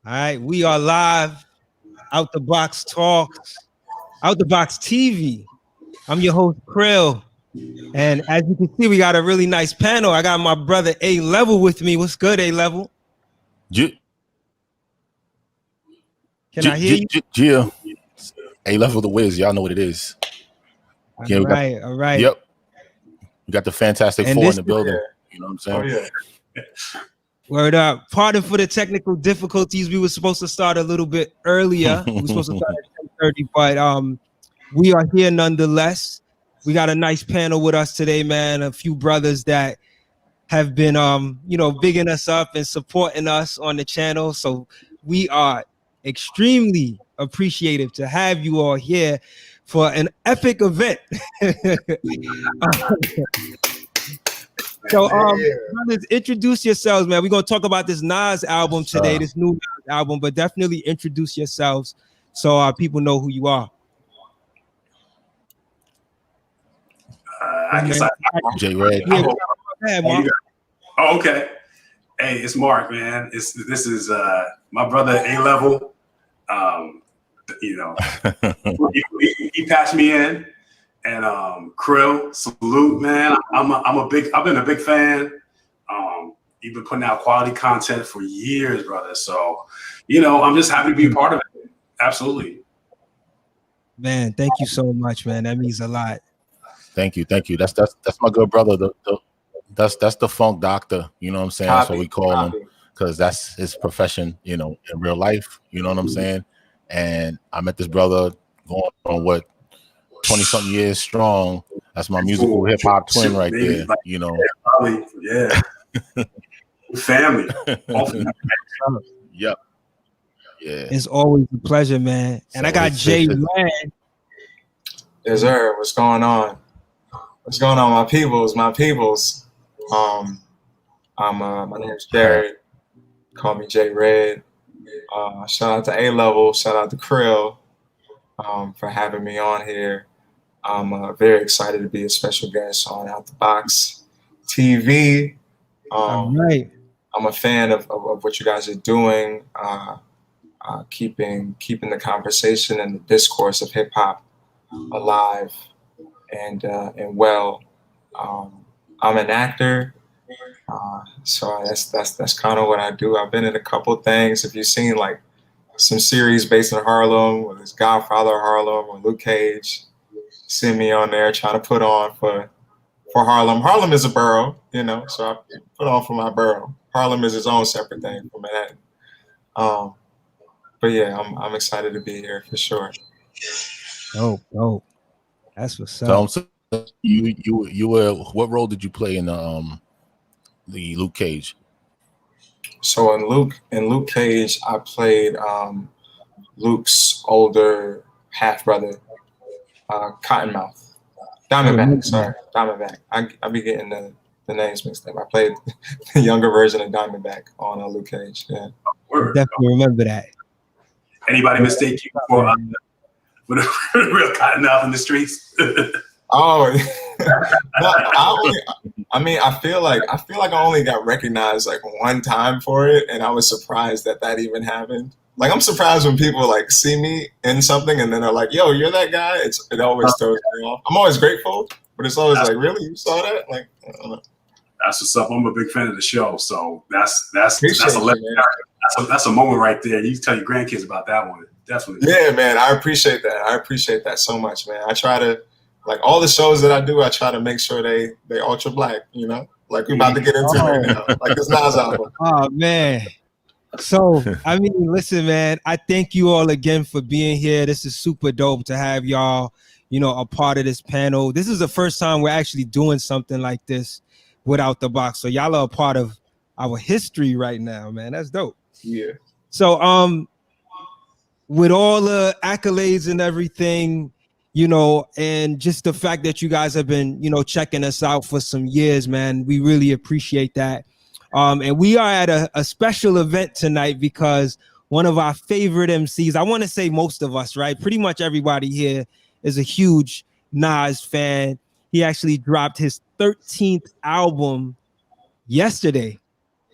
All right, we are live, Out the Box Talks, Out the Box TV. I'm your host, Cril. And as you can see, we got a really nice panel. I got my brother A-Level with me. What's good, A-Level? Can I hear you? Yeah. A-Level the Wiz. Y'all know what it is. All right. Yep. We got the Fantastic Four in the building. You know what I'm saying? Oh, yeah. Word up. Pardon for the technical difficulties. We were supposed to start a little bit earlier. We were supposed to start at 10:30, but we are here nonetheless. We got a nice panel with us today, man. A few brothers that have been bigging us up and supporting us on the channel. So we are extremely appreciative to have you all here for an epic event. So, brothers, introduce yourselves, man. We're gonna talk about this Nas album today, this new Nas album, but definitely introduce yourselves so people know who you are. I guess J Red. Yeah, Mark. Oh, okay. Hey, it's Mark, man. This is my brother A-Level. He patched me in. And Cril, salute, man. I've been a big fan. You've been putting out quality content for years, brother. So, I'm just happy to be a part of it. Absolutely. Man, thank you so much, man. That means a lot. Thank you. That's my good brother. That's the funk doctor. You know what I'm saying? That's what we call him, because that's his profession. In real life. You know what I'm saying? And I met this brother going on 20-something years strong. That's my musical hip hop twin right there. Yeah. Family. Yep. Yeah. It's always a pleasure, man. And I got J Red. Yes, sir. What's going on? What's going on, my peoples? My name is Jared. Call me J Red. Shout out to A-Level. Shout out to Cril for having me on here. I'm very excited to be a special guest on Out the Box TV. Right. I'm a fan of what you guys are doing, keeping the conversation and the discourse of hip hop alive and well. I'm an actor, so that's kind of what I do. I've been in a couple things. If you've seen like some series based in Harlem, whether it's Godfather of Harlem or Luke Cage, see me on there trying to put on for Harlem. Harlem is a borough, so I put on for my borough. Harlem is its own separate thing from Manhattan. But yeah, I'm excited to be here for sure. Oh, that's what's up. So you were, what role did you play in the Luke Cage? So in Luke Cage, I played Luke's older half brother. Cottonmouth, Diamondback. I be getting the names mixed up. I played the younger version of Diamondback on Luke Cage. Yeah, definitely remember that. Anybody mistake you for with a real Cottonmouth in the streets? Oh, I feel like I only got recognized like one time for it, and I was surprised that even happened. Like, I'm surprised when people like see me in something and then they're like, "Yo, you're that guy." It always throws me off. I'm always grateful, but it's always like, "Really, you saw that?" Like, I don't know. That's what's up. I'm a big fan of the show, so that's a moment right there. You can tell your grandkids about that one. Definitely. Yeah, man. I appreciate that. I appreciate that so much, man. I try to, like, all the shows that I do, I try to make sure they ultra black. Like we're about to get into right now, like this Nas album. Oh man. So, listen, man, I thank you all again for being here. This is super dope to have y'all, a part of this panel. This is the first time we're actually doing something like this without the box. So y'all are a part of our history right now, man. That's dope. Yeah. So, with all the accolades and everything, and just the fact that you guys have been, checking us out for some years, man, we really appreciate that. And we are at a special event tonight because one of our favorite MCs, I want to say most of us, right? Pretty much everybody here is a huge Nas fan. He actually dropped his 13th album yesterday.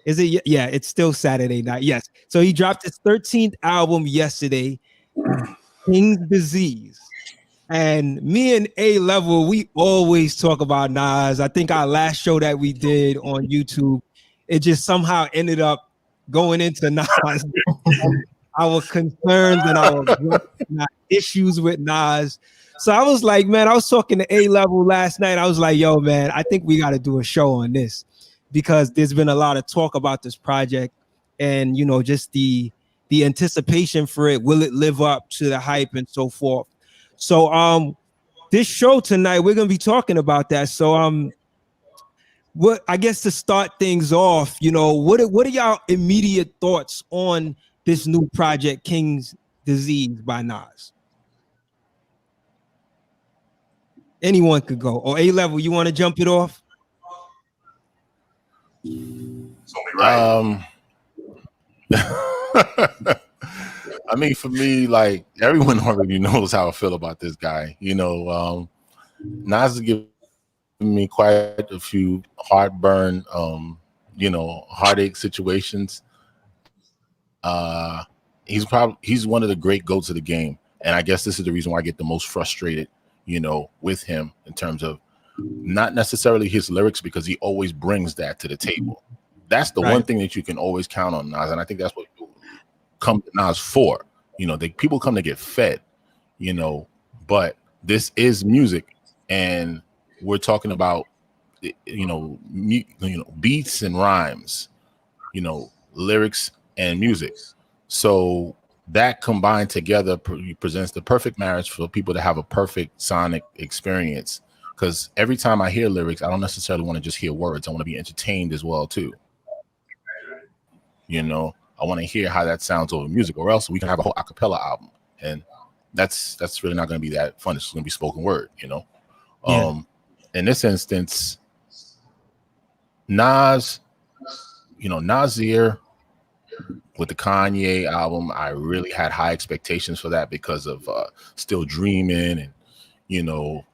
Is it? Yeah, it's still Saturday night. Yes. So he dropped his 13th album yesterday, King's Disease. And me and A Level, we always talk about Nas. I think our last show that we did on YouTube, it just somehow ended up going into Nas, our concerns and our issues with Nas. So I was like, man, I was talking to A Level last night. I was like, yo, man, I think we got to do a show on this because there's been a lot of talk about this project and, you know, just the anticipation for it. Will it live up to the hype and so forth? So this show tonight, we're gonna be talking about that. So what I guess to start things off, you know, what are y'all immediate thoughts on this new project, King's Disease by Nas? Anyone could go. Or A Level, you want to jump it off? It's only right. I mean, for me, like everyone already knows how I feel about this guy. You know, Nas has given me quite a few heartburn, you know, heartache situations. He's one of the great goats of the game, and I guess this is the reason why I get the most frustrated, you know, with him in terms of not necessarily his lyrics, because he always brings that to the table. That's the one thing that you can always count on Nas, and I think that's what people come to Nas for. You know, people come to get fed, you know, but this is music, and we're talking about, you know, beats and rhymes, you know, lyrics and music. So that combined together presents the perfect marriage for people to have a perfect sonic experience. Because every time I hear lyrics, I don't necessarily want to just hear words. I want to be entertained as well too. You know, I want to hear how that sounds over music, or else we can have a whole a cappella album, and that's really not going to be that fun. It's going to be spoken word, you know. Yeah. In this instance, Nas, you know, Nasir with the Kanye album, I really had high expectations for that because of Still Dreaming, and you know,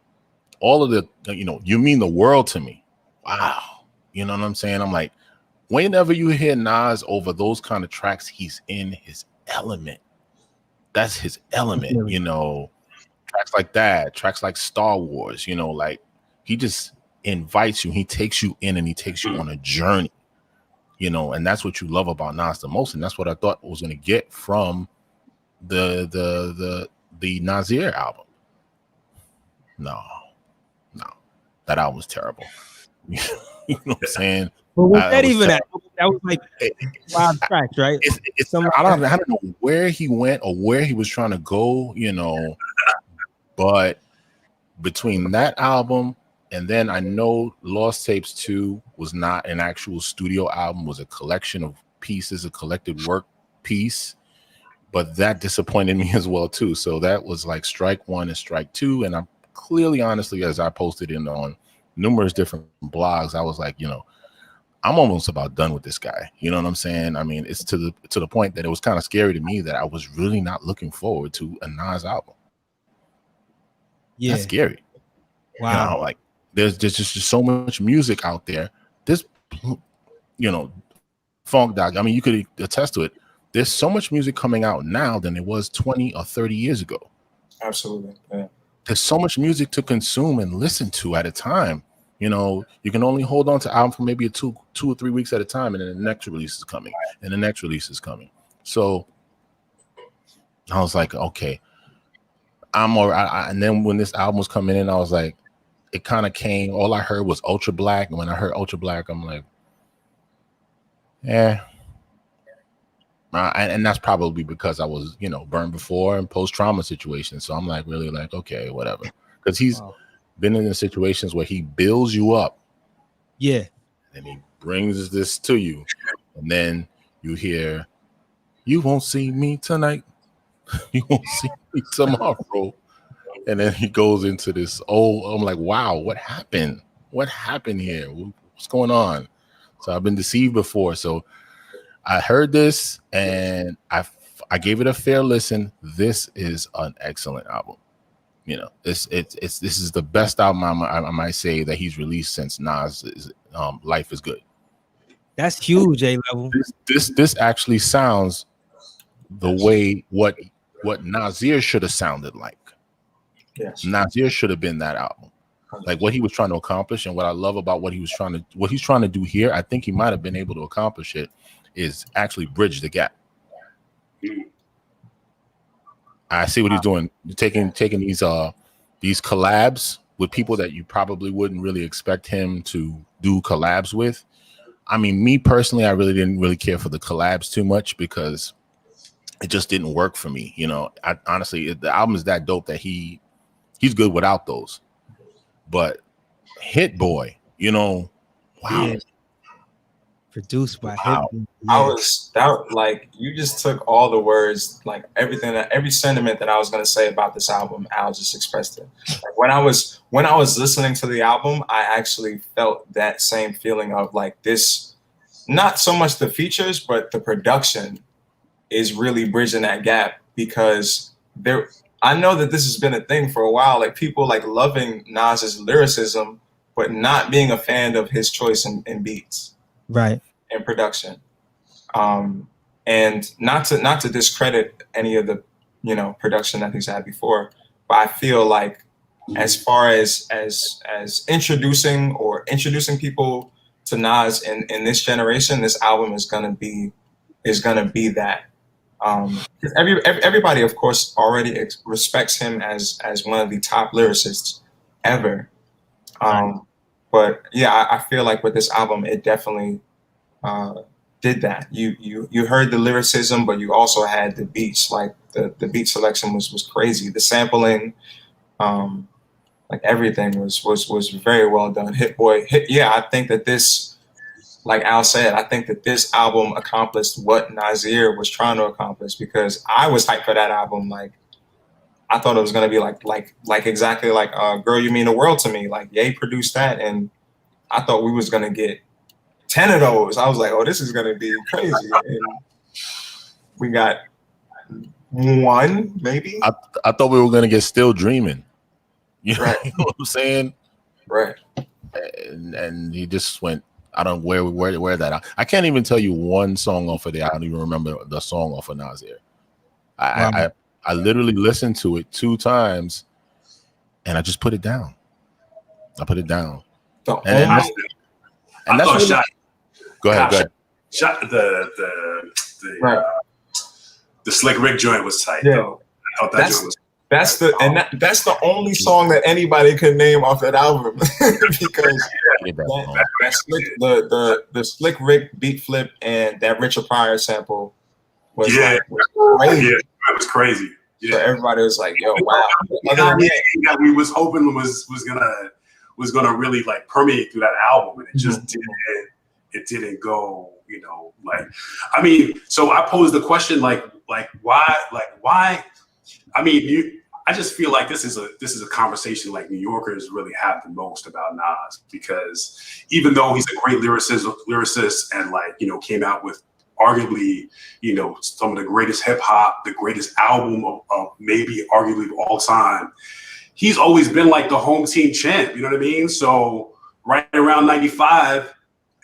all of the, you know, You Mean the World to Me. Wow, you know what I'm saying? I'm like, whenever you hear Nas over those kind of tracks, he's in his element. That's his element, you know. Tracks like that, tracks like Star Wars, you know, like he just invites you, he takes you in, and he takes you on a journey, you know, and that's what you love about Nas the most, and that's what I thought I was going to get from the Nasir album. No, that album was terrible. You know what I'm saying? But was that even that was like 5 tracks, right? I don't know where he went or where he was trying to go, you know, but between that album and then I know Lost Tapes 2 was not an actual studio album, was a collection of pieces, a collected work piece, but that disappointed me as well too. So that was like strike 1 and strike 2, and I'm clearly, honestly, as I posted in on numerous different blogs, I was like, you know, I'm almost about done with this guy. You know what I'm saying? I mean, it's to the point that it was kind of scary to me that I was really not looking forward to a Nas album. Yeah, that's scary. Wow, you know, like there's just so much music out there. This, you know, Funk Doc, I mean, you could attest to it. There's so much music coming out now than it was 20 or 30 years ago. Absolutely. Yeah. There's so much music to consume and listen to at a time. You know, you can only hold on to album for maybe 2 or 3 weeks at a time, and then the next release is coming, and the next release is coming. So I was like, okay, I'm all right. And then when this album was coming in, I was like, it kind of came. All I heard was Ultra Black, and when I heard Ultra Black, I'm like, yeah. And that's probably because I was, you know, burned before and post-trauma situations. So I'm like, really like, okay, whatever. Because he's been in the situations where he builds you up. Yeah. And he brings this to you. And then you hear, you won't see me tonight. You won't see me tomorrow. And then he goes into this, I'm like, wow, what happened? What happened here? What's going on? So I've been deceived before. So I heard this and I gave it a fair listen. This is an excellent album. You know, this is the best album I might say that he's released since Nas' Life is Good. That's huge, A level. This actually sounds the way what Nasir should have sounded like. Yes. Nasir should have been that album. Like what he was trying to accomplish, and what I love about what he's trying to do here, I think he might have been able to accomplish it, is actually bridge the gap. I see what he's doing. Taking these collabs with people that you probably wouldn't really expect him to do collabs with. I mean, me personally, I really didn't really care for the collabs too much because it just didn't work for me. You know, honestly, the album is that dope that he's good without those. But Hit Boy, you know, wow. Yeah. Produced by Wow. Hit. I was that like you just took all the words, like everything, every sentiment that I was gonna say about this album. Al just expressed it. Like when I was listening to the album, I actually felt that same feeling of like this. Not so much the features, but the production is really bridging that gap because there. I know that this has been a thing for a while. Like people like loving Nas's lyricism, but not being a fan of his choice in beats, Right. and production. And not to discredit any of the production that he's had before, but I feel like as far as introducing people to Nas in this generation, this album is gonna be that. Everybody, of course, already respects him as one of the top lyricists ever. But yeah, I feel like with this album, it definitely did that. You heard the lyricism, but you also had the beats. Like the beat selection was crazy. The sampling, like everything was very well done. Yeah, I think that this, like Al said, I think that this album accomplished what Nasir was trying to accomplish because I was hyped for that album. Like I thought it was gonna be like exactly like Girl You Mean the World to Me. Like Ye produced that, and I thought we was gonna get 10 of those. I was like, oh, this is gonna be crazy. And we got one, maybe. I thought we were gonna get Still Dreaming. You know, Right. you know what I'm saying? Right. And he just went. I don't where that out. I can't even tell you one song off of there. I don't even remember the song off of Nasir. I literally listened to it 2 times, and I just put it down. Go ahead. Shot the Slick Rick joint was tight. Yeah. Though. I thought that joint was. That's the only song that anybody could name off that album because the Slick Rick beat flip and that Richard Pryor sample was crazy. Yeah, it was crazy. Yeah. So everybody was like, "Yo, wow!" We was hoping was gonna really like permeate through that album, and it just didn't. It didn't go. You know, like I mean, so I posed the question, like why. I mean, I just feel like this is a conversation like New Yorkers really have the most about Nas, because even though he's a great lyricist and like, came out with arguably, some of the greatest hip hop, the greatest album of maybe arguably of all time, he's always been like the home team champ. You know what I mean? So right around 95,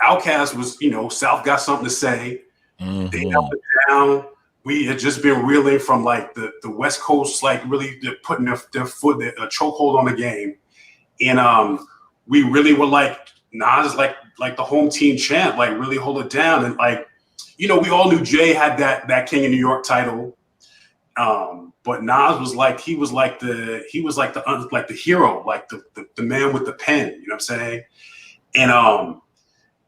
Outkast was, South Got Something to Say. Mm-hmm. They held it down. We had just been reeling from like the West Coast, like really putting their foot, a chokehold on the game. And we really were like, Nas like the home team champ, like really hold it down. And like, we all knew Jay had that King of New York title. But Nas was like, he was like the hero, like the man with the pen, you know what I'm saying? And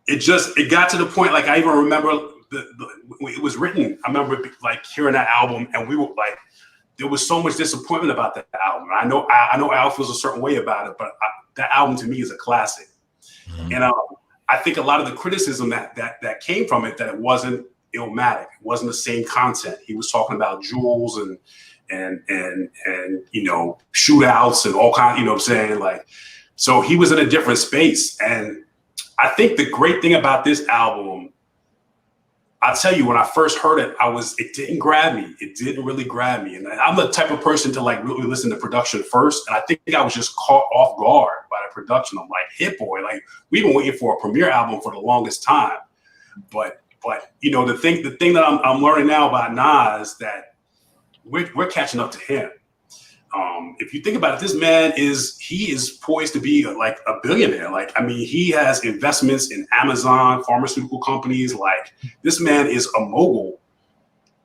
it got to the point, like I even remember it was written. I remember like hearing that album, and we were like, there was so much disappointment about that album. I know Al feels a certain way about it, but that album to me is a classic. Mm-hmm. And I think a lot of the criticism that came from it, that it wasn't Illmatic, it wasn't the same content. He was talking about jewels and shootouts and all kinds. You know what I'm saying? Like, so he was in a different space, and I think the great thing about this album, I'll tell you, when I first heard it, it didn't grab me. It didn't really grab me. And I'm the type of person to like really listen to production first. And I think I was just caught off guard by the production. I'm like, Hit Boy, like we've been waiting for a premiere album for the longest time. But you know, the thing that I'm learning now about Nas, that we're catching up to him. If you think about it, this man is poised to be like a billionaire. Like, I mean, he has investments in Amazon, pharmaceutical companies. Like, this man is a mogul.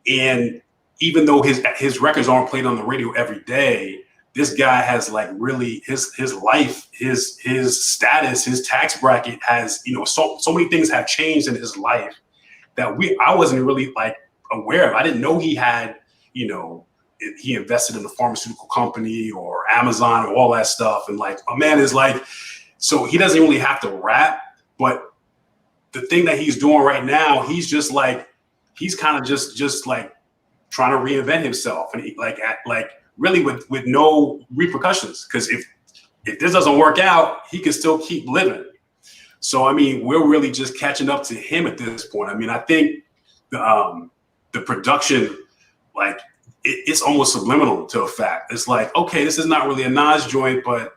And even though his records aren't played on the radio every day, this guy has like really his life, his status, his tax bracket has, you know, so many things have changed in his life that I wasn't really like aware of. I didn't know he had, you know, he invested in a pharmaceutical company or Amazon or all that stuff. And like, a man is like, so he doesn't really have to rap, but the thing that he's doing right now, he's just like, he's kind of just like trying to reinvent himself, and he, like really with no repercussions. Because if this doesn't work out, he can still keep living. So I mean, we're really just catching up to him at this point. I mean, I think the production, like, it's almost subliminal to a fact. It's like, okay, this is not really a Nas joint, but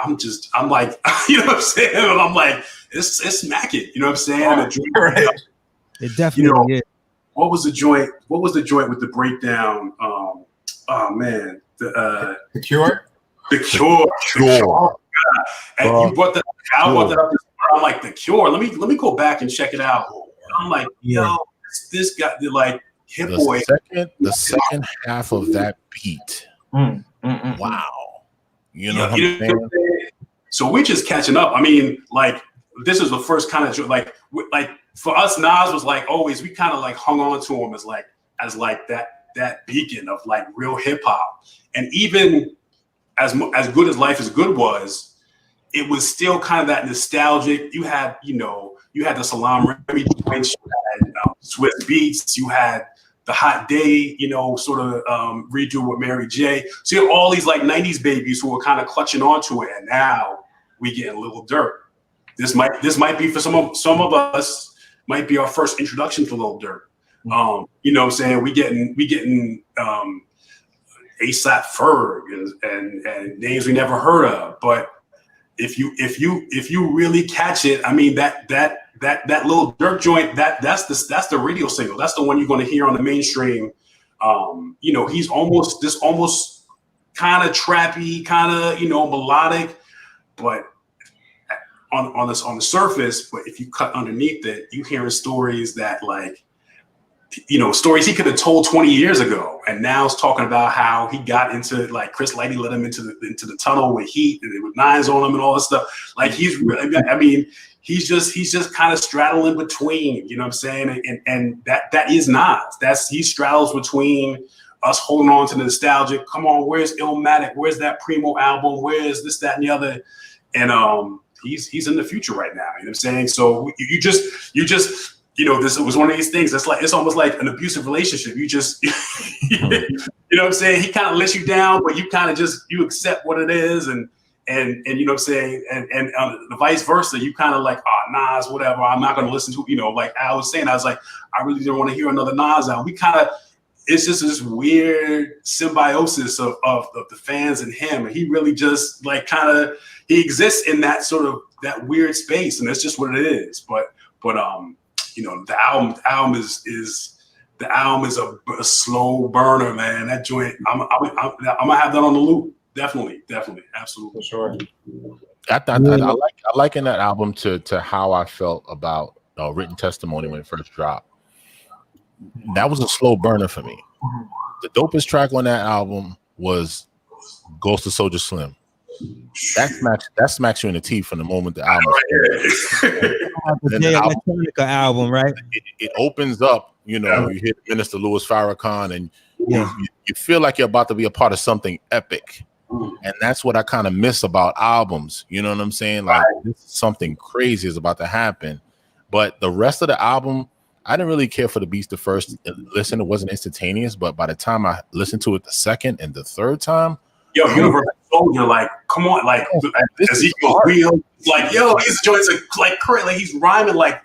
I'm like, you know what I'm saying? I'm like, it's smacking. You know what I'm saying? Oh, right. It definitely is. What was the joint with the breakdown? Oh man, The Cure. The Cure. Oh, and you brought that. I brought that up. I'm like, The Cure. Let me go back and check it out. I'm like, yo, this guy, like, Hit Boy. The second half of that beat. Wow. You know what I'm saying? So we're just catching up. I mean, like, this is the first kind of like for us, Nas was like always, we kind of like hung on to him as that beacon of like real hip hop. And even as good as Life is Good was, it was still kind of that nostalgic. You had the Salaam Remi joints, you had Swiss Beats, you had the Hot Day, you know, sort of redo with Mary J. So you have all these like 90s babies who were kind of clutching onto it, and now we getting Lil Durk. This might be for some of us, might be our first introduction to Lil Durk. You know what I'm saying? We getting ASAP Ferg and names we never heard of. But if you really catch it, I mean, that Lil Durk joint, that's the radio single. That's the one you're going to hear on the mainstream. You know, he's almost kind of trappy, kind of, you know, melodic, but on the surface. But if you cut underneath it, you hearing stories that, like, you know, stories he could have told 20 years ago, and now it's talking about how he got into, like, Chris Lighty let him into the tunnel with heat and with knives on him and all this stuff. Like, he's just kind of straddling between, you know what I'm saying? And that is Nas. He straddles between us holding on to the nostalgic. Come on, where's Illmatic? Where's that Primo album? Where's this, that, and the other? And he's in the future right now. You know what I'm saying? So you just, you know, this was one of these things that's like, it's almost like an abusive relationship. You just, you know what I'm saying? He kind of lets you down, but you kind of you accept what it is. And you know what I'm saying? And the vice versa, you kind of like, oh, Nas, whatever, I'm not going to listen to, you know, like I was saying, I was like, I really didn't want to hear another Nas album. We kind of, it's just this weird symbiosis of the fans and him. And he really just like he exists in that sort of that weird space, and that's just what it is. But you know, the album is a slow burner, man. That joint, I'm gonna have that on the loop. Definitely, absolutely, for sure. I liken that album to how I felt about Written Testimony when it first dropped. That was a slow burner for me. The dopest track on that album was Ghost of Soulja Slim. That smacks you in the teeth from the moment the album the Electronica album, right? It opens up, you know, you hear Minister Louis Farrakhan, and you feel like you're about to be a part of something epic. And that's what I kind of miss about albums. You know what I'm saying? Like, something crazy is about to happen. But the rest of the album, I didn't really care for the beats the first listen. It wasn't instantaneous, but by the time I listened to it the second and the third time, Universal Soldier, like, come on, like, Ezekiel Wheel, like, yo, these joints are like crazy. Like, he's rhyming like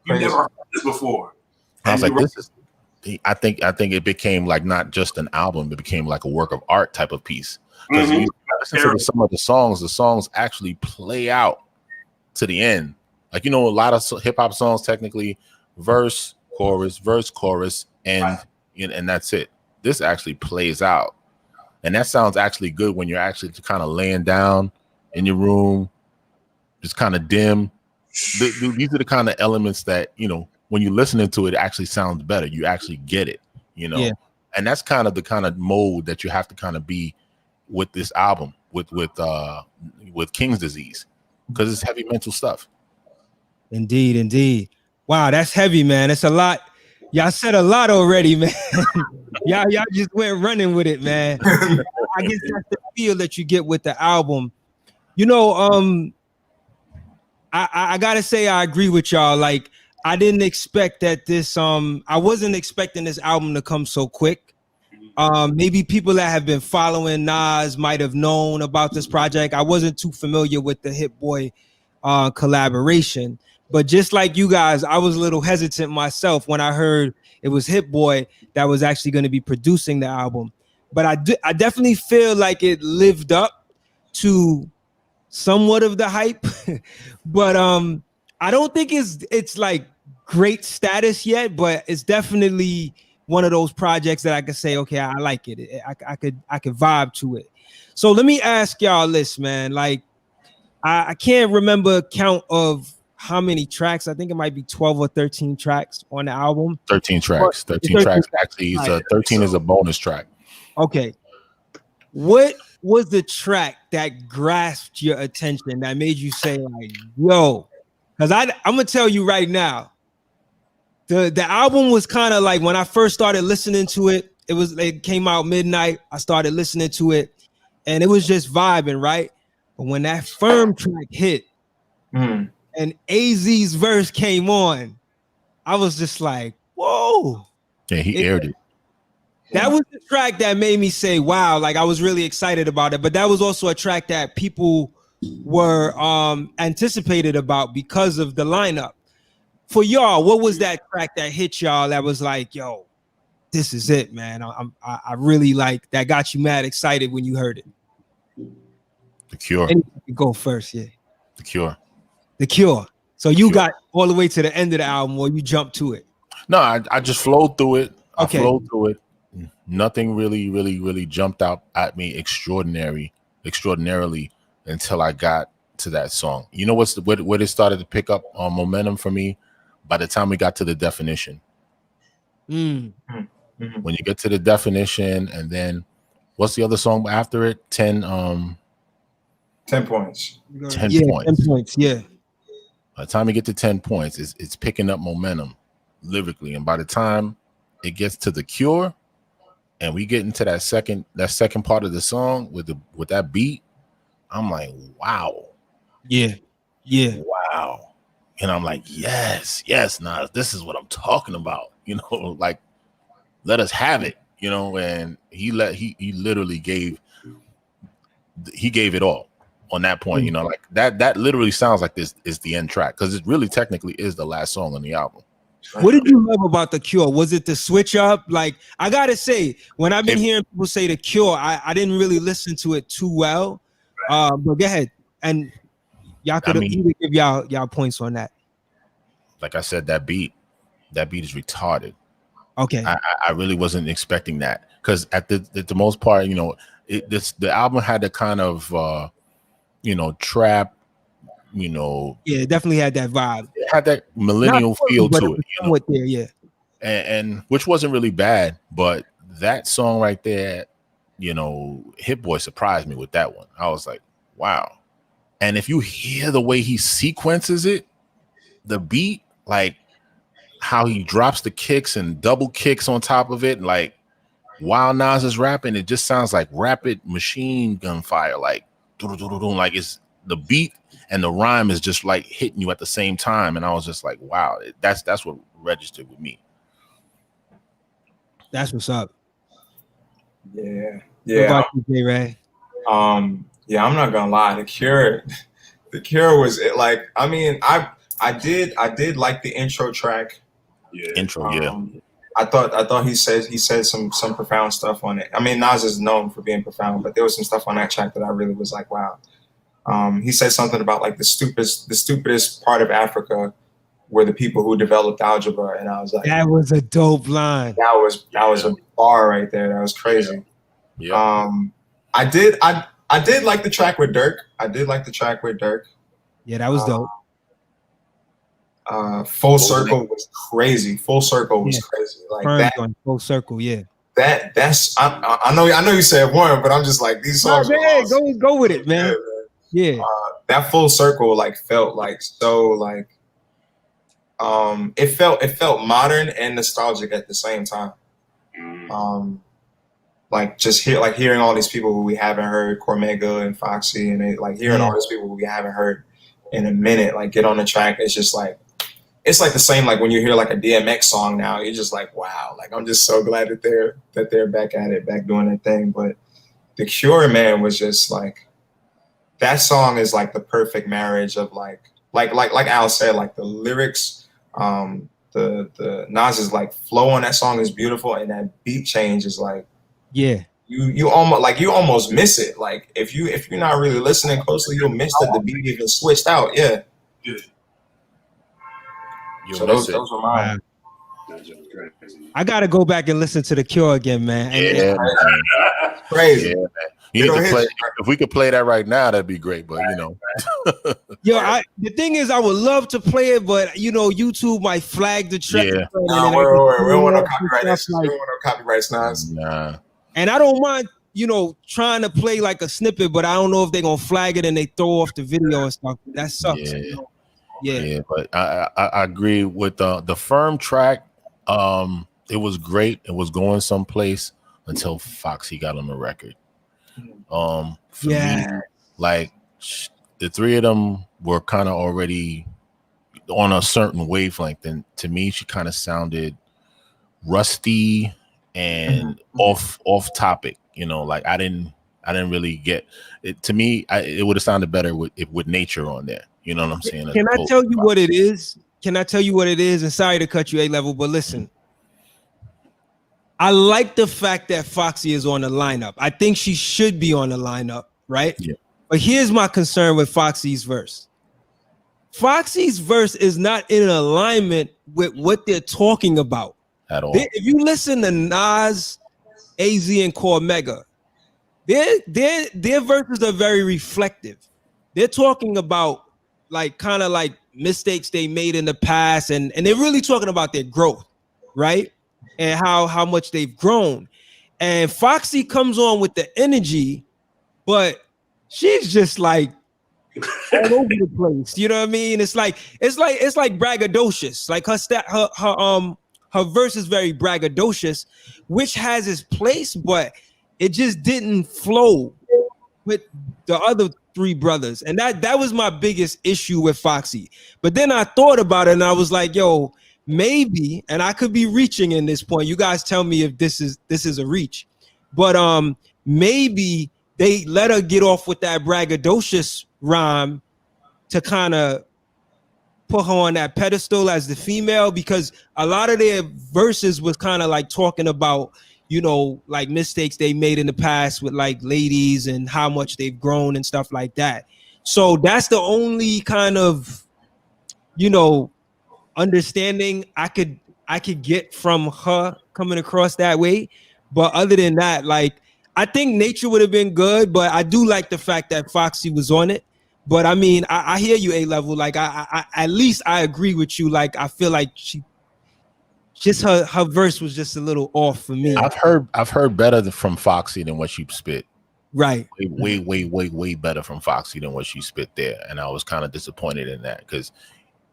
you never heard this before. I was like, this is. I think it became like not just an album; it became like a work of art type of piece. Because you listen to some of the songs actually play out to the end. Like, you know, a lot of hip hop songs technically verse, chorus, and that's it. This actually plays out, and that sounds actually good when you're actually kind of laying down in your room, just kind of dim. These are the kind of elements that, when you're listening to it, it actually sounds better. You actually get it, Yeah. And that's kind of the kind of mode that you have to kind of be with this album, with King's Disease, because it's heavy mental stuff. Indeed. Wow, that's heavy, man. It's a lot. Y'all said a lot already, man. y'all just went running with it, man. I guess that's the feel that you get with the album. I gotta say I agree with y'all. Like, I didn't expect that this I wasn't expecting this album to come so quick. Maybe people that have been following Nas might have known about this project. I wasn't too familiar with the Hit Boy collaboration, but just like you guys, I was a little hesitant myself when I heard it was Hit Boy that was actually going to be producing the album. But I definitely feel like it lived up to somewhat of the hype, but I don't think it's like great status yet, but it's definitely one of those projects that I could say, okay, I like it. I could vibe to it. So let me ask y'all this, man. Like, I can't remember count of how many tracks. I think it might be 12 or 13 tracks on the album. 13 tracks. 13 tracks. Actually, 13 is a bonus track. Okay. What was the track that grasped your attention that made you say, like, yo? Because I'm gonna tell you right now, the album was kind of like, when I first started listening to it, it came out midnight. I started listening to it, and it was just vibing, right? But when that Firm track hit and AZ's verse came on, I was just like, whoa. Yeah, he aired it. That was the track that made me say, wow, like I was really excited about it. But that was also a track that people were anticipated about because of the lineup. For y'all, what was that track that hit y'all that was like, yo, this is it, man? I really like that, got you mad excited when you heard it? The Cure. Go first, yeah. The Cure. The Cure. So you got all the way to the end of the album, or you jumped to it? No, I just flowed through it. Okay. I flowed through it. Nothing really jumped out at me extraordinarily until I got to that song. You know where it started to pick up momentum for me? By the time we got to the Definition. When you get to the Definition, and then what's the other song after it? 10 points. 10 points. 10 points, yeah. By the time you get to 10 points, it's picking up momentum lyrically. And by the time it gets to The Cure, and we get into that second part of the song with that beat, I'm like, wow. Yeah. Wow. And I'm like, yes, Nas, this is what I'm talking about. Like, let us have it, and he literally gave it all on that point, like that literally sounds like this is the end track, because it really technically is the last song on the album. What did you love about The Cure? Was it the switch up? Like, I gotta say, when I've been hearing people say The Cure, I didn't really listen to it too well. But go ahead, and y'all could either give y'all points on that. Like I said, that beat is retarded. Okay, I really wasn't expecting that, because at the most part, the album had a kind of trap. Yeah, it definitely had that vibe. It had that millennial feel to it. Somewhat there, yeah. And which wasn't really bad, but that song right there, Hit Boy surprised me with that one. I was like, wow. And if you hear the way he sequences it, the beat, like how he drops the kicks and double kicks on top of it, like while Nas is rapping, it just sounds like rapid machine gun fire, like like it's the beat and the rhyme is just like hitting you at the same time. And I was just like, wow, that's what registered with me. That's what's up. Yeah. What about you, J-Ray? Yeah, I'm not gonna lie. The Cure was it. Like, I mean, I did like the intro track. Yeah. Intro, yeah. I thought he said some profound stuff on it. I mean, Nas is known for being profound, but there was some stuff on that track that I really was like, wow. He said something about like the stupidest part of Africa were the people who developed algebra, and I was like, that was a dope line. That was a bar right there. That was crazy. Yeah. I did like the track with Dirk. Yeah, that was dope. Full Circle was crazy. Crazy. Like that. Full Circle, yeah. That's I know you said one, but I'm just like these songs. Go with it, man. Yeah. That Full Circle like felt like so like it felt modern and nostalgic at the same time. Like just hearing all these people who we haven't heard, Cormega and Foxy, and hearing all these people who we haven't heard in a minute, like get on the track. It's just like it's like the same like when you hear like a DMX song now, you're just like, wow, like I'm just so glad that they're back at it, back doing their thing. But The Cure, man, was just like that song is like the perfect marriage of like Al said, like the lyrics, the Nas's like flow on that song is beautiful, and that beat change is like you almost miss it. Like if you're not really listening closely, you'll miss that the beat even switched out. Yeah. So those were mine. I gotta go back and listen to The Cure again, man. Crazy. Yeah, man. You need to play. If we could play that right now, that'd be great. But the thing is, I would love to play it, but YouTube might flag the track. Yeah. We don't want no copyright. We don't want no copyrights, Nas. Nah. And I don't mind, trying to play like a snippet, but I don't know if they're gonna flag it and they throw off the video and stuff. That sucks. Yeah. But I agree with the Firm track. It was great. It was going someplace until Foxy got on the record. For me, like the three of them were kind of already on a certain wavelength, and to me, she kind of sounded rusty and off topic. Like I didn't really get it. To me, it would have sounded better with Nature on there. You know what I'm saying? Can I tell you what it is? And sorry to cut you, A-Level, but listen. I like the fact that Foxy is on the lineup. I think she should be on the lineup, right? Yeah. But here's my concern with Foxy's verse. Foxy's verse is not in alignment with what they're talking about at all. If you listen to Nas, AZ, and Cormega, their verses are very reflective. They're talking about kind of like mistakes they made in the past, and they're really talking about their growth, right? And how much they've grown. And Foxy comes on with the energy, but she's just like all over the place. You know what I mean? It's like braggadocious. Like her verse is very braggadocious, which has its place, but it just didn't flow with the other three brothers. And that was my biggest issue with Foxy. But then I thought about it and I was like, yo, maybe, and I could be reaching in this point. You guys tell me if this is a reach. But maybe they let her get off with that braggadocious rhyme to kind of put her on that pedestal as the female, because a lot of their verses was kind of like talking about, like mistakes they made in the past with like ladies and how much they've grown and stuff like that. So that's the only kind of, understanding I could get from her coming across that way. But other than that, like, I think Nature would have been good, but I do like the fact that Foxy was on it. But I mean, I hear you, A-Level. Like, I at least I agree with you. Like, I feel like her verse was just a little off for me. I've heard better from Foxy than what she spit. Right. Way better from Foxy than what she spit there, and I was kind of disappointed in that because,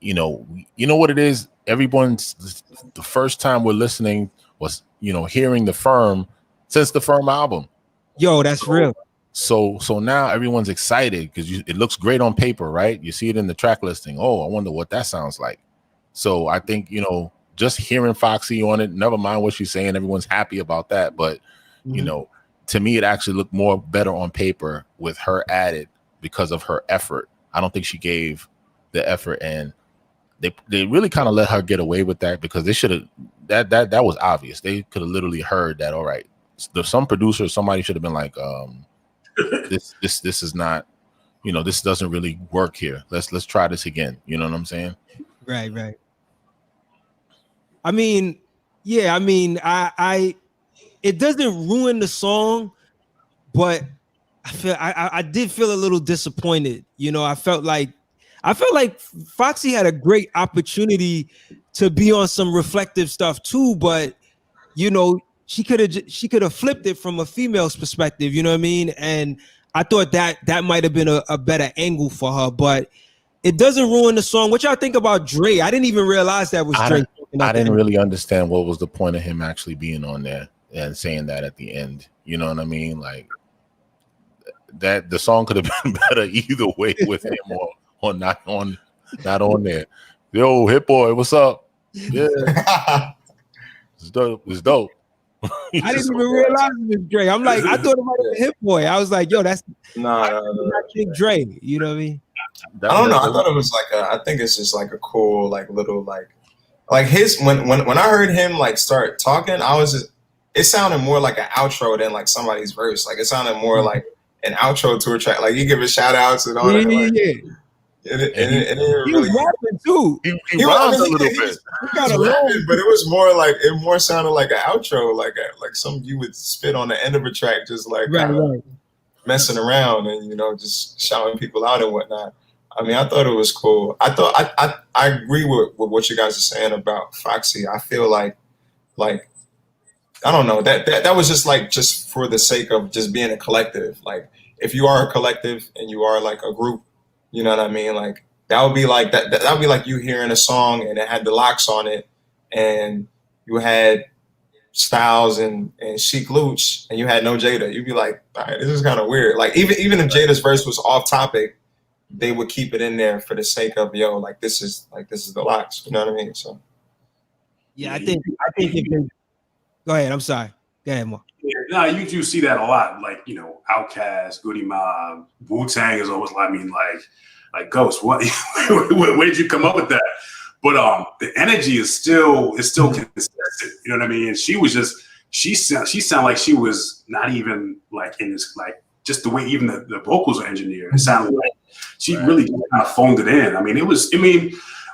you know what it is. Everyone's the first time we're listening was hearing the Firm since the Firm album. Yo, that's real. So now everyone's excited because it looks great on paper, right? You see it in the track listing. Oh, I wonder what that sounds like. So I think, just hearing Foxy on it, never mind what she's saying, everyone's happy about that. But, to me, it actually looked more better on paper with her added because of her effort. I don't think she gave the effort, and they really kind of let her get away with that because they should have, that was obvious. They could have literally heard that, all right, there's some producer, somebody should have been like, this is not, this doesn't really work here. Let's try this again. You know what I'm saying? Right. I mean, yeah, I mean, I it doesn't ruin the song, but I did feel a little disappointed. You know, I felt like Foxy had a great opportunity to be on some reflective stuff too, but you know, she could have flipped it from a female's perspective, you know what I mean? And I thought that might have been a better angle for her, but it doesn't ruin the song. What y'all think about Dre? I didn't even realize that was Dre. I didn't really understand what was the point of him actually being on there and saying that at the end. You know what I mean? Like that the song could have been better either way with him or not on there. Yo, Hit Boy, what's up? Yeah. It's dope. It's dope. I didn't even realize it was Dre. I'm like, I thought about it Hit Boy. I was like, yo, that's not King Dre. You know what I mean? I don't know. I thought it was like I think it's just like a cool, like little, like his when I heard him like start talking, it sounded more like an outro than like somebody's verse. Like it sounded more like an outro to a track. Like you give it shout outs and all that. Like, and he was rapping too. He rhymed a little bit. He got rapping, but it was more like it sounded like an outro, like some you would spit on the end of a track, just like right. Messing around and just shouting people out and whatnot. I mean, I thought it was cool. I agree with what you guys are saying about Foxy. I feel like I don't know that was just for the sake of just being a collective. Like if you are a collective and you are like a group. You know what I mean? Like that would be like that would be like you hearing a song and it had the locks on it, and you had Styles and Sheek Louch, and you had no Jada. You'd be like, all right, this is kind of weird. Like even if Jada's verse was off topic, they would keep it in there for the sake of like this is the locks. You know what I mean? So yeah, I think go ahead. I'm sorry. Go ahead, Mark. Yeah, no, you do see that a lot. Like, Outkast, Goody Mob, Wu-Tang is always, I mean, like Ghost, what? Where did you come up with that? But the energy is still consistent. You know what I mean? And she sounded like she was not even like in this, like just the way even the vocals are engineered. It sounded like she really kind of phoned it in. I mean,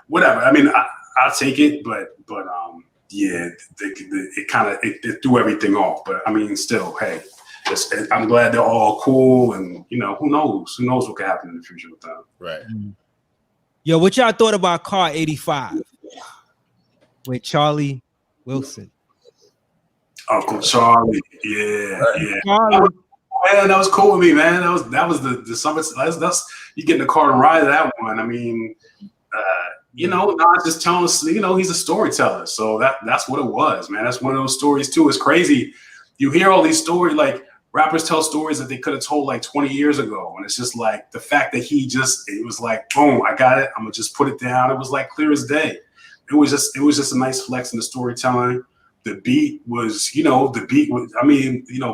whatever. I mean, I'll take it, but yeah, it threw everything off. But I mean, still, hey, I'm glad they're all cool, and who knows what could happen in the future with them. Right. Yo, what y'all thought about Car 85 with Charlie Wilson? Uncle Charlie, yeah. Charlie. Man, that was cool with me, man. That was the summer. That's you get in the car and ride that one. I mean. Not just telling us, he's a storyteller. So that's what it was, man. That's one of those stories too. It's crazy. You hear all these stories, like rappers tell stories that they could have told like 20 years ago. And it's just like the fact that it was like, boom, I got it. I'm gonna just put it down. It was like clear as day. It was just a nice flex in the storytelling. The beat was,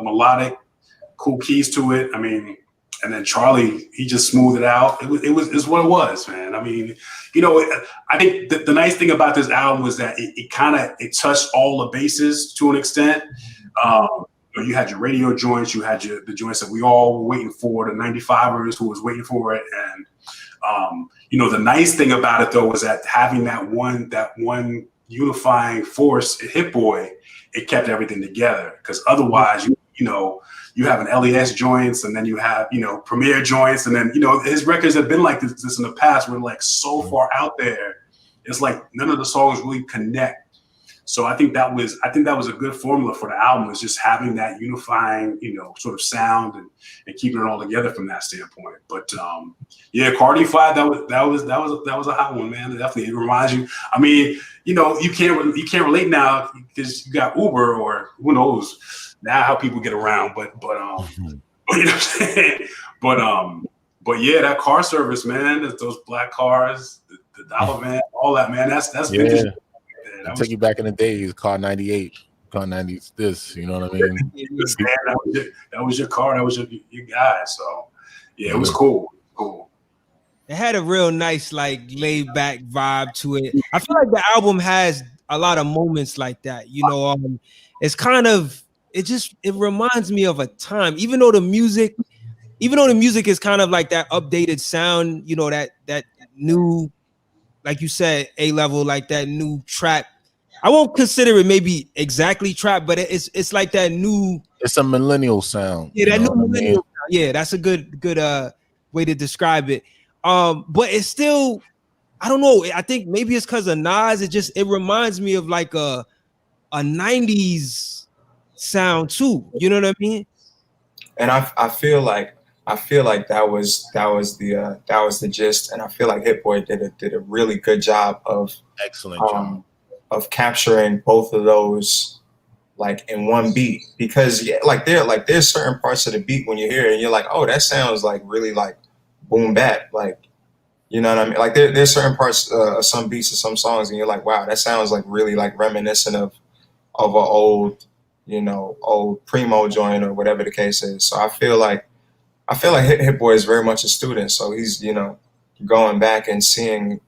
melodic, cool keys to it. I mean, and then Charlie, he just smoothed it out. It's what it was, man. I mean, I think the nice thing about this album was that it touched all the bases to an extent. You had your radio joints, you had the joints that we all were waiting for, the 95ers who was waiting for it. And, the nice thing about it though was that having that one unifying force at Hit Boy, it kept everything together. Because otherwise, you have an LES joints, and then you have, Premier joints, and then, his records have been like this in the past. We're like so far out there. It's like none of the songs really connect. So I think that was a good formula for the album, is just having that unifying, sort of sound and keeping it all together from that standpoint. But yeah, Cardi 5, that was a hot one, man. Definitely, it reminds you. I mean, you can't relate now because you got Uber or who knows now how people get around. But you know what I'm saying? But yeah, that car service, man. Those black cars, the dollar van, all that, man. That's vintage. Yeah. That took you back in the days, car 98, car 90, this, you know what I mean? That was your car, that was your guy. So yeah, it was cool. It had a real nice, like, laid back vibe to it. I feel like the album has a lot of moments like that. It's kind of, it reminds me of a time, even though the music is kind of like that updated sound, that new, like you said, A-level, like that new trap I won't consider it maybe exactly trap, but it's like that new. It's a millennial sound. Yeah, that new millennial sound. Yeah, that's a good way to describe it. But it's still, I don't know. I think maybe it's because of Nas. It reminds me of like a 90s sound too. You know what I mean? And I feel like that was the gist, and I feel like Hit Boy did a really good job of excellent job of capturing both of those like in one beat, because there's certain parts of the beat when you hear it and you're like, oh, that sounds like really like boom bap, like, you know what I mean? Like there's certain parts of some beats of some songs and you're like, wow, that sounds like really like reminiscent of an old, old Primo joint or whatever the case is. So I feel like Hit Boy is very much a student. So he's, going back and seeing,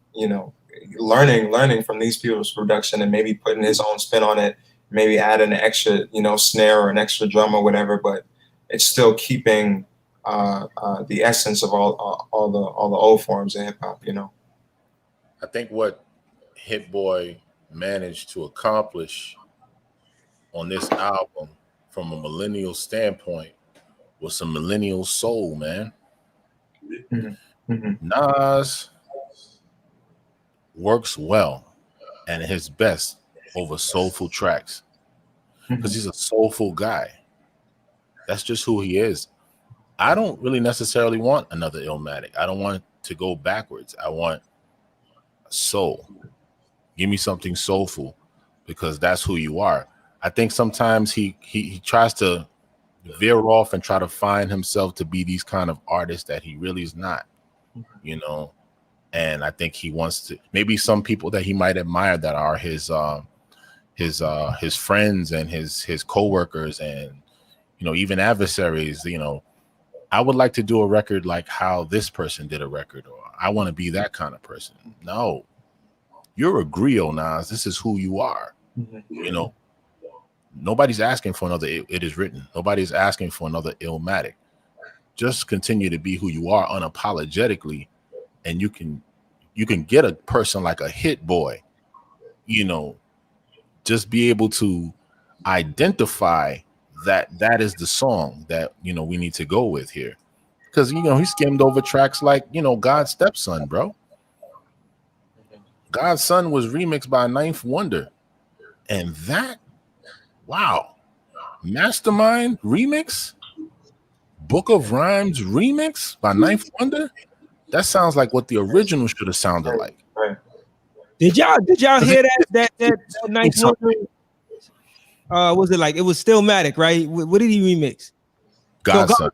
learning from these people's production and maybe putting his own spin on it, maybe adding an extra, snare or an extra drum or whatever, but it's still keeping the essence of all the old forms of hip hop, I think what Hit Boy managed to accomplish on this album from a millennial standpoint was some millennial soul, man. Mm-hmm. Mm-hmm. Nas works well and his best over soulful tracks because he's a soulful guy. That's just who he is. I don't really necessarily want another Illmatic. I don't want to go backwards. I want soul. Give me something soulful because that's who you are. I think sometimes he tries to veer off and try to find himself to be these kind of artists that he really is not, and I think he wants to, maybe some people that he might admire that are his friends and his co-workers and even adversaries. I would like to do a record like how this person did a record, or I want to be that kind of person. No, you're a griot, Nas. This is who you are. Nobody's asking for another It Is Written. Nobody's asking for another Illmatic. Just continue to be who you are unapologetically, and you can get a person like a Hit Boy, just be able to identify that is the song that we need to go with here, because he skimmed over tracks like God's Stepson, bro. God's Son was remixed by Ninth Wonder, and that, wow, Mastermind remix, Book of Rhymes remix by Ninth Wonder. That sounds like what the original should have sounded like. Right. Did y'all hear that Ninth Wonder? Was it like, it was Stillmatic, right? What did he remix? God's Son.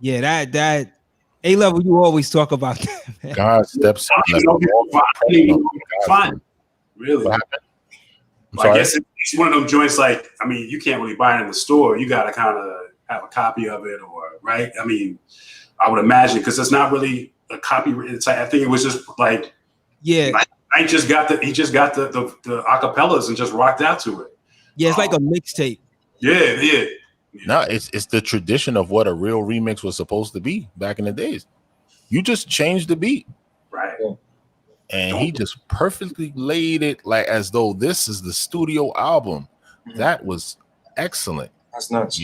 Yeah, that A-Level, you always talk about that, man. God's Stepson. Fine. Really? What happened? I guess it's one of them joints, like, you can't really buy it in the store. You got to kind of have a copy of it, or, right? I would imagine, because it's not really a copy. I think it was just like, yeah. He just got the acapellas and just rocked out to it. Yeah, it's like a mixtape. Yeah. No, it's the tradition of what a real remix was supposed to be back in the days. You just changed the beat. Right. And he just perfectly laid it like as though this is the studio album. Mm-hmm. That was excellent. That's nuts.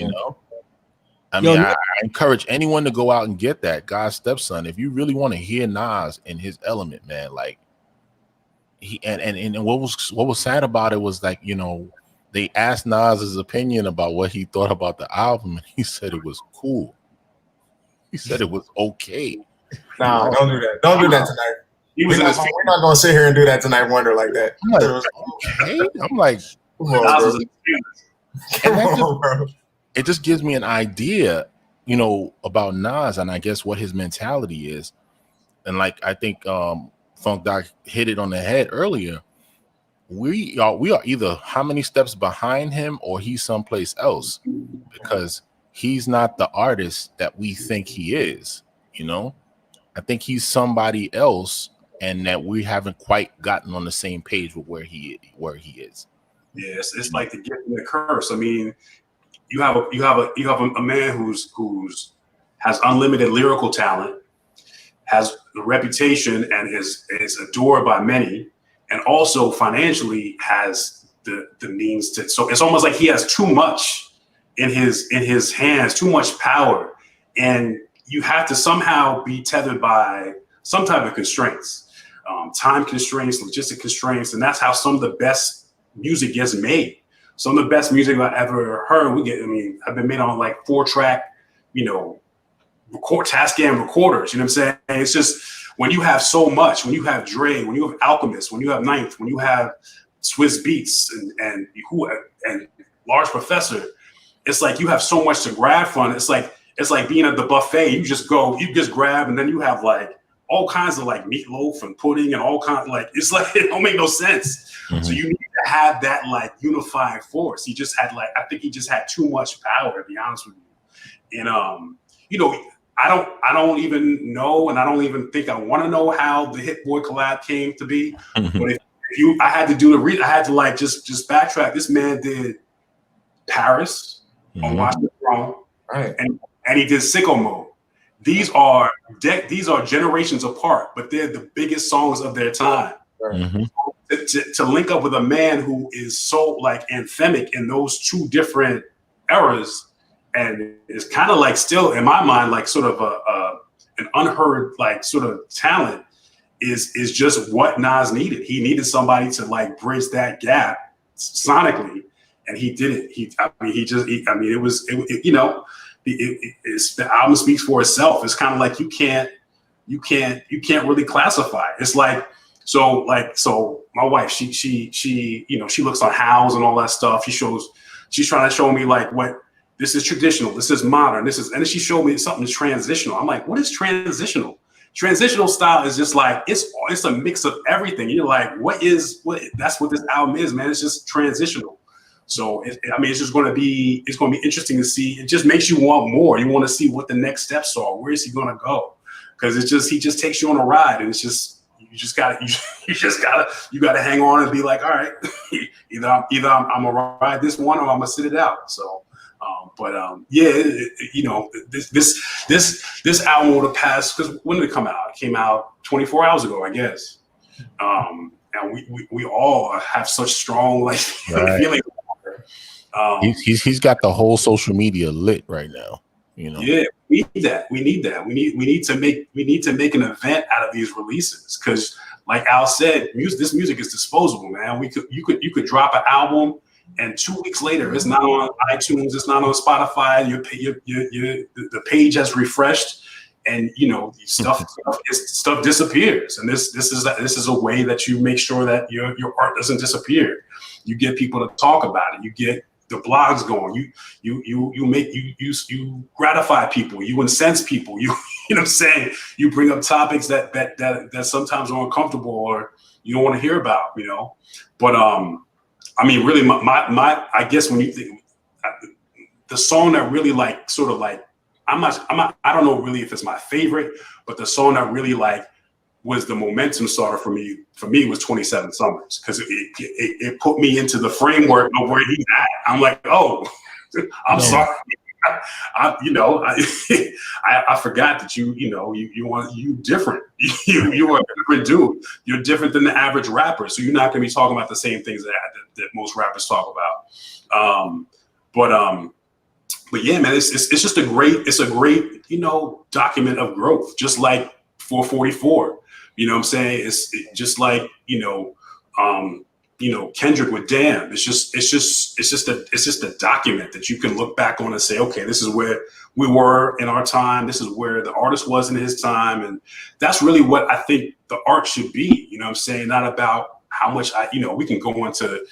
I encourage anyone to go out and get that God's Stepson. If you really want to hear Nas in his element, man, like he and what was sad about it was, like, they asked Nas his opinion about what he thought about the album, and he said it was cool. He said it was okay. Nah, don't do that. Don't do that tonight. We're not going to sit here and do that tonight, Wonder, like that. I'm like, okay. I'm like, it just gives me an idea, about Nas, and I guess what his mentality is. And like, I think Funk Doc hit it on the head earlier. We are either how many steps behind him, or he's someplace else, because he's not the artist that we think he is. I think he's somebody else, and that we haven't quite gotten on the same page with where he is. Yes, it's like the gift and the curse. You have a man who's has unlimited lyrical talent, has a reputation, and is adored by many, and also financially has the means to. So it's almost like he has too much in his hands, too much power, and you have to somehow be tethered by some type of constraints, time constraints, logistic constraints, and that's how some of the best music gets made. Some of the best music I ever heard, I've been made on like 4-track, Tascam recorders. You know what I'm saying? It's just when you have so much, when you have Dre, when you have Alchemist, when you have Ninth, when you have Swiss Beats and Large Professor, it's like you have so much to grab from. It's like being at the buffet. You just grab, and then you have like all kinds of like meatloaf and pudding and all kinds it's like it don't make no sense. Mm-hmm. So you need to have that like unifying force. I think he just had too much power, to be honest with you. And I don't even know, and I don't even think I want to know how the Hit Boy collab came to be. Mm-hmm. But I had to I had to like just backtrack. This man did Paris on Watch the Throne, right? And he did Sicko Mode. These are generations apart, but they're the biggest songs of their time. Mm-hmm. To link up with a man who is so like anthemic in those two different eras, and is kind of like still in my mind like sort of an unheard like sort of talent is just what Nas needed. He needed somebody to like bridge that gap sonically, and he did it. The album speaks for itself. It's kind of like you can't really classify it. It's like so my wife, she looks on House and all that stuff. She's trying to show me like what this is traditional, this is modern, and then she showed me something transitional. I'm like, what is transitional? Transitional style is just like it's a mix of everything. You're like, that's what this album is, man. It's just transitional. So it's just going to be interesting to see. It just makes you want more. You want to see what the next steps are. Where is he going to go? Because he just takes you on a ride, and it's just you got to hang on and be like, all right, either I'm gonna ride this one or I'm gonna sit it out. So, this album would have passed, because when did it come out? It came out 24 hours ago, I guess. And we all have such strong like feelings. He's got the whole social media lit right now. Yeah, we need that. We need to make an event out of these releases, because, like Al said, this music is disposable, man. You could drop an album, and 2 weeks later, it's not on iTunes, it's not on Spotify. The page has refreshed, and stuff disappears. And this is a way that you make sure that your art doesn't disappear. You get people to talk about it. You get the blogs going. You gratify people. You incense people. You know what I'm saying. You bring up topics that sometimes are uncomfortable or you don't want to hear about. But really, my I guess when you think the song that really like sort of like I don't know really if it's my favorite, but the song that really like was the momentum starter for me was 27 Summers, because it put me into the framework of where he's at. I'm like, oh, I'm sorry. I forgot that you different. You are a different dude. You're different than the average rapper. So you're not going to be talking about the same things that most rappers talk about. But yeah, man, it's just a great document of growth, just like 444. You know what I'm saying? It's just like, Kendrick with Damn. It's just a document that you can look back on and say, okay, this is where we were in our time. This is where the artist was in his time. And that's really what I think the art should be. You know what I'm saying? Not about how much we can go into,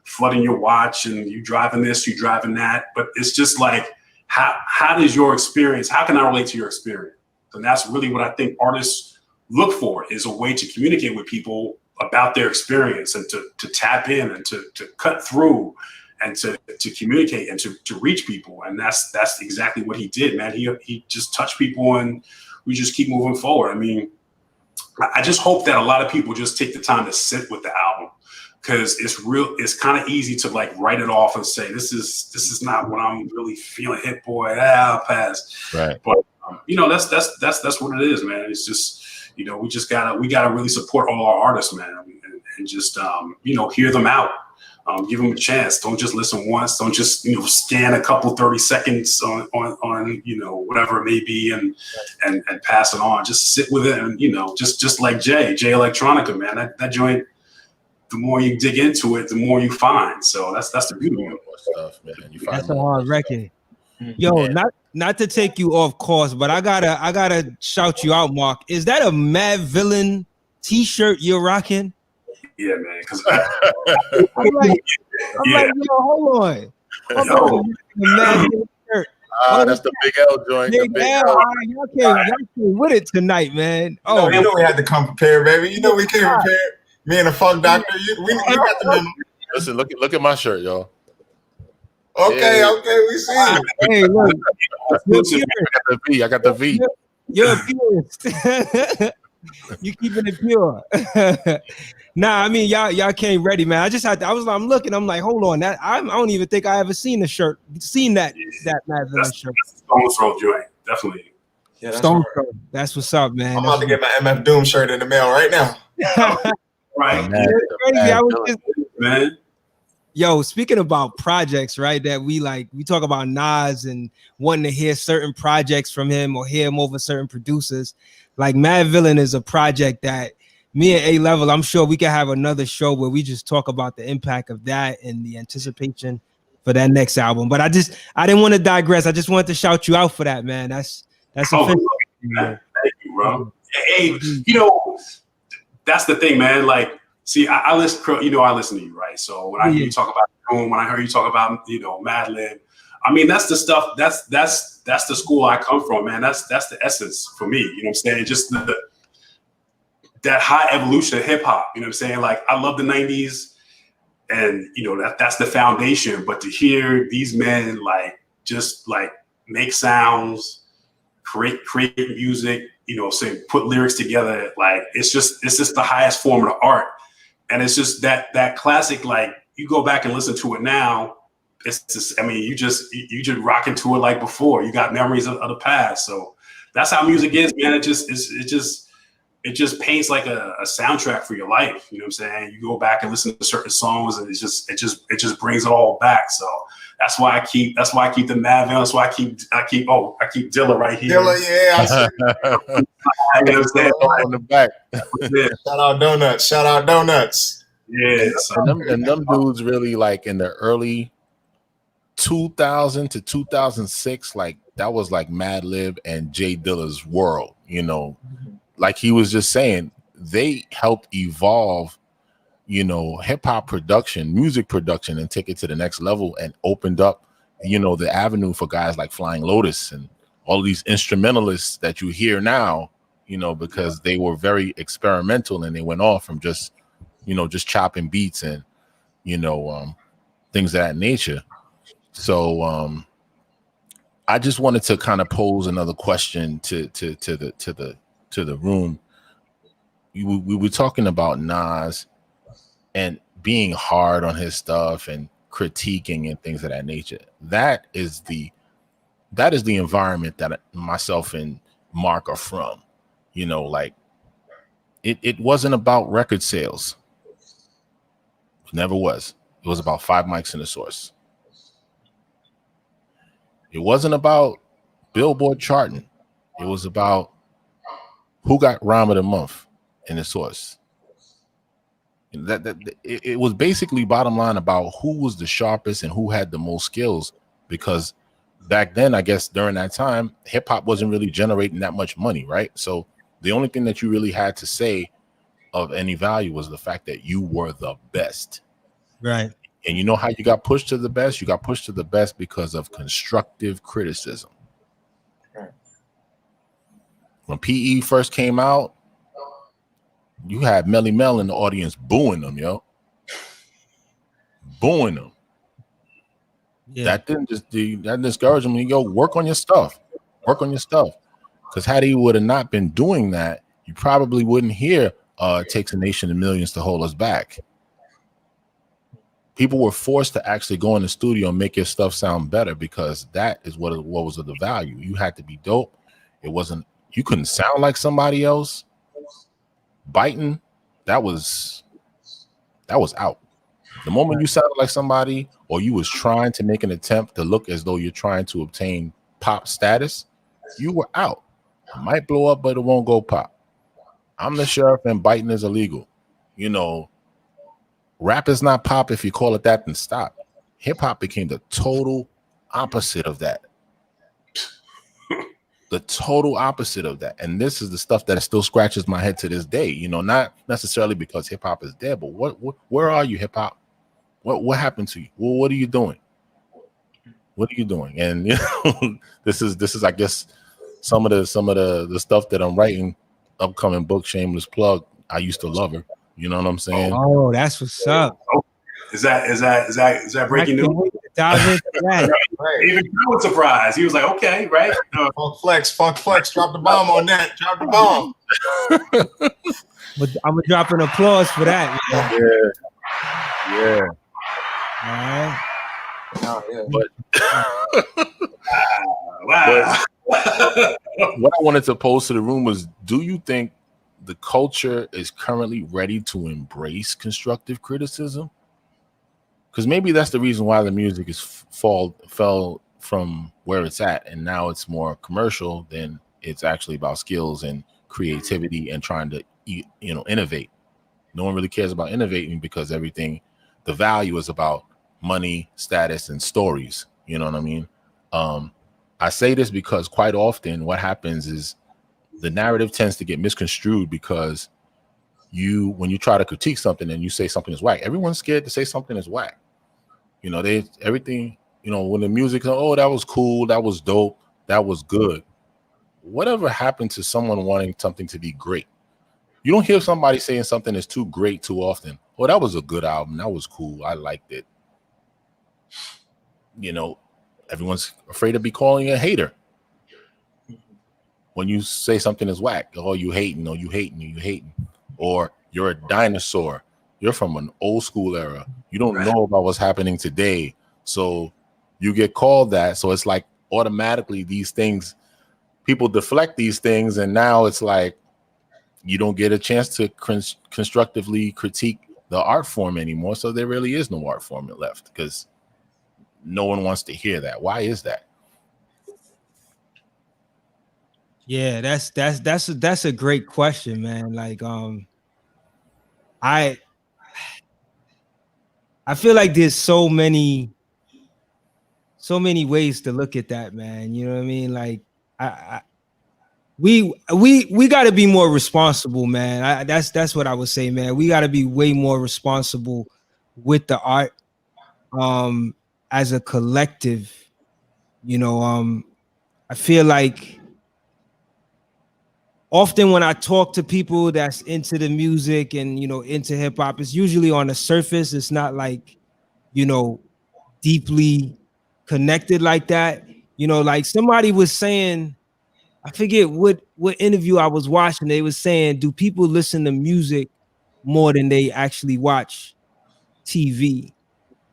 flooding your watch and you driving this, you driving that. But it's just like, how does your experience, how can I relate to your experience? And that's really what I think artists look for, is a way to communicate with people about their experience and to tap in and to cut through and to communicate and to reach people. And that's exactly what he did, man. He just touched people, and we just keep moving forward. I mean, I just hope that a lot of people just take the time to sit with the album, because it's kind of easy to like write it off and say, this is not what I'm really feeling. Hit Boy, I'll pass. Right. But that's what it is, man. It's just, we gotta really support all our artists, man. and just hear them out. Give them a chance. Don't just listen once. Don't just scan a couple 30 seconds on whatever it may be and pass it on. Just sit with it and just like Jay Electronica, man. That joint. The more you dig into it, the more you find. So that's the beauty of stuff, man. That's a hard record. Yo, not to take you off course, but I gotta shout you out, Mark. Is that a Mad Villain t-shirt you're rocking? Yeah, man. Because I'm like, yo, hold on. Mad Villain shirt. That's the Big L joint. Big L. Y'all came with it tonight, man. Oh, we had to come prepared, baby. We came prepared. Me and the Funk Doctor, we got the memo. Listen, look at my shirt, y'all. Okay, we see. Hey, look. I got the V. You're a purist. You keeping it pure. Nah, I mean y'all came ready, man. I'm looking. I'm like, hold on. I don't even think I ever seen that Mad Villain shirt. Stone Throw joint, definitely. Yeah, Stone Throw. That's what's up, man. I'm about to get my MF Doom shirt in the mail right now. Right. Man. Yo, speaking about projects, right? That we talk about Nas and wanting to hear certain projects from him or hear him over certain producers. Like Mad Villain is a project that me and A-Level, I'm sure we can have another show where we just talk about the impact of that and the anticipation for that next album. But I didn't want to digress. I just wanted to shout you out for that, man. That's thank you, bro. Hey, that's the thing, man. Like, see, I listen, I listen to you, right? So when I hear you talk about Doom, when I hear you talk about, Madlib, I mean, that's the stuff. That's the school I come from, man. That's the essence for me. You know what I'm saying? Just that high evolution of hip hop. You know what I'm saying? Like, I love the '90s, and that's the foundation. But to hear these men just make sounds, create music, put lyrics together, it's just the highest form of the art. And it's just that classic, you go back and listen to it now, it's just, I mean, you just rock into it like before. You got memories of the past. So that's how music is, man. It just paints like a soundtrack for your life. You know what I'm saying? You go back and listen to certain songs, and it just brings it all back. So that's why I keep the Mad Villain. That's why I keep Dilla right here. Dilla, yeah. You know what I'm saying? On the back. Shout out Donuts. Yeah. And them dudes really, in the early 2000 to 2006, that was Madlib and Jay Dilla's world. Like he was just saying, they helped evolve, hip hop production, music production, and take it to the next level, and opened up, the avenue for guys like Flying Lotus and all these instrumentalists that you hear now, because they were very experimental, and they went off from just chopping beats and, things of that nature. So I just wanted to kind of pose another question to the room. We were talking about Nas and being hard on his stuff and critiquing and things of that nature. That is the environment that myself and Mark are from. It wasn't about record sales. It never was. It was about 5 mics in the Source. It wasn't about Billboard charting. It was about who got Rhyme of the Month in the Source. It was basically, bottom line, about who was the sharpest and who had the most skills, because back then, I guess during that time, hip hop wasn't really generating that much money, right? So the only thing that you really had to say of any value was the fact that you were the best. Right. And you know how you got pushed to the best? You got pushed to the best because of constructive criticism. Right. When PE first came out, you had Melly Mel in the audience booing them, yo. Booing them. Yeah. That didn't discourage him. Yo, work on your stuff. Work on your stuff. Because had he would have not been doing that, you probably wouldn't hear it takes a nation of millions to hold us back. People were forced to actually go in the studio and make your stuff sound better, because that is what was of the value. You had to be dope. You couldn't sound like somebody else. Biting, that was that was out. The moment you sounded like somebody, or you was trying to make an attempt to look as though you're trying to obtain pop status, you were out. It might blow up, but it won't go pop. I'm the sheriff and biting is illegal. You know, rap is not pop. If you call it that, then stop. Hip hop became the total opposite of that. The total opposite of that. And this is the stuff that still scratches my head to this day. You know, not necessarily because hip hop is dead, but where are you, hip hop? What happened to you? Well, what are you doing? What are you doing? And you know, this is I guess some of the stuff that I'm writing, upcoming book, shameless plug. I used to love her. You know what I'm saying? Oh, that's what's up. Is that breaking news? Dive into that. Right. Even I was surprised. He was like, okay, right? Funk flex, drop the bomb on that. Drop the bomb. But I'm gonna drop an applause for that. Man. Yeah. All right. Oh, yeah. But Wow. what I wanted to pose to the room was, do you think the culture is currently ready to embrace constructive criticism? Because maybe that's the reason why the music is fell from where it's at, and now it's more commercial than it's actually about skills and creativity and trying to innovate. No one really cares about innovating because the value is about money, status, and stories. You know what I mean? I say this because quite often what happens is the narrative tends to get misconstrued because when you try to critique something and you say something is whack, everyone's scared to say something is whack. You know, everything, you know, when the music, oh, that was cool, that was dope, that was good. Whatever happened to someone wanting something to be great? You don't hear somebody saying something is too great too often. Oh, that was a good album, that was cool, I liked it. You know, everyone's afraid to be calling you a hater. When you say something is whack, oh, you hating, or you hating, or you're a dinosaur. You're from an old school era. You don't know about what's happening today. So you get called that. So it's like automatically these things, people deflect these things. And now it's like you don't get a chance to constructively critique the art form anymore. So there really is no art form left because no one wants to hear that. Why is that? Yeah, that's a great question, man. Like, I feel like there's so many ways to look at that, man. You know what I mean? Like, we got to be more responsible, man. That's what I would say, man. We got to be way more responsible with the art, as a collective. You know, I feel like often when I talk to people that's into the music and, you know, into hip hop, it's usually on the surface. It's not like, you know, deeply connected like that. You know, like somebody was saying, I forget what interview I was watching. They was saying, do people listen to music more than they actually watch TV?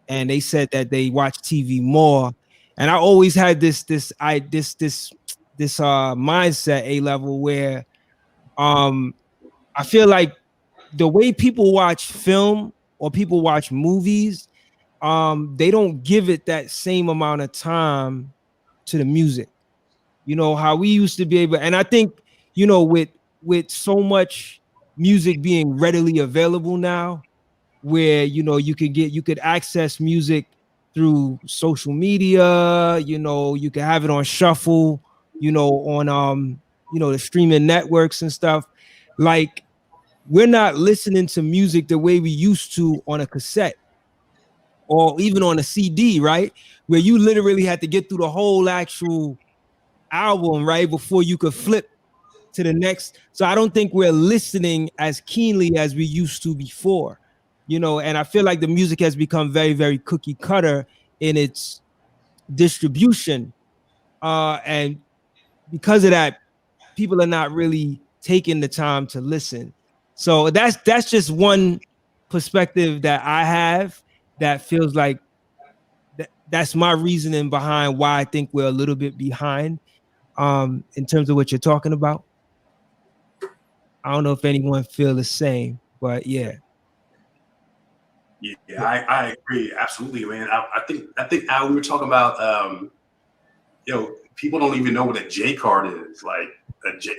And they said that they watch TV more. And I always had this mindset, A-level, where I feel like the way people watch film or people watch movies, they don't give it that same amount of time to the music. You know, how we used to be able, and I think, you know, with so much music being readily available now, where, you know, you could access music through social media, you know, you can have it on shuffle, you know, on you know, the streaming networks and stuff. Like, we're not listening to music the way we used to on a cassette or even on a CD, right? Where you literally had to get through the whole actual album, right, before you could flip to the next. So I don't think we're listening as keenly as we used to before, you know. And I feel like the music has become very, very cookie cutter in its distribution, and because of that, people are not really taking the time to listen. So that's just one perspective that I have that feels like that's my reasoning behind why I think we're a little bit behind, in terms of what you're talking about. I don't know if anyone feel the same, but yeah. Yeah, I agree absolutely, man. I think Al, we were talking about people don't even know what a J card is. Like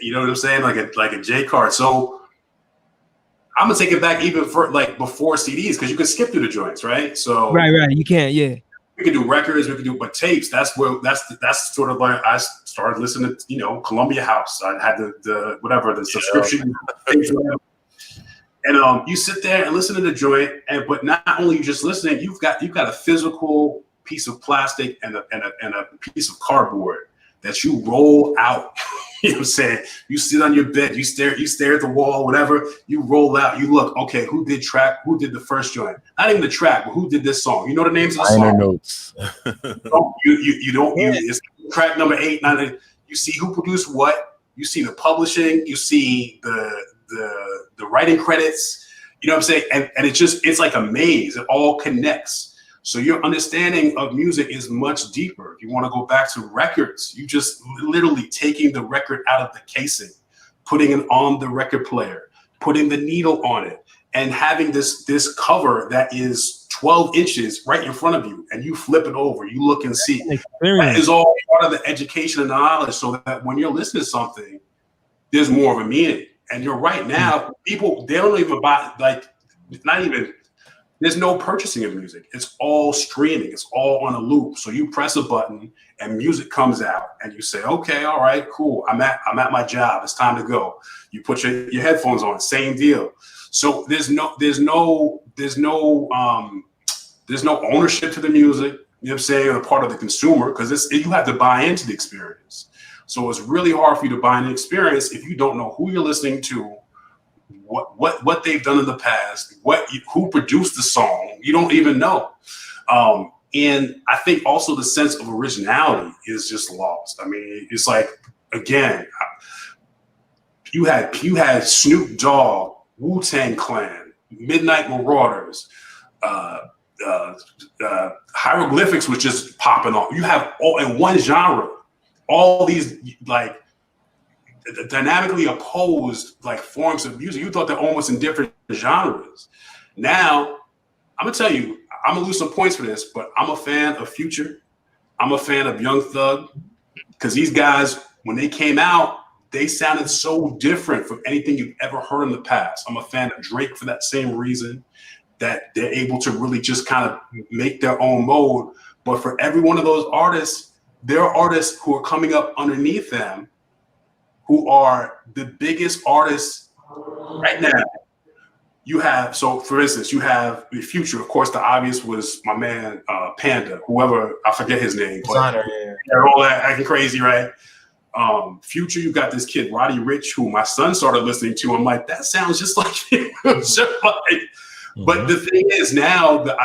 you know what I'm saying? Like a J card. So I'm gonna take it back even for like before CDs because you can skip through the joints, right? So Right. You can't. Yeah. we can do records, we can do but tapes. That's sort of like I started listening to Columbia House. I had the subscription. And you sit there and listen to the joint, but not only you just listening, you've got a physical piece of plastic and a piece of cardboard that you roll out. You know what I'm saying? You sit on your bed, you stare at the wall, whatever, you roll out, you look, okay, who did the first joint? Not even the track, but who did this song? You know the names of the Minor song? notes. It's track number 8, 9, you see who produced what, you see the publishing, you see the writing credits, you know what I'm saying? And it's like a maze, it all connects. So your understanding of music is much deeper. If you want to go back to records, you just literally taking the record out of the casing, putting it on the record player, putting the needle on it, and having this cover that is 12 inches right in front of you, and you flip it over, you look and see. That is all part of the education and knowledge, so that when you're listening to something, there's more of a meaning. And you're right, now, people, they don't even buy, there's no purchasing of music. It's all streaming. It's all on a loop. So you press a button and music comes out and you say, okay, all right, cool. I'm at my job. It's time to go. You put your headphones on, same deal. So there's no ownership to the music, you know what I'm saying, on the part of the consumer, because you have to buy into the experience. So it's really hard for you to buy an experience if you don't know who you're listening to, what they've done in the past, who produced the song. You don't even know. And I think also the sense of originality is just lost. I mean, it's like, again, you had Snoop Dogg, Wu-Tang Clan, Midnight Marauders, Hieroglyphics was just popping off. You have all in one genre, all these like dynamically opposed like forms of music. You thought they're almost in different genres. Now, I'm gonna tell you, I'm gonna lose some points for this, but I'm a fan of Future. I'm a fan of Young Thug, because these guys, when they came out, they sounded so different from anything you've ever heard in the past. I'm a fan of Drake for that same reason, that they're able to really just kind of make their own mode. But for every one of those artists, there are artists who are coming up underneath them who are the biggest artists right now. You have, so for instance, you have the Future. Of course, the obvious was my man, Panda, whoever, I forget his name. Designer, they're all acting crazy, right? Future, you got this kid, Roddy Ricch, who my son started listening to. I'm like, that sounds just like him. But the thing is now, the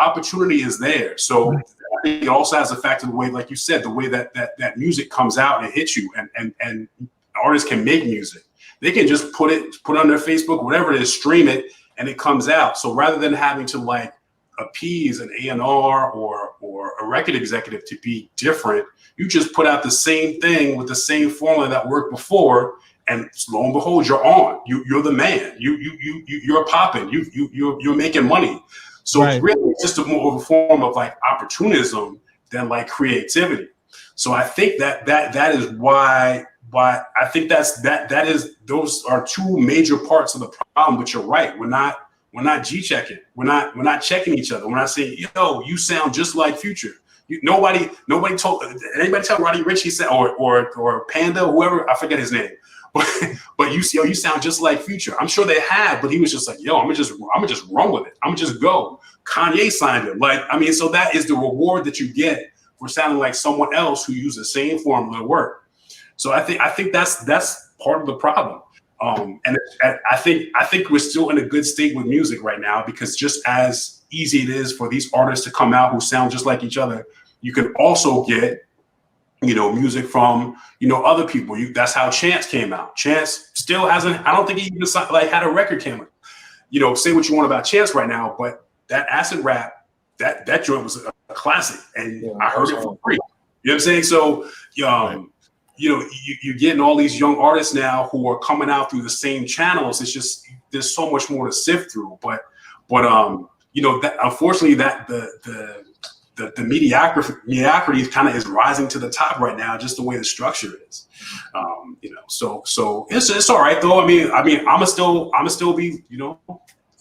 opportunity is there. So I think it also has a factor of the way, like you said, the way that music comes out and it hits you, and artists can make music. They can just put it on their Facebook, whatever it is, stream it, and it comes out. So rather than having to like appease an A&R or a record executive to be different, you just put out the same thing with the same formula that worked before, and lo and behold, you're on. You're the man. You're popping. You're making money. So It's really just more of a form of like opportunism than like creativity. So I think that is why I think those are two major parts of the problem. But you're right. We're not G-checking. We're not checking each other. We're not saying, yo, you sound just like Future. Nobody told anybody tell Roddy Ricch he said or Panda, whoever, I forget his name. But you sound just like Future. I'm sure they have, but he was just like, yo, I'm gonna just run with it. I'm gonna just go. Kanye signed him. Like, I mean, so that is the reward that you get for sounding like someone else who used the same formula to work. So I think that's part of the problem. And I think we're still in a good state with music right now, because just as easy it is for these artists to come out who sound just like each other, you can also get music from other people. That's how Chance came out. Chance still hasn't. I don't think he even had a record came out. Say what you want about Chance right now, but that acid rap, that joint was a classic, and I heard it for free. You know what I'm saying? So you're getting all these young artists now who are coming out through the same channels. It's just there's so much more to sift through. But But you know, that unfortunately that the mediocrity kind of is rising to the top right now, just the way the structure is. You know, so it's all right though. I mean, I'ma still be, you know,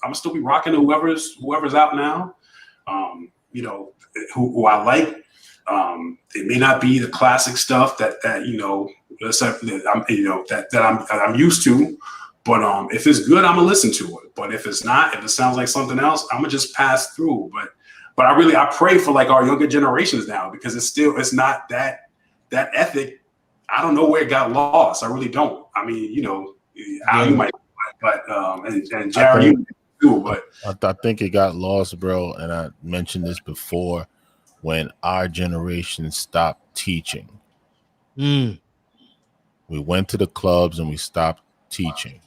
I'm still be rocking to whoever's out now. You know, who I like. It may not be the classic stuff that you know, that I'm used to, but if it's good, I'm gonna listen to it. But if it's not, if it sounds like something else, I'm gonna just pass through. But I pray for like our younger generations now, because it's not that ethic. I don't know where it got lost. I really don't. I mean, you know, Al, you might, but and Jared, you too. But I think it got lost, bro. And I mentioned this before, when our generation stopped teaching. We went to the clubs and we stopped teaching.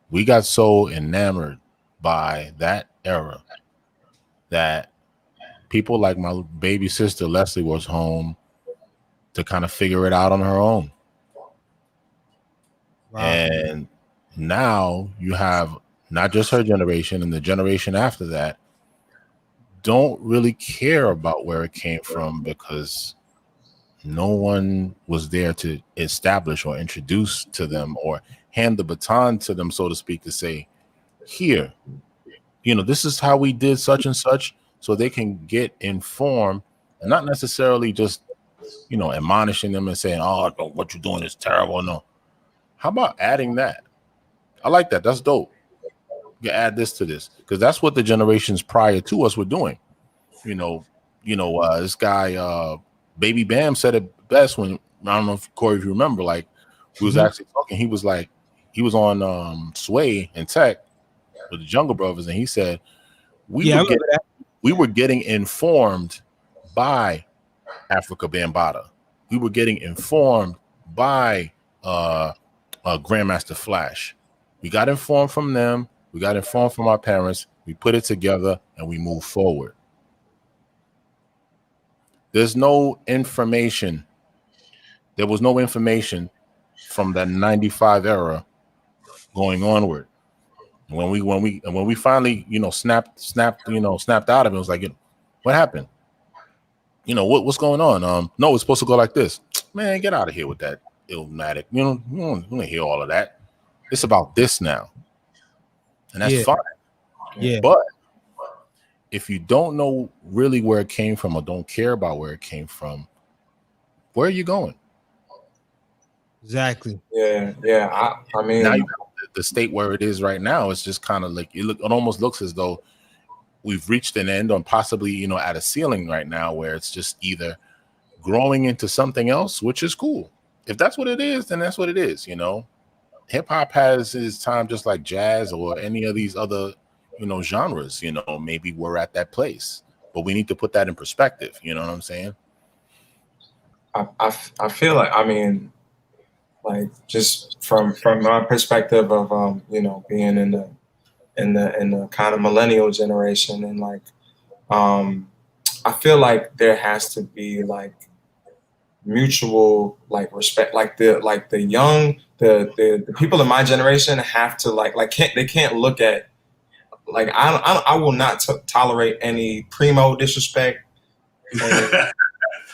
We got so enamored by that era that people like my baby sister Leslie was home to kind of figure it out on her own. Wow. And now you have not just her generation and the generation after that don't really care about where it came from, because no one was there to establish or introduce to them or hand the baton to them, so to speak, to say, here, you know, this is how we did such and such, so they can get informed and not necessarily just, you know, admonishing them and saying, oh, what you're doing is terrible. No. How about adding that? I like that. That's dope. You add this to this, because that's what the generations prior to us were doing. This guy, Baby Bam, said it best when, I don't know if Corey, if you remember, like, he was actually talking. He was like, he was on Sway and Tech with the Jungle Brothers, and he said we were getting informed by Africa Bambaataa. We were getting informed by Grandmaster Flash. We got informed from them. We got informed from our parents. We put it together and we move forward. There's no information. There was no information from that 95 era going onward. When we finally, you know, snapped out of it, it was like, what happened? You know, what's going on? No, it's supposed to go like this. Man, get out of here with that Illmatic. You know, you don't want to hear all of that. It's about this now. And that's fine. Yeah. But if you don't know really where it came from or don't care about where it came from, where are you going? Exactly. Yeah. I mean, now you have the state where it is right now. It's just kind of like it almost looks as though we've reached an end, or possibly, you know, at a ceiling right now, where it's just either growing into something else, which is cool. If that's what it is, then that's what it is. You know, hip hop has its time, just like jazz or any of these other, you know, genres. You know, maybe we're at that place, but we need to put that in perspective. You know what I'm saying? I feel like, I mean, like, just from my perspective of you know, being in the kind of millennial generation, and like I feel like there has to be like mutual like respect, like the young the people in my generation have to they can't look at, like, I will not tolerate any primo disrespect,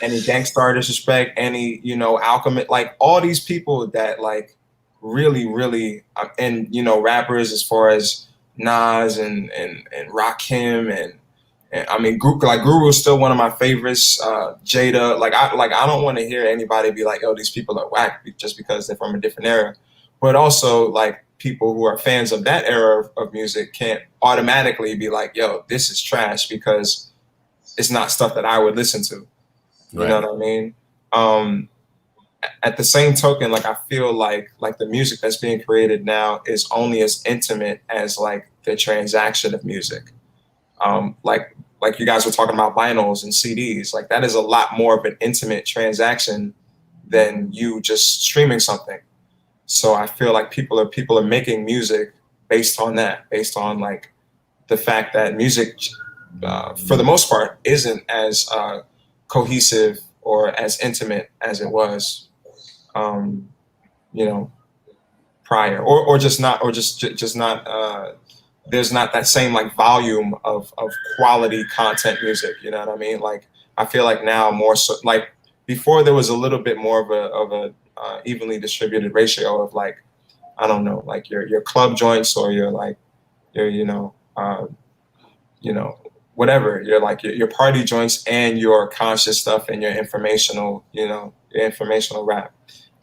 any Gangstar disrespect, any, you know, Alchemist, like all these people that like really and, you know, rappers as far as Nas and Rakim and I mean, Guru is still one of my favorites. Jada, I don't want to hear anybody be like, oh, these people are whack just because they're from a different era. But also, like, people who are fans of that era of music can't automatically be like, yo, this is trash because it's not stuff that I would listen to. You know what I mean? At the same token, like, I feel like the music that's being created now is only as intimate as like the transaction of music. Like you guys were talking about vinyls and CDs, like that is a lot more of an intimate transaction than you just streaming something. So I feel like people are making music based on that, based on like the fact that music, for the most part, isn't as cohesive or as intimate as it was, you know, prior, or just not there's not that same like volume of quality content music. You know what I mean? Like I feel like now more so, like before there was a little bit more of a evenly distributed ratio of like, I don't know, like your club joints or your like your whatever, your like your party joints and your conscious stuff and your informational, your informational rap.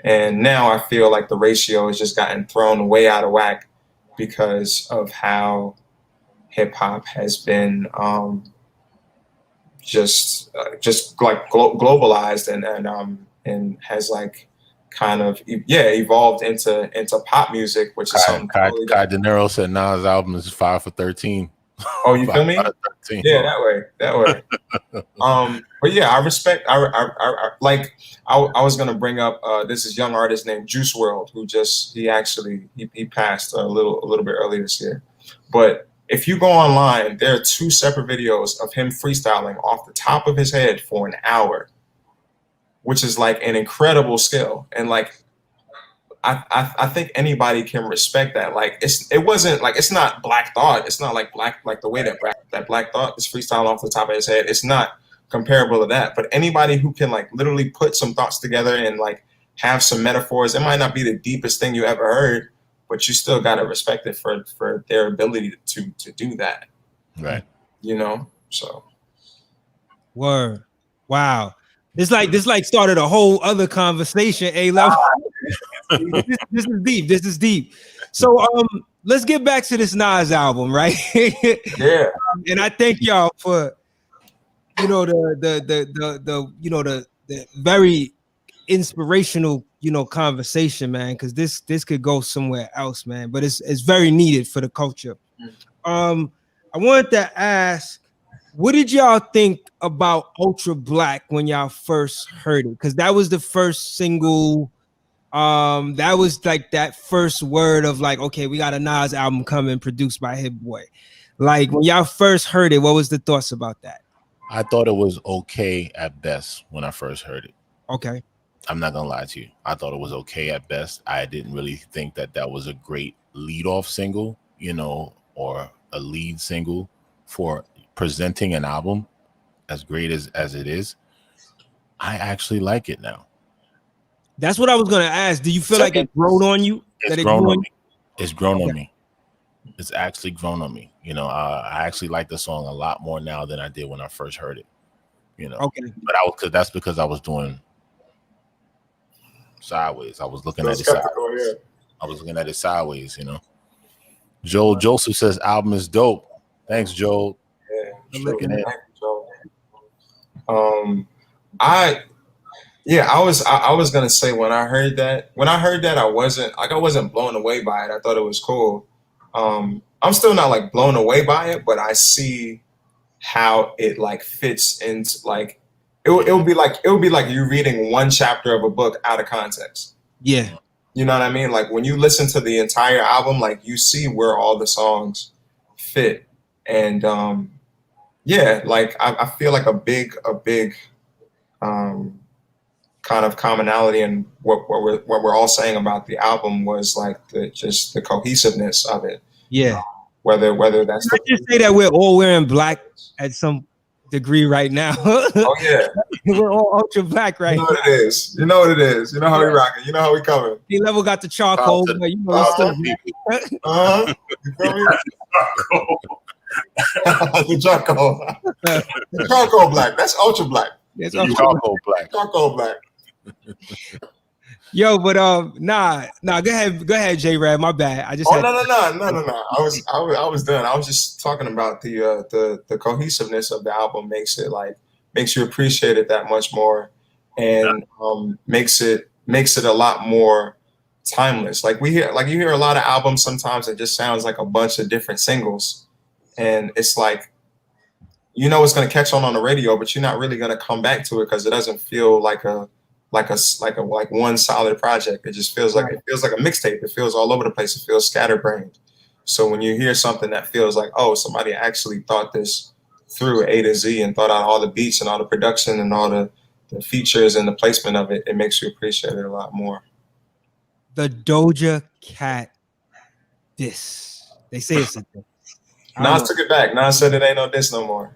And now I feel like the ratio has just gotten thrown way out of whack because of how hip hop has been just like globalized and has like kind of evolved into pop music, which is something totally Kai De Niro said Nas' album is 5 for 13. Oh, you feel me? Yeah, that way. But yeah, I respect. I was gonna bring up this is young artist named Juice WRLD who he passed a little bit earlier this year. But if you go online, there are 2 separate videos of him freestyling off the top of his head for an hour, which is like an incredible skill. And like I think anybody can respect that. Like it's not Black Thought. It's not like the way that Black Thought is freestyling off the top of his head. It's not comparable to that. But anybody who can like literally put some thoughts together and like have some metaphors, it might not be the deepest thing you ever heard, but you still gotta respect it for their ability to do that. Right. So. Word. Wow. This started a whole other conversation, A-Level. This is deep. So let's get back to this Nas album, right? Yeah. And I thank y'all for the very inspirational conversation, man, because this could go somewhere else, man, but it's very needed for the culture. I wanted to ask, what did y'all think about Ultra Black when y'all first heard it? Because that was the first single. That was like that first word of like, okay, we got a Nas album coming, produced by Hit Boy. Like when y'all first heard it, what was the thoughts about that? I thought it was okay at best when I first heard it. Okay. I'm not gonna lie to you. I thought it was okay at best. I didn't really think that was a great lead-off single, or a lead single for presenting an album as great as it is. I actually like it now. That's what I was gonna ask. Do you feel like it grown on you? It's grown on me. It's grown on me. It's actually grown on me. I actually like the song a lot more now than I did when I first heard it. Okay. But that's because I was doing sideways. I was looking at it sideways. Yeah. I was looking at it sideways. Joel Joseph says album is dope. Thanks, Joel. Yeah. Thank you, Joel. I was gonna say when I heard that I wasn't blown away by it. I thought it was cool. I'm still not like blown away by it, but I see how it like fits into like it would be like you reading one chapter of a book out of context. Yeah. You know what I mean? Like when you listen to the entire album, like you see where all the songs fit. And like I feel like a big kind of commonality in what we're all saying about the album was like the cohesiveness of it. Yeah. Whether that's I just say that we're all wearing black at some degree right now. Oh yeah. We're all ultra black right now. You know what it is. You know what it is. You know how we rocking. You know how we coming. A-Level got the charcoal, but you know still You feel me? The charcoal. The charcoal black. That's ultra black. It's charcoal black. Charcoal black. Yo, but nah, go ahead, J-Rad. My bad. I just no. I was done. I was just talking about the cohesiveness of the album makes you appreciate it that much more, and makes it a lot more timeless. Like you hear a lot of albums sometimes that just sounds like a bunch of different singles, and it's like it's going to catch on the radio, but you're not really going to come back to it because it doesn't feel like one solid project. It just feels like a mixtape. It feels all over the place. It feels scatterbrained. So when you hear something that feels like, oh, somebody actually thought this through A to Z and thought out all the beats and all the production and all the features and the placement of it, it makes you appreciate it a lot more. The Doja Cat diss. They say it's a diss. Nas took it back. Nas said it ain't no diss no more.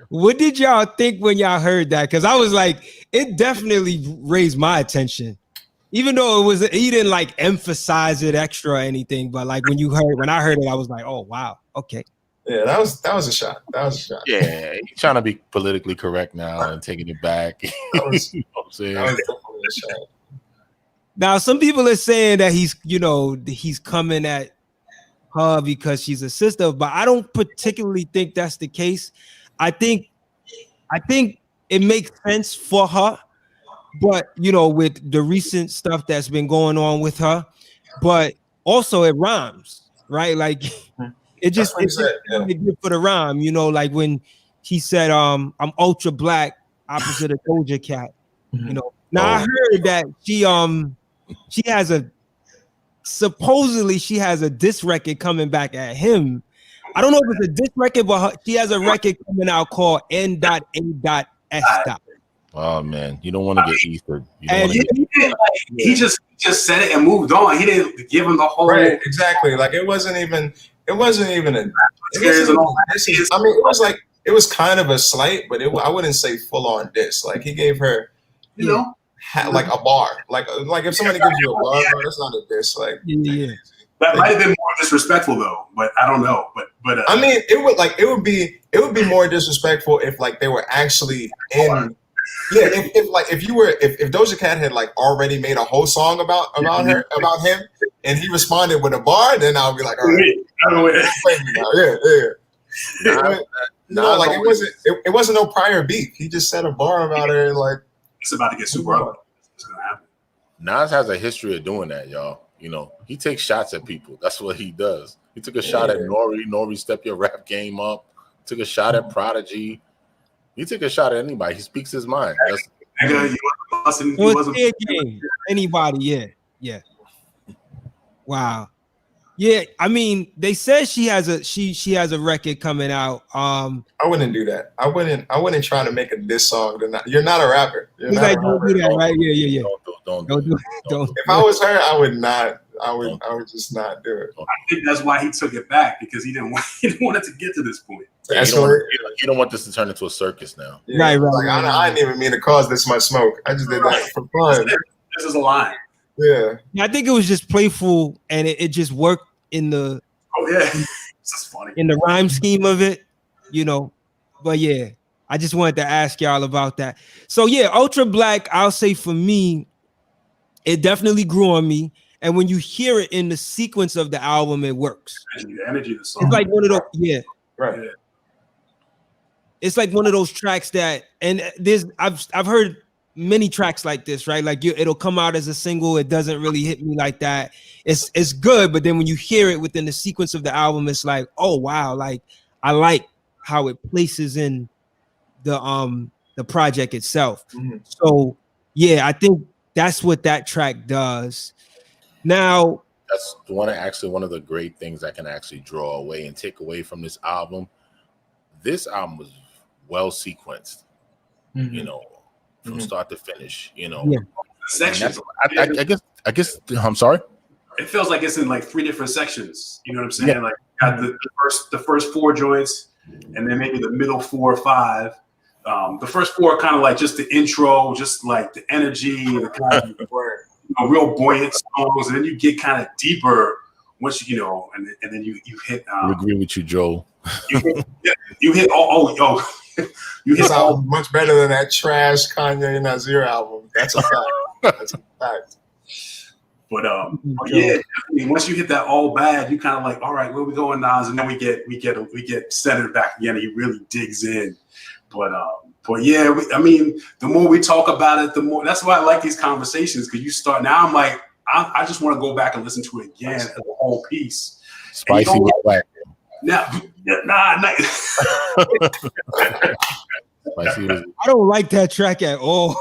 What did y'all think when y'all heard that? Because I was like, it definitely raised my attention. Even though he didn't like emphasize it extra or anything, but like when I heard it, I was like, oh wow, okay. Yeah, that was a shot. That was a shot. Yeah, he's trying to be politically correct now and taking it back. That was, You know what I'm saying? that was definitely a shot. Now, some people are saying that he's coming at her because she's a sister, but I don't particularly think that's the case. I think it makes sense for her, but with the recent stuff that's been going on with her, but also it rhymes, right? Like it's really good for the rhyme, like when he said, I'm ultra black, opposite of Doja Cat. Now I heard that supposedly she has a diss record coming back at him. I don't know if it's a diss record, but she has a record coming out called N.A.S. Oh man, you don't want to get Eastered. He just said it and moved on. He didn't give him the whole exactly. Like it wasn't even a. It was kind of a slight, but I wouldn't say full on diss. Like he gave her, like a bar. Like if somebody gives you a bar, bro, that's not a diss. Like that might have been more disrespectful though, but I don't know. But I mean, it would be more disrespectful if like they were actually in. Yeah, if Doja Cat had like already made a whole song about him, and he responded with a bar, then I'll be like, all right, no, like it wasn't no prior beef. He just said a bar about her, and like it's about to get super ugly. It's gonna happen. Nas has a history of doing that, y'all. He takes shots at people. That's what he does. He took a shot at Nori. Nori, step your rap game up. Took a shot at Prodigy. He took a shot at anybody. He speaks his mind. Anybody, yeah. Wow. Yeah, I mean, they said she has a record coming out. I wouldn't do that. I wouldn't try to make a diss song. You're not a rapper. You're not a rapper. Do that, right? Yeah. Don't do it. If I was her, I would not. I would just not do it. I think that's why he took it back, because he didn't want it to get to this point. You don't want this to turn into a circus now. Yeah, right. Like, I didn't even mean to cause this much smoke. I just did that for fun. This is a line. Yeah. I think it was just playful, and it just worked in the. Oh yeah, this is funny. In the rhyme scheme of it, But yeah, I just wanted to ask y'all about that. So yeah, Ultra Black, I'll say for me, it definitely grew on me. And when you hear it in the sequence of the album, it works. The energy of the song. It's like one of those, right. Yeah. It's like one of those tracks that, and I've heard many tracks like this, right? Like it'll come out as a single, it doesn't really hit me like that. It's good, but then when you hear it within the sequence of the album, it's like, oh wow, like I like how it places in the project itself. Mm-hmm. So yeah, I think that's what that track does. Now that's one of the great things that can actually draw away and take away from this album. This album was well sequenced, from start to finish. Sections. I guess. I'm sorry. It feels like it's in like 3 different sections. You know what I'm saying? Yeah. Like got the first 4 joints, and then maybe the middle 4 or 5. The first 4 are kind of like just the intro, just like the energy, the kind of real buoyant songs, and then you get kind of deeper once and then you hit. I agree with you, Joe. You hit you hit all much better than that trash Kanye and Nasir album. That's a fact. That's a fact. But yeah, once you hit that all bad, you kind of like, all right, where we going, Nas? And then we get centered back again, and he really digs in. But yeah, the more we talk about it, the more. That's why I like these conversations, because you start. Now I'm like, I just want to go back and listen to it again as a whole piece. Spicy with black. Nah. I don't like that track at all.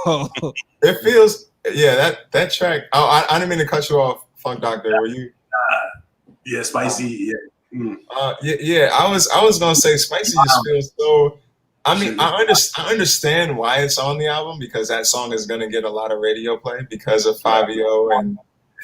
It feels, that track. Oh, I didn't mean to cut you off, Funk Doctor. Were you? Yeah, Spicy. Yeah. I was gonna say Spicy just feels so. I mean, I understand why it's on the album, because that song is gonna get a lot of radio play because of Fabio and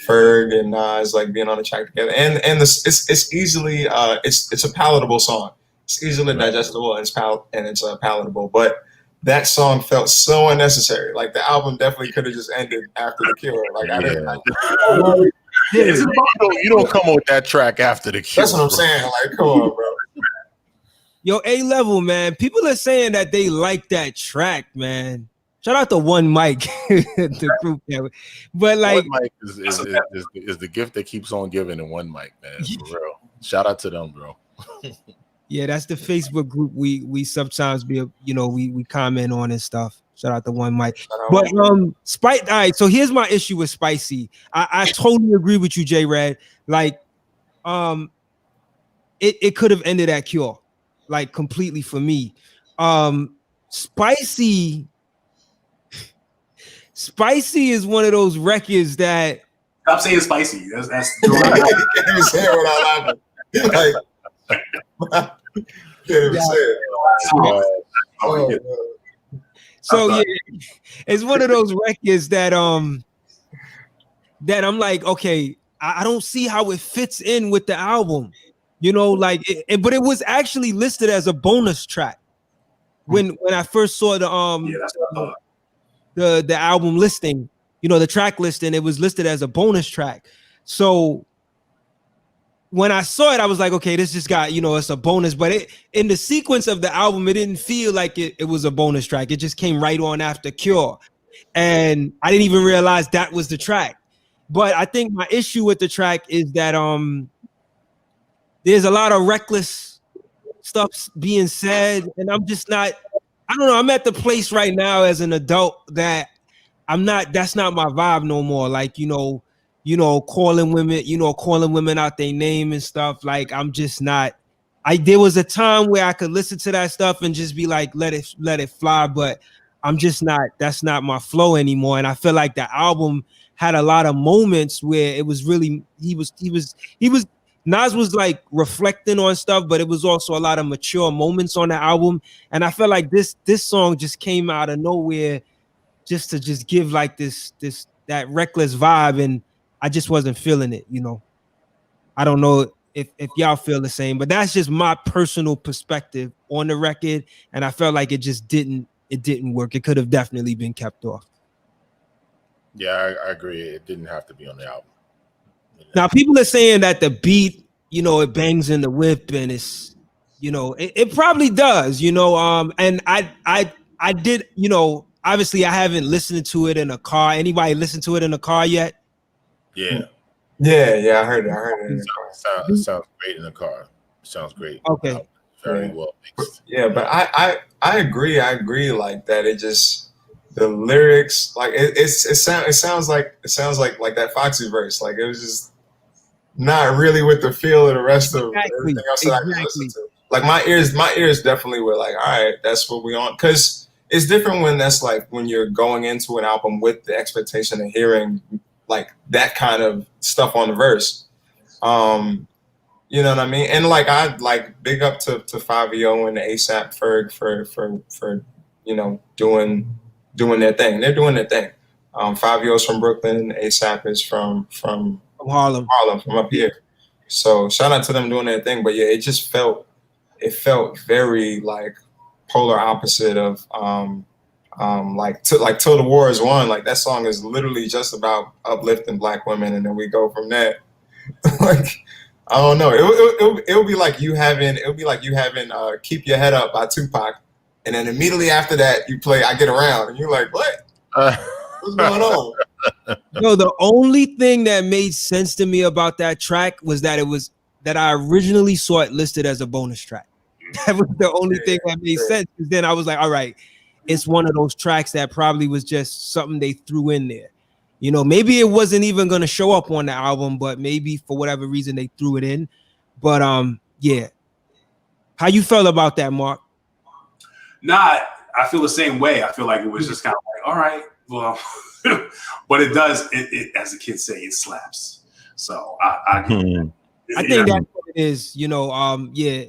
Ferg and Nas like being on the track together, and it's easily it's a palatable song. It's easily digestible and it's palatable, but that song felt so unnecessary. Like the album definitely could have just ended after The Cure. Like I didn't. You don't come with that track after The Cure. That's what I'm saying. Like, come on, bro. Yo, A-Level, man. People are saying that they like that track, man. Shout out to One Mic, the group. But like, One Mic is the gift that keeps on giving, and One Mic, man, for real. Shout out to them, bro. Yeah, that's the Facebook group we sometimes be, we comment on and stuff. Shout out to One Mic. But all right, so here's my issue with Spicy. I totally agree with you, J-Red. Like, it could have ended at Cure, like completely for me. Spicy is one of those records that. Stop saying spicy. That's you can't even say it without laughing. Like, can't even say it. So yeah, it's one of those records that that I'm like, okay, I don't see how it fits in with the album, like, but it was actually listed as a bonus track when I first saw the album listing, the track listing, it was listed as a bonus track. So when I saw it, I was like, okay, this just got, it's a bonus, but in the sequence of the album, it didn't feel like it was a bonus track. It just came right on after Cure. And I didn't even realize that was the track. But I think my issue with the track is that there's a lot of reckless stuff being said, and I'm just not, I don't know, I'm at the place right now as an adult that that's not my vibe no more. Like, calling women out their name and stuff. Like, I'm just not, there was a time where I could listen to that stuff and just be like, let it fly. But I'm just not, that's not my flow anymore. And I feel like the album had a lot of moments where it was really, Nas was like reflecting on stuff, but it was also a lot of mature moments on the album. And I felt like this song just came out of nowhere just to just give like that reckless vibe, and I just wasn't feeling it, I don't know if y'all feel the same, but that's just my personal perspective on the record, and I felt like it just didn't work. It could have definitely been kept off. Yeah, I agree. It didn't have to be on the album. Now people are saying that the beat, it bangs in the whip, and it's, it probably does, and I did, obviously I haven't listened to it in a car. Anybody listen to it in a car yet? Yeah. Yeah, I heard it in the car. It sounds great in the car. Sounds great. Okay. Very well mixed. Yeah, but I agree. I agree, like that. It just, the lyrics, like it sounds like that Foxy verse. Like, it was just not really with the feel of the rest of everything else that I can listen to. Like, my ears definitely were like, all right, that's what we on. Because it's different when that's like when you're going into an album with the expectation of hearing like that kind of stuff on the verse. You know what I mean? And like, I like big up to Fabio and ASAP Ferg for doing their thing. They're doing their thing. Fabio's from Brooklyn, ASAP is from Harlem, from up here. So shout out to them doing their thing. But yeah, it felt very like polar opposite of Till the War Is Won. Like, that song is literally just about uplifting Black women, and then we go from there. Like, I don't know. It'll be like you having Keep Your Head Up by Tupac, and then immediately after that you play I Get Around, and you're like, what? What's going on? No, the only thing that made sense to me about that track was that I originally saw it listed as a bonus track. That was the only thing that made sense. Then I was like, all right, it's one of those tracks that probably was just something they threw in there. Maybe it wasn't even going to show up on the album, but maybe for whatever reason they threw it in. But yeah. How you felt about that, Mark? Nah, I feel the same way. I feel like it was just kind of like, all right, well, but it does, it as the kids say, it slaps. So I think that's what it is, yeah.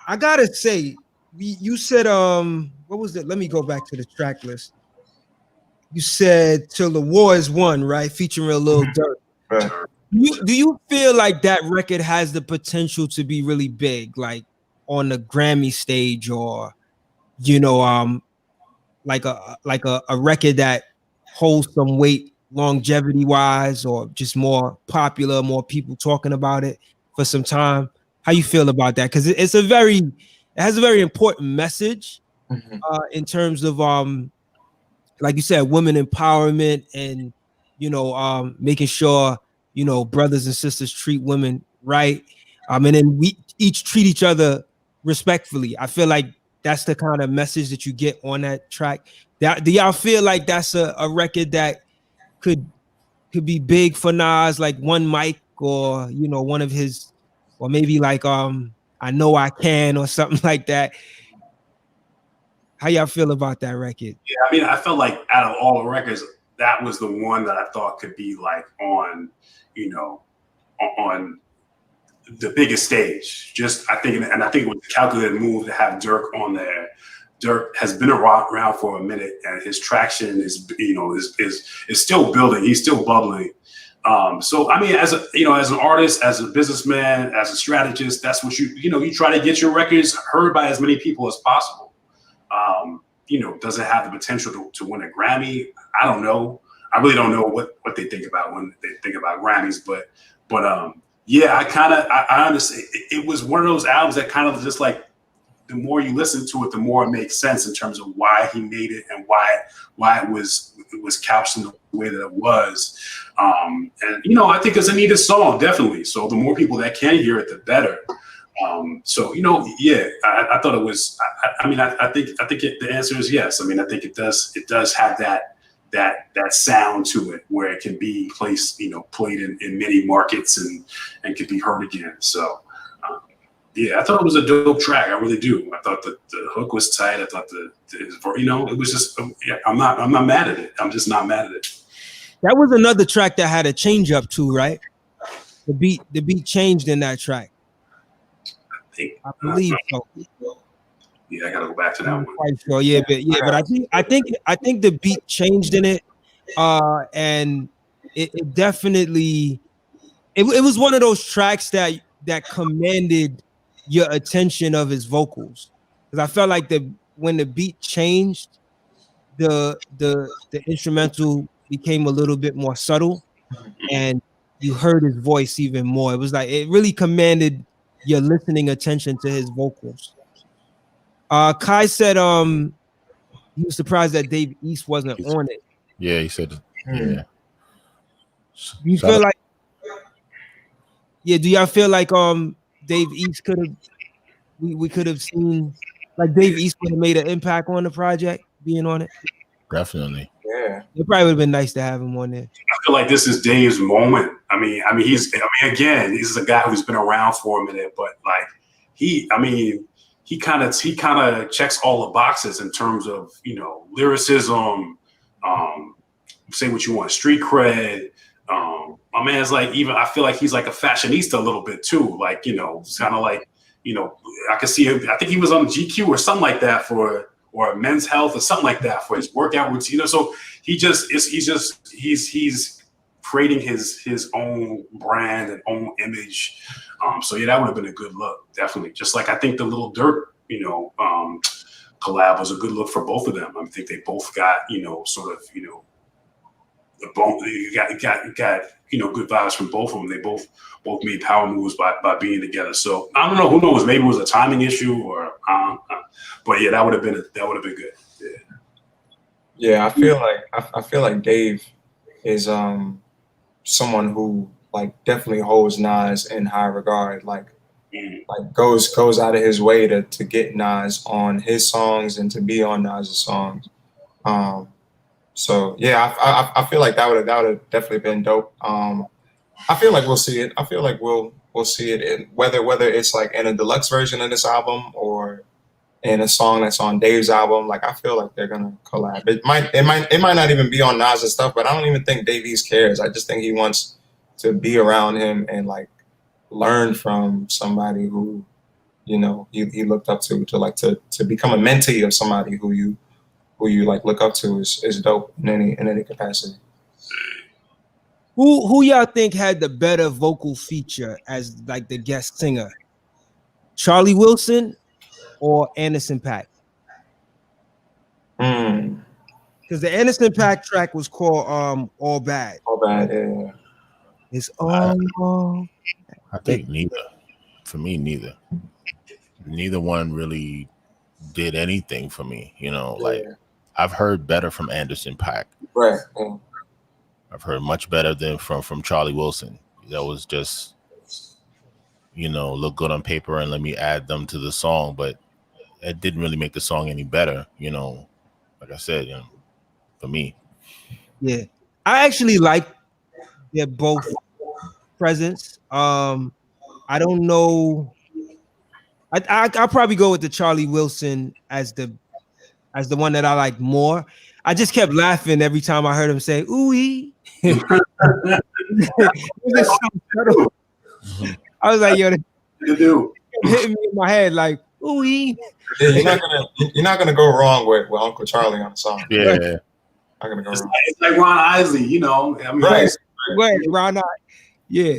I gotta say, you said what was it? Let me go back to the track list. you said "Till the War Is Won," right? Featuring a Lil Durk. Right. Do you feel like that record has the potential to be really big, like on the Grammy stage, or like a record that holds some weight longevity wise, or just more popular, more people talking about it for some time? How you feel about that? Because it has a very important message in terms of like you said, women empowerment, and making sure brothers and sisters treat women right, and then we each treat each other respectfully. I feel like that's the kind of message that you get on that track. Do y'all feel like that's a record that could be big for Nas, like One Mic, or one of his, or maybe like I Know I Can, or something like that? How y'all feel about that record? Yeah, I mean, I felt like out of all the records, that was the one that I thought could be like on the biggest stage. Just I think it was a calculated move to have Durk on there. Durk has been around for a minute, and his traction is still building. He's still bubbling. So I mean, as an artist, as a businessman, as a strategist, that's what you try to get your records heard by as many people as possible. Does it have the potential to win a Grammy? I don't know. I really don't know what they think about when they think about Grammys, but yeah, I understand. It was one of those albums that kind of just like, the more you listen to it, the more it makes sense in terms of why he made it and why it was couched in the way that it was. And I think it's a needed song, definitely. So the more people that can hear it, the better. So yeah, I thought it was. I mean, I think the answer is yes. I mean, I think it does have that sound to it where it can be placed, played in many markets and can be heard again. So yeah, I thought it was a dope track. I really do. I thought the hook was tight. I thought it was just. Yeah, I'm not mad at it. I'm just not mad at it. That was another track that had a change up too, right? The beat changed in that track. I believe so. Yeah, I gotta go back to that one. Quite sure. Yeah, but I think the beat changed in it, and it definitely it was one of those tracks that commanded your attention of his vocals, because I felt like when the beat changed, the instrumental became a little bit more subtle, and you heard his voice even more. It was like it really commanded your listening attention to his vocals. Kai said he was surprised that Dave East wasn't on it. Yeah, he said yeah. You feel like do y'all feel like Dave East could have we could have seen, like, Dave East would have made an impact on the project being on it? Definitely. Yeah. It probably would have been nice to have him on there. I feel like this is Dave's moment. Again, this is a guy who's been around for a minute, but like he kind of checks all the boxes in terms of, lyricism, say what you want, street cred. My man's like, even I feel like he's like a fashionista a little bit too. Like, it's kind of like, I could see him. I think he was on GQ or something like that or Men's Health or something like that for his workout routine. So he's creating his own brand and own image. So yeah, that would have been a good look, definitely. Just like I think the Lil Durk, collab was a good look for both of them. I think they both got, the bone. You got good vibes from both of them. They both made power moves by being together. So I don't know. Who knows? Maybe it was a timing issue, or but yeah, that would have been good. Yeah. Yeah, I feel like Dave is someone who like definitely holds Nas in high regard. Like goes out of his way to get Nas on his songs and to be on Nas's songs. So yeah, I feel like that would have definitely been dope. I feel like we'll see it. I feel like we'll see it whether it's like in a deluxe version of this album or in a song that's on Dave's album. Like I feel like they're gonna collab. It might not even be on Nas's stuff, but I don't even think Dave East cares. I just think he wants to be around him and like learn from somebody who, he looked up to become a mentee of somebody who you who you like look up to is dope in any capacity. Who y'all think had the better vocal feature as like the guest singer? Charlie Wilson or Anderson.Paak? Because the Anderson.Paak track was called All Bad. All Bad, yeah. It's all. I think neither. For me, neither. Neither one really did anything for me. You know, like I've heard better from Anderson.Paak. Right. Yeah. I've heard much better than from Charlie Wilson. That was just, you know, look good on paper and let me add them to the song, but it didn't really make the song any better. You know, like I said, you know, for me. Yeah, I actually like their both presence. I don't know. I'll probably go with the Charlie Wilson as the one that I like more. I just kept laughing every time I heard him say "ooh." I was like, "Yo, hitting me in my head like ooh." Yeah, you're not gonna go wrong with Uncle Charlie on the song. Yeah. Not gonna go wrong. It's like Ron Isley, you know. I mean, Right. Ron. Yeah.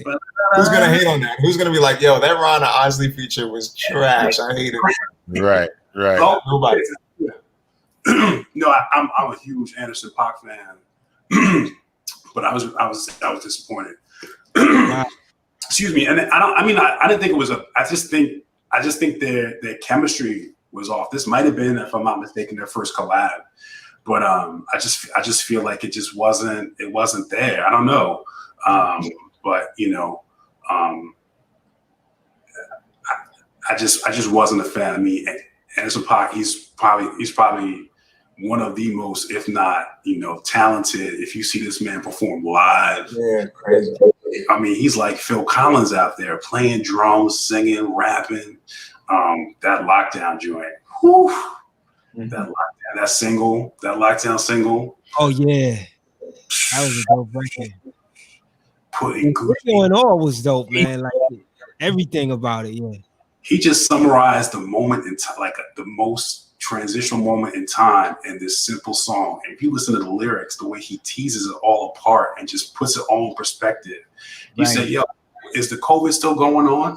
Who's gonna hate on that? Who's gonna be like, yo, that Ron Isley feature was trash. I hated it. Right. Oh, Nobody. No, I'm a huge Anderson.Paak fan, but I was disappointed. Excuse me, and I didn't think it was I just think their chemistry was off. This might have been, if I'm not mistaken, their first collab, but I just feel like it just wasn't there. I don't know, but you know, I just wasn't a fan. I mean, Anderson.Paak, he's probably one of the most, if not, you know, talented. If you see this man perform live, yeah, crazy. I mean, he's like Phil Collins out there playing drums, singing, rapping. That Lockdown joint, whew, that Lockdown single. Oh yeah, that was a dope record. Putting what's going on was dope, man. Like everything about it, yeah. He just summarized the moment in time, like the most transitional moment in time in this simple song. And if you listen to the lyrics, the way he teases it all apart and just puts it all in perspective, you say, yo, is the COVID still going on?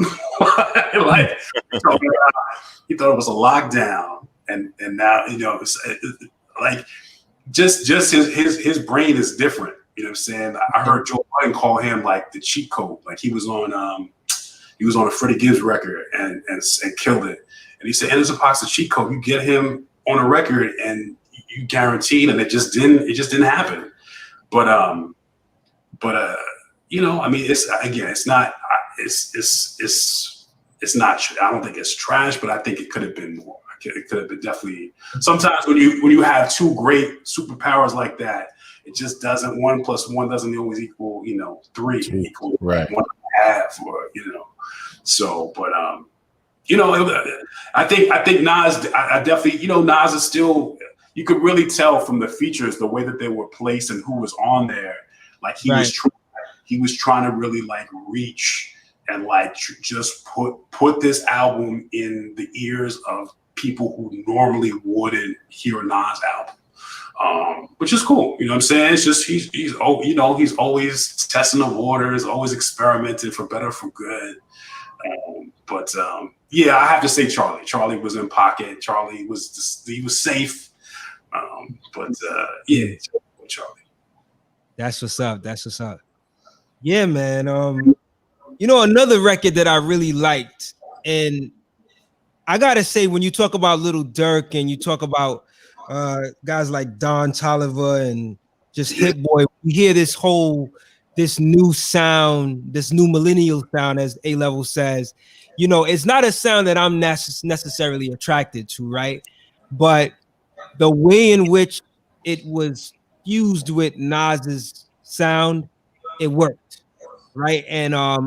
Like, he thought it was a lockdown, and now, you know, it's like just his brain is different. You know what I'm saying? I heard Joe Biden call him like the cheat code. Like he was on a Freddie Gibbs record and killed it. And he said, Anderson.Paak's a cheat code. You get him on a record and you guaranteed, and it just didn't happen. But you know, I mean, it's not. I don't think it's trash, but I think it could have been more. It could have been definitely. Sometimes when you have two great superpowers like that, it just doesn't. 1 + 1 doesn't always equal, you know, 3 equal right. 1.5, or you know. So, but you know, I think Nas. I definitely, you know, Nas is still. You could really tell from the features, the way that they were placed and who was on there. Like he was trying to really like reach and like just put this album in the ears of people who normally wouldn't hear a Nas album, which is cool. You know what I'm saying? It's just he's you know, he's always testing the waters, always experimenting for better, for good. But yeah, I have to say Charlie. Charlie was in pocket. Charlie was safe. But yeah, Charlie. That's what's up. That's what's up. Yeah, man. You know, another record that I really liked, and I gotta say, when you talk about Little Durk and you talk about guys like Don Toliver and just Hit Boy, we hear this new sound, this new millennial sound, as A-Level says. You know, it's not a sound that I'm necessarily attracted to, right? But the way in which it was fused with Nas's sound, it worked, right? And I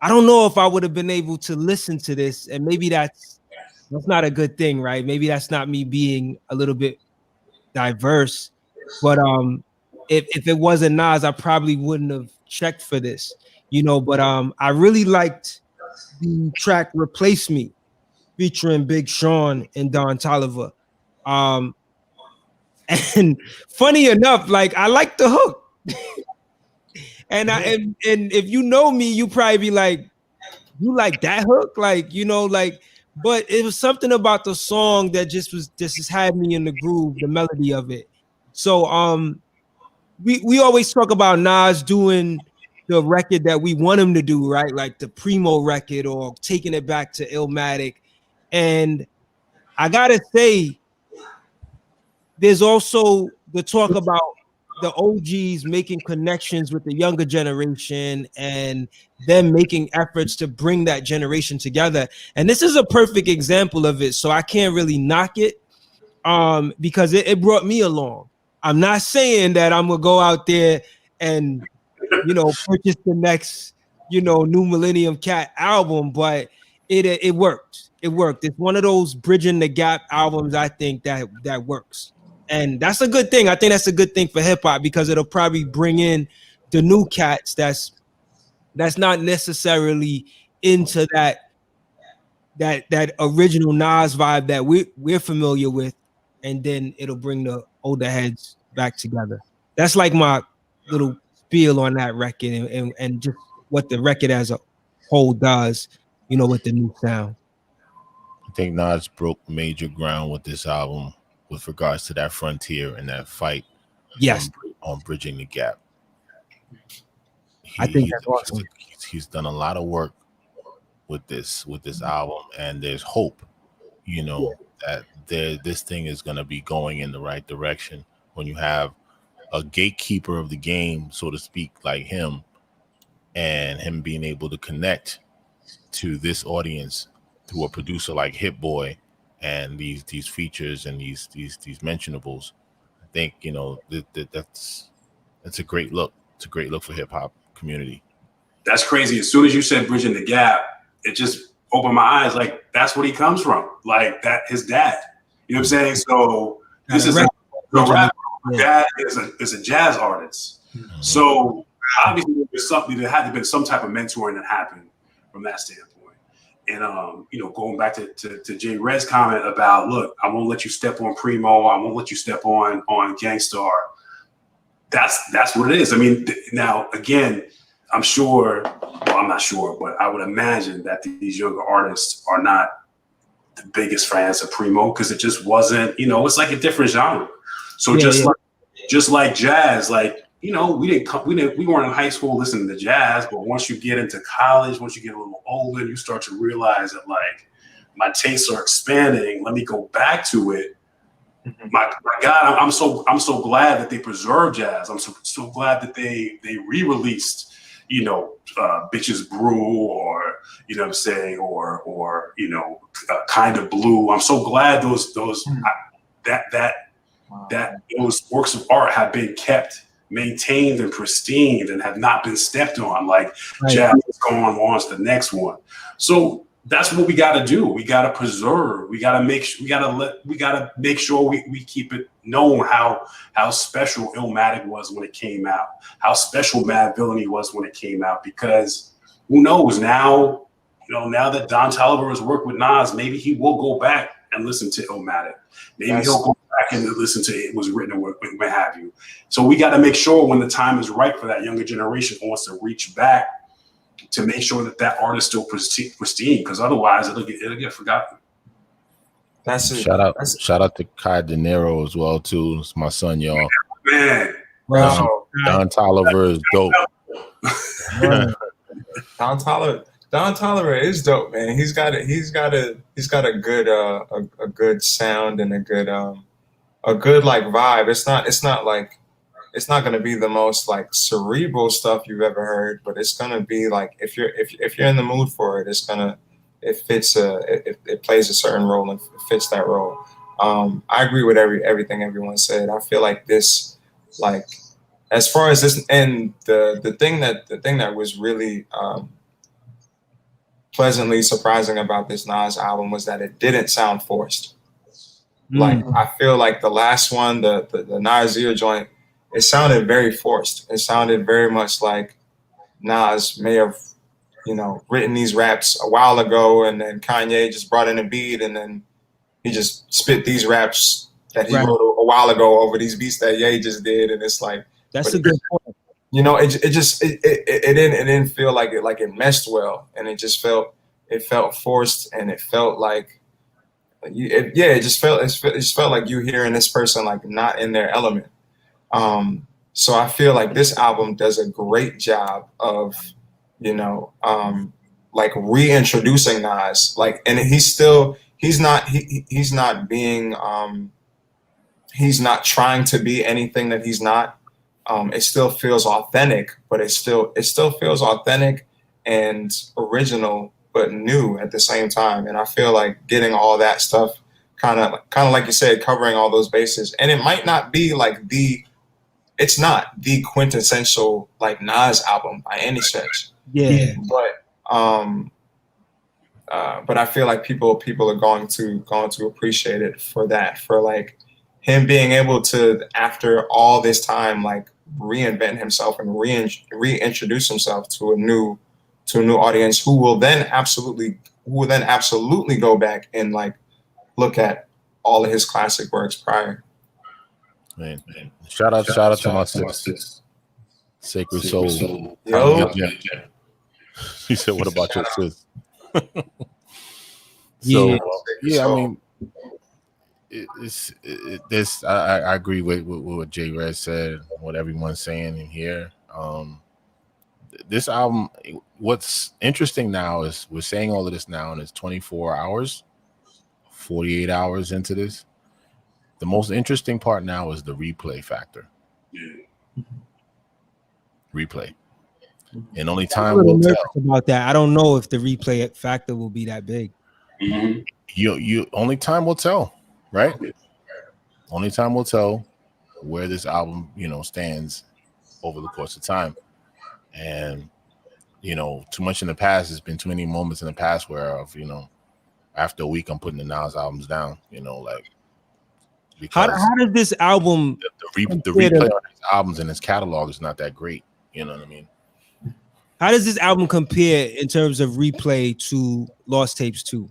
don't know if I would have been able to listen to this, and maybe that's not a good thing, right? Maybe that's not me being a little bit diverse, but if it wasn't Nas, I probably wouldn't have checked for this, you know. But I really liked the track "Replace Me," featuring Big Sean and Don Toliver. And funny enough, like I like the hook. And if you know me, you probably be like, you like that hook? Like, like, but it was something about the song that just had me in the groove, the melody of it. So we always talk about Nas doing the record that we want him to do, right? Like the Primo record or taking it back to Illmatic. And I gotta say, there's also the talk about the OGs making connections with the younger generation and them making efforts to bring that generation together. And this is a perfect example of it. So I can't really knock it because it brought me along. I'm not saying that I'm gonna go out there and purchase the next New Millennium Cat album, but it worked. It worked. It's one of those bridging the gap albums. I think that works. And that's a good thing. I think that's a good thing for hip hop because it'll probably bring in the new cats that's not necessarily into that original Nas vibe that we're familiar with, and then it'll bring the older heads back together. That's like my little spiel on that record and just what the record as a whole does, with the new sound. I think Nas broke major ground with this album with regards to that frontier and that fight. Yes, on bridging the gap. I think that's awesome. He's done a lot of work with this album, and there's hope, that this thing is going to be going in the right direction when you have a gatekeeper of the game, so to speak, like him, and him being able to connect to this audience through a producer like Hit Boy and these features and these mentionables. I think that's a great look. It's a great look for hip hop community. That's crazy. As soon as you said bridging the gap, it just opened my eyes. Like that's what he comes from. Like that, his dad. You know what I'm saying? So this is a rapper. Dad is a jazz artist. Mm-hmm. So obviously there's something there had to be some type of mentoring that happened from that standpoint. And going back to Jay Red's comment about, look, I won't let you step on Primo. I won't let you step on Gangstar. That's what it is. I mean, now again, I'm not sure, but I would imagine that these younger artists are not the biggest fans of Primo because it just wasn't, it's like a different genre. So just like jazz, like, we weren't in high school listening to jazz, but once you get into college, once you get a little older, you start to realize that like my tastes are expanding. Let me go back to it. Mm-hmm. My God, I'm so glad that they preserved jazz. I'm so glad that they re-released, Bitches Brew or, what I'm saying, or Kind of Blue. I'm so glad those works of art have been kept, maintained, and pristine, and have not been stepped on. Like jazz is going on to the next one. So that's what we got to do. We got to preserve. We got to make sure we keep it known how special Illmatic was when it came out, how special Mad Villainy was when it came out. Because who knows now? Now that Don Toliver has worked with Nas, maybe he will go back and listen to Illmatic. Maybe he'll go back and listen to It Was Written or what have you. So we got to make sure when the time is right for that younger generation who wants to reach back to make sure that artist still pristine, because otherwise it'll get forgotten. That's it. Shout out to Kai De Niro as well too. It's my son, y'all. Man, Don Toliver is dope. Don Toliver is dope, man. He's got a good sound and a good like vibe. It's not going to be the most like cerebral stuff you've ever heard, but it's going to be like if you're in the mood for it, it plays a certain role and it fits that role. I agree with everything everyone said. I feel like this, like as far as this, and the thing that was really pleasantly surprising about this Nas album was that it didn't sound forced. Like I feel like the last one, the Nasir joint, it sounded very forced. It sounded very much like Nas may have, written these raps a while ago, and then Kanye just brought in a beat, and then he just spit these raps that he wrote a while ago over these beats that Ye just did, and it's like that's a good point. You know, it didn't feel like it meshed well, and it felt forced, and it felt like it just felt like you hearing this person like not in their element. So I feel like this album does a great job of, like reintroducing Nas, like, and he's not trying to be anything that he's not. It still feels authentic, but it still feels authentic and original, but new at the same time. And I feel like getting all that stuff, kind of like you said, covering all those bases. And it might not be like it's not the quintessential like Nas album by any stretch. Yeah. But I feel like people are going to appreciate it for that, for like him being able to, after all this time, like reinvent himself and reintroduce himself to a new audience who will then absolutely go back and like look at all of his classic works prior. Man. Shout out to my sis, Sacred Soul. Yo. He said, "What about your sis?" Yeah. I mean, I agree with what J Red said, what everyone's saying in here. This album, what's interesting now is we're saying all of this now, and it's 24 hours, 48 hours into this. The most interesting part now is the replay factor. Replay. And only time will tell about that. I don't know if the replay factor will be that big. Mm-hmm. You only time will tell, right? Only time will tell where this album, stands over the course of time. And too much in the past, there's been too many moments in the past where after a week I'm putting the Nas albums down, because how does this album the replay on his albums and his catalog is not that great, you know what I mean? How does this album compare in terms of replay to Lost Tapes 2?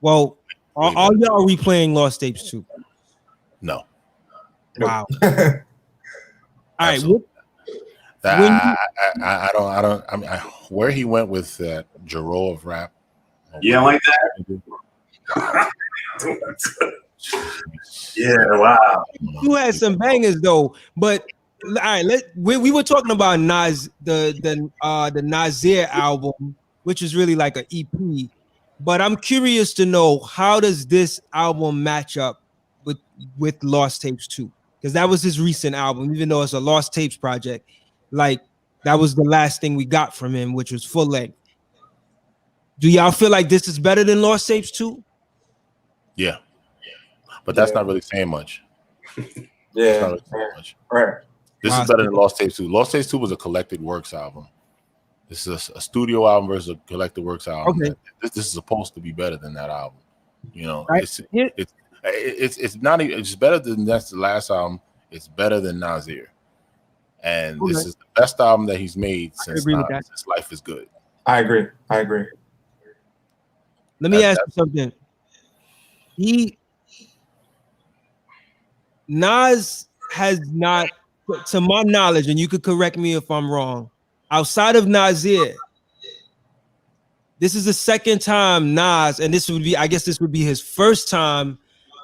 Well, are y'all replaying Lost Tapes 2? No. Wow. All right. I don't. Where he went with that Jaro of rap. Yeah, like that. Yeah, wow. You had some bangers though, but all right. We were talking about Nas, the Nasir album, which is really like an EP. But I'm curious to know, how does this album match up with Lost Tapes 2? Because that was his recent album, even though it's a Lost Tapes project. Like, that was the last thing we got from him, which was full length. Do y'all feel like this is better than Lost Tapes 2? Yeah. But that's not really saying much. Yeah. Not really saying much. Right. This is better than Lost Tapes 2. Lost Tapes 2 was a collected works album. This is a studio album versus a collected works album. Okay. This is supposed to be better than that album. Right. It's not even, it's better than that's the last album. It's better than Nasir. And this is the best album that he's made since Life is Good. I agree. Let me ask you something. Nas has not, to my knowledge, and you could correct me if I'm wrong, outside of Nasir, this is the second time Nas, and this would be his first time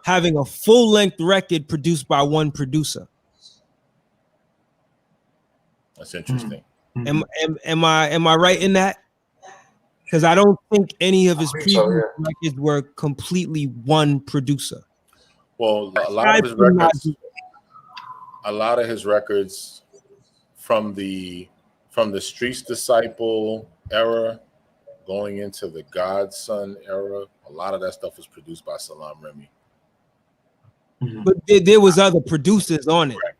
having a full-length record produced by one producer. That's interesting. Am I right in that? Because I don't think any of his previous records were completely one producer. Well, a lot of his records from the Streets Disciple era going into the Godson era, a lot of that stuff was produced by Salam Remy. But there was other producers on it. Right.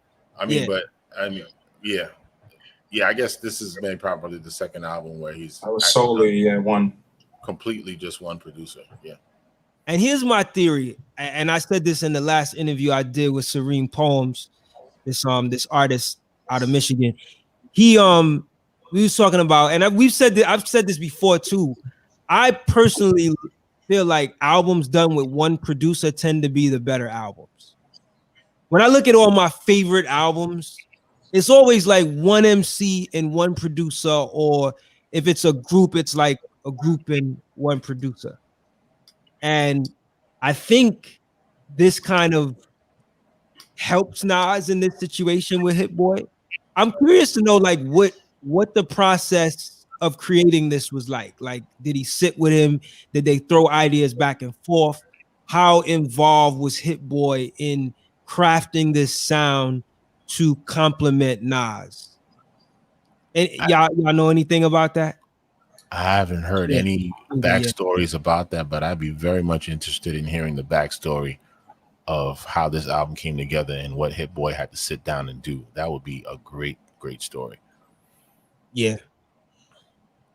Yeah, I guess this is maybe probably the second album where he's solely one, completely just one producer. Yeah. And here's my theory, and I said this in the last interview I did with Serene Poems, this artist out of Michigan. We was talking about, and I've said this before too. I personally feel like albums done with one producer tend to be the better albums. when I look at all my favorite albums, it's always like one MC and one producer, or if it's a group, it's like a group and one producer. And I think this kind of helps Nas in this situation with Hit Boy. I'm curious to know like what the process of creating this was like. Like, did he sit with him? Did they throw ideas back and forth? How involved was Hit Boy in crafting this sound to complement Nas? And y'all know anything about that? I haven't heard any backstories about that, but I'd be very much interested in hearing the backstory of how this album came together and what Hit Boy had to sit down and do. That would be a great story. Yeah.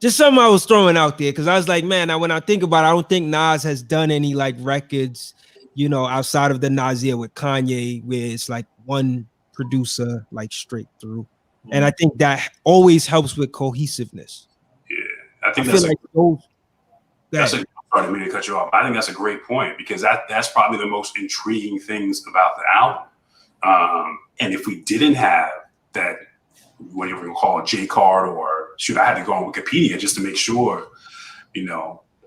Just something I was throwing out there because I was like, man, when I think about it, I don't think Nas has done any like records, outside of the Nasir with Kanye, where it's like one producer like straight through. And I think that always helps with cohesiveness. Yeah, I think pardon me to cut you off. I think that's a great point because that's probably the most intriguing things about the album. And if we didn't have that, whatever you call it, J card, or shoot, I had to go on Wikipedia just to make sure,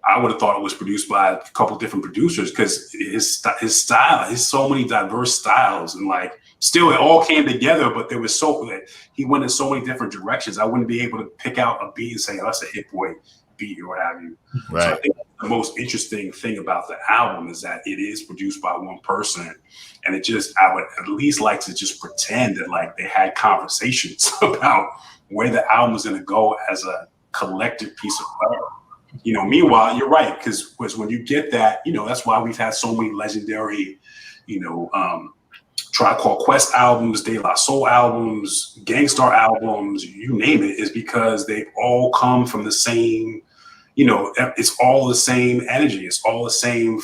I would have thought it was produced by a couple different producers because his style, his so many diverse styles, and like still it all came together, but there was he went in so many different directions. I wouldn't be able to pick out a beat and say, oh, that's a Hit Boy beat or what have you. Right. So I think the most interesting thing about the album is that it is produced by one person, and I would at least like to just pretend that like they had conversations about where the album was going to go as a collective piece of work. Meanwhile, you're right, because when you get that, that's why we've had so many legendary, Tribe Called Quest albums, De La Soul albums, Gangstar albums, you name it, is because they all come from the same, it's all the same energy. It's all the same,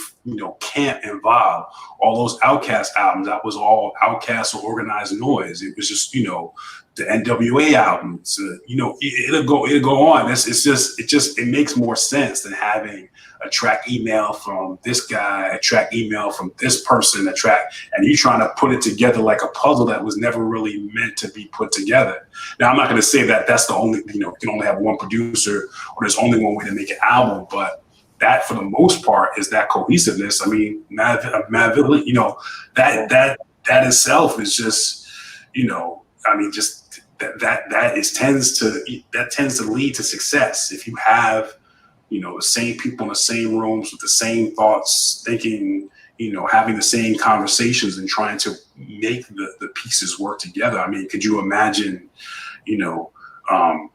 camp involved. All those Outkast albums, that was all Outkast or Organized Noise. It was just, the NWA albums, it'll go on. It makes more sense than having a track email from this guy, a track email from this person, and you trying to put it together like a puzzle that was never really meant to be put together. Now, I'm not going to say that that's the only, you can only have one producer or there's only one way to make an album, but that for the most part is that cohesiveness. I mean, Madvillain, that itself is just, just that tends to lead to success if you have the same people in the same rooms with the same thoughts, thinking, having the same conversations and trying to make the pieces work together. I mean, could you imagine, I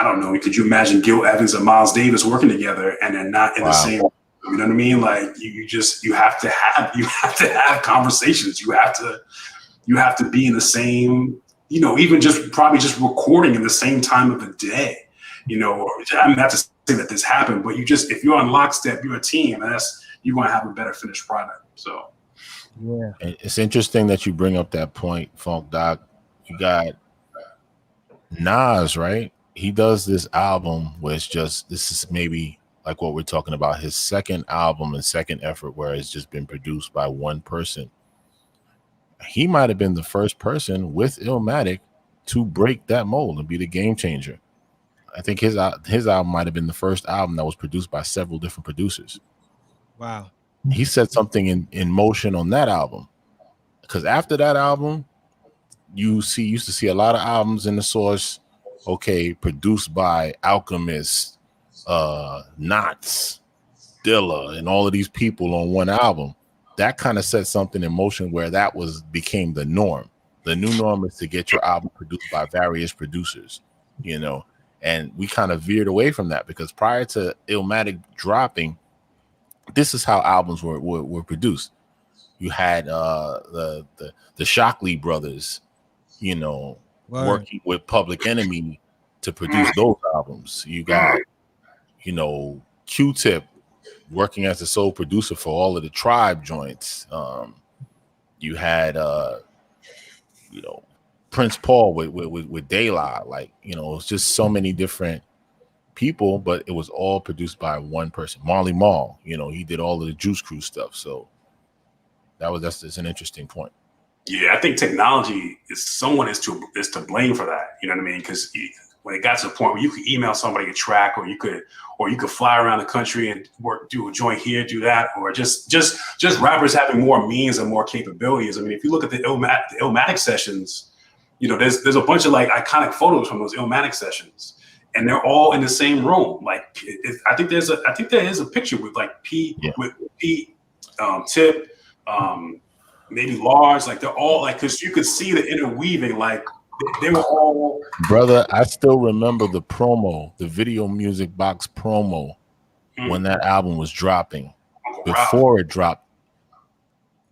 don't know, could you imagine Gil Evans and Miles Davis working together and they're not in the same, you know what I mean? Like you have to have conversations. You have to be in the same, even probably just recording in the same time of the day, I'm not to say that this happened, but if you're on lockstep, you're a team, and you're going to have a better finished product. So, yeah, it's interesting that you bring up that point, Funk Doc. You got Nas, right? He does this album where this is maybe like what we're talking about, his second album and second effort where it's just been produced by one person. He might have been the first person with Illmatic to break that mold and be the game changer. I think his album might have been the first album that was produced by several different producers. Wow. He set something in motion on that album. Because after that album, you used to see a lot of albums in the source, produced by Alchemist, Knots, Dilla, and all of these people on one album. That kind of set something in motion where that became the norm. The new norm is to get your album produced by various producers, and we kind of veered away from that because prior to Illmatic dropping, this is how albums were produced. You had the Shockley brothers, working with Public Enemy to produce those albums. You got, Q-Tip working as the sole producer for all of the Tribe joints. You had Prince Paul with De La, it's just so many different people, but it was all produced by one person. Marley Marl, he did all of the Juice Crew stuff. So that's an interesting point. Yeah, I think technology is to blame for that. You know what I mean? Because when it got to the point where you could email somebody a track, or you could fly around the country and do a joint here, do that, or just rappers having more means and more capabilities. I mean, if you look at the Illmatic sessions, you know, there's a bunch of like iconic photos from those Illmatic sessions, and they're all in the same room. Like, I think there is a picture with like Pete, Tip, maybe Large. Like, they're all like, because you could see the interweaving. Like, they were all. Brother, I still remember the promo, the Video Music Box promo, when that album was dropping. Before it dropped,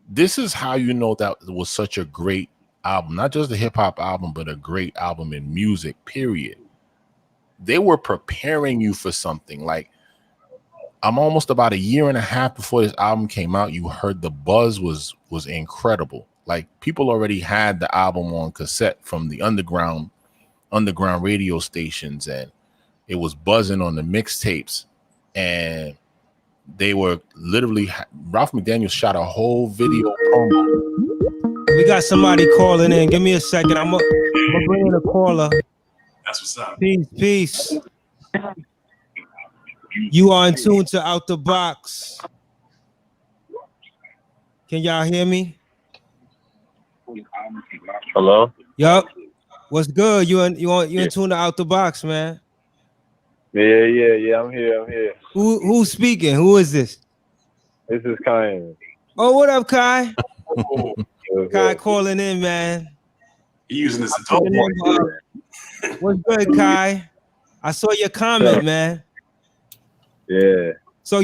this is how you know that it was such a great album, not just a hip hop album, but a great album in music, period. They were preparing you for something. Like, I'm almost about a year and a half before this album came out, you heard the buzz was incredible. Like, people already had the album on cassette from the underground radio stations, and it was buzzing on the mixtapes, and they were literally, Ralph McDaniel shot a whole video promo. We got somebody calling in. Give me a second. I'm gonna bring in a caller. That's what's up. Peace. You are in tune to Out the Box. Can y'all hear me? Hello? Yup. What's good? You in tune to Out the Box, man? Yeah. I'm here. Who's speaking? Who is this? This is Kai. Oh, what up, Kai? Kai calling in, man. He using this to talk. What's good, Kai? I saw your comment, man. Yeah. So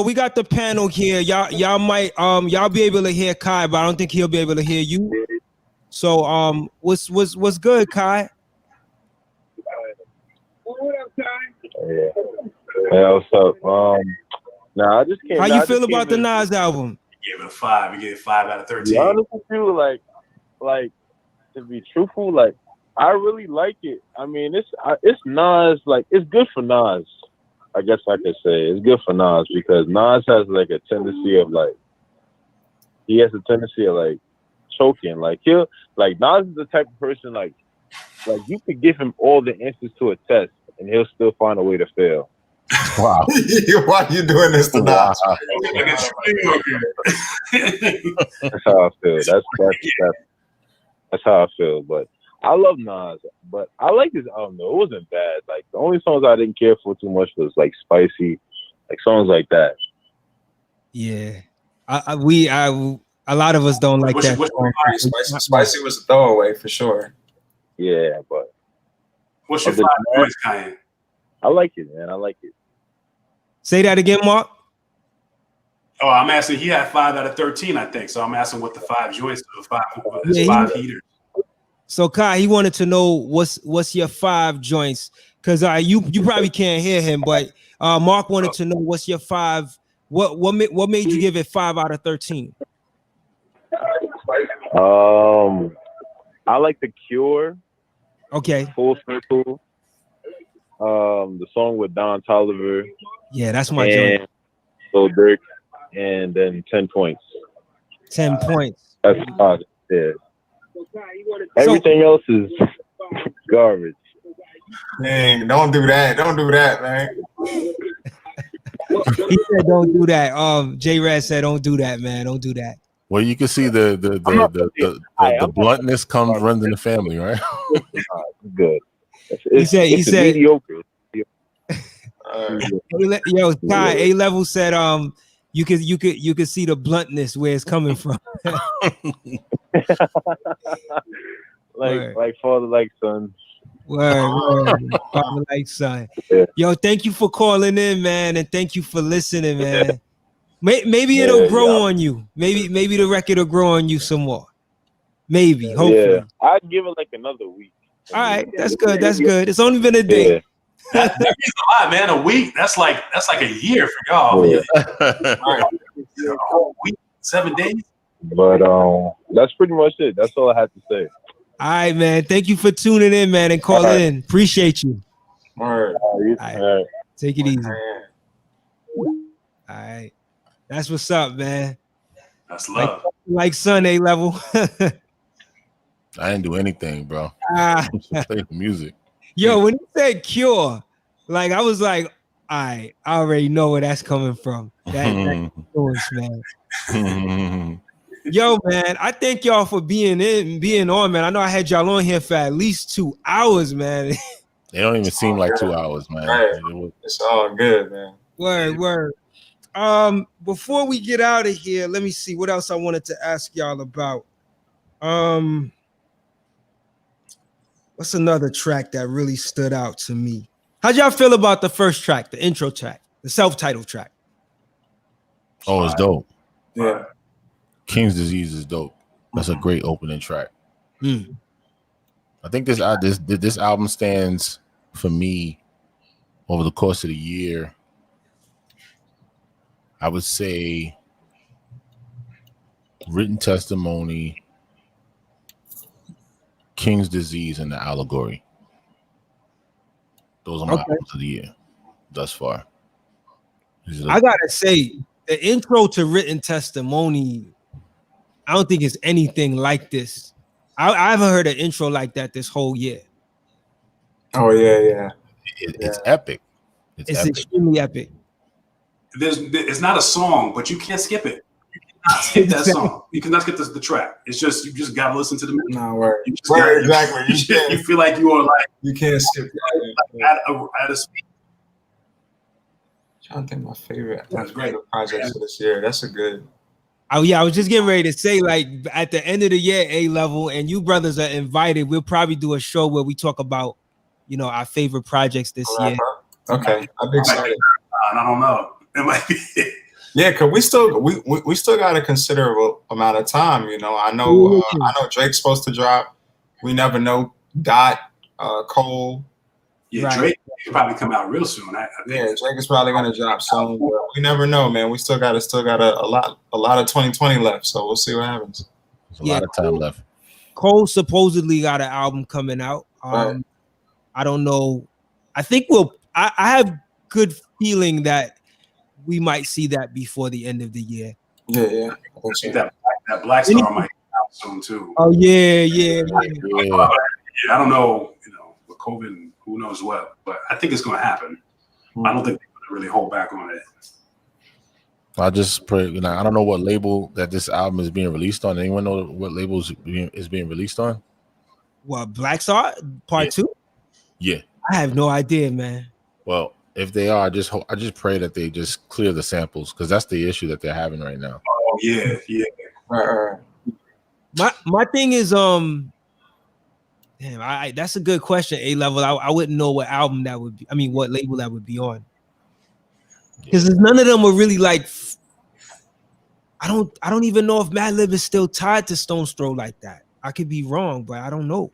we got the panel here. Y'all might y'all be able to hear Kai, but I don't think he'll be able to hear you. So what's good, Kai? What up, Kai? Yeah, what's up? I just came. How you feel about the Nas album? He gave it a 5. He gave it 5 out of 13. To be honest with you, like to be truthful, like I really like it. I mean, it's Nas. Like, it's good for Nas. I guess I could say it's good for Nas, because Nas has like a tendency of like choking. Like, Nas is the type of person like you could give him all the answers to a test and he'll still find a way to fail. Wow. Why are you doing this to Nas? That's how I feel. That's how I feel. But I love Nas, but I like this album though. It wasn't bad. Like, the only songs I didn't care for too much was like Spicy, like songs like that. Yeah, a lot of us don't like that. Spicy was a throwaway for sure. Yeah, but what's your 5 joints, Kanye? I like it, man. I like it. Say that again, Mark. Oh, I'm asking. He had 5 out of 13, I think. So I'm asking what the 5 joints, his 5 heaters. So Kai, he wanted to know what's your 5 joints, because you probably can't hear him, but Mark wanted to know what's your 5. What made you give it 5 out of 13? I like The Cure. Okay. Full Circle. The song with Don Toliver. Yeah, that's my joint. Lil Durk, and then 10 Points. 10 points. That's yeah. Everything else is garbage. Dang, don't do that. Don't do that, man. He said don't do that. J-Rad said don't do that, man. Don't do that. Well, you can see the bluntness runs in the family, right? Good. He said mediocre. Yo, Kai, A-Level said you could see the bluntness where it's coming from. like father, like son. Word. Father like son. Yeah. Yo, thank you for calling in, man, and thank you for listening, man. Yeah. Maybe it'll grow on you. Maybe the record will grow on you some more. Maybe, hopefully. Yeah. I'd give it like another week. All right, that's good. That's good. It's only been a day. Yeah. That means a lot, man. A week. That's like a year for y'all. Yeah. A whole week, 7 days. But that's pretty much it. That's all I had to say. All right, man. Thank you for tuning in, man, and calling in. Appreciate you. All right. Take it easy. All right. That's what's up, man. That's love. Like Sun A level. I didn't do anything, bro. Ah. Just play the music. Yo, when he said Cure, like I was like, I already know where that's coming from. That influence, man. Yo, man, I thank y'all for being on, man. I know I had y'all on here for at least 2 hours, man. They don't even seem like 2 hours, man. Right. It's all good, man. Word. Before we get out of here, let me see what else I wanted to ask y'all about. What's another track that really stood out to me? How'd y'all feel about the first track, the intro track, the self-titled track? Oh, it's dope. Yeah. King's Disease is dope. That's a great opening track. I think this album stands for me over the course of the year. I would say Written Testimony, King's Disease, and The Allegory. Those are my albums of the year thus far. I gotta say, the intro to Written Testimony, I don't think it's anything like this. I haven't heard an intro like that this whole year. Oh yeah. It's epic. It's epic. Extremely epic. It's not a song, but you can't skip it. You cannot skip that song. You cannot skip the track. It's just you just gotta listen to the music. No word. Exactly. You feel like you are like you can't skip that. At a speed. I'm trying to think my favorite. That's great. Projects of this year. That's a good. Oh yeah, I was just getting ready to say, like, at the end of the year, A level, and you brothers are invited. We'll probably do a show where we talk about, our favorite projects this year. Okay, I'm excited. I don't know. It might be. Yeah, because we still got a considerable amount of time. I know Drake's supposed to drop. We never know. Cole. Yeah, right. Drake will probably come out real soon. I think. Yeah, Drake is probably gonna drop soon. We never know, man. We still got a lot of 2020 left, so we'll see what happens. There's a lot of time left. Cole supposedly got an album coming out. Right. I don't know. I think I have good feeling that we might see that before the end of the year. Yeah. I think that Black Star might come out soon too. Oh yeah. I don't know, with COVID, who knows what, but I think it's going to happen. I don't think they're going to really hold back on it. I just pray, I don't know what label that this album is being released on. Anyone know what label is being released on? What, Black Star Part 2? Yeah. I have no idea, man. Well, if they are, I just pray that they just clear the samples, because that's the issue that they're having right now. Oh yeah. My thing is, that's a good question. A level, I wouldn't know what album that would be. I mean, what label that would be on, because none of them were really like. I don't even know if Madlib is still tied to Stone's Throw like that. I could be wrong, but I don't know.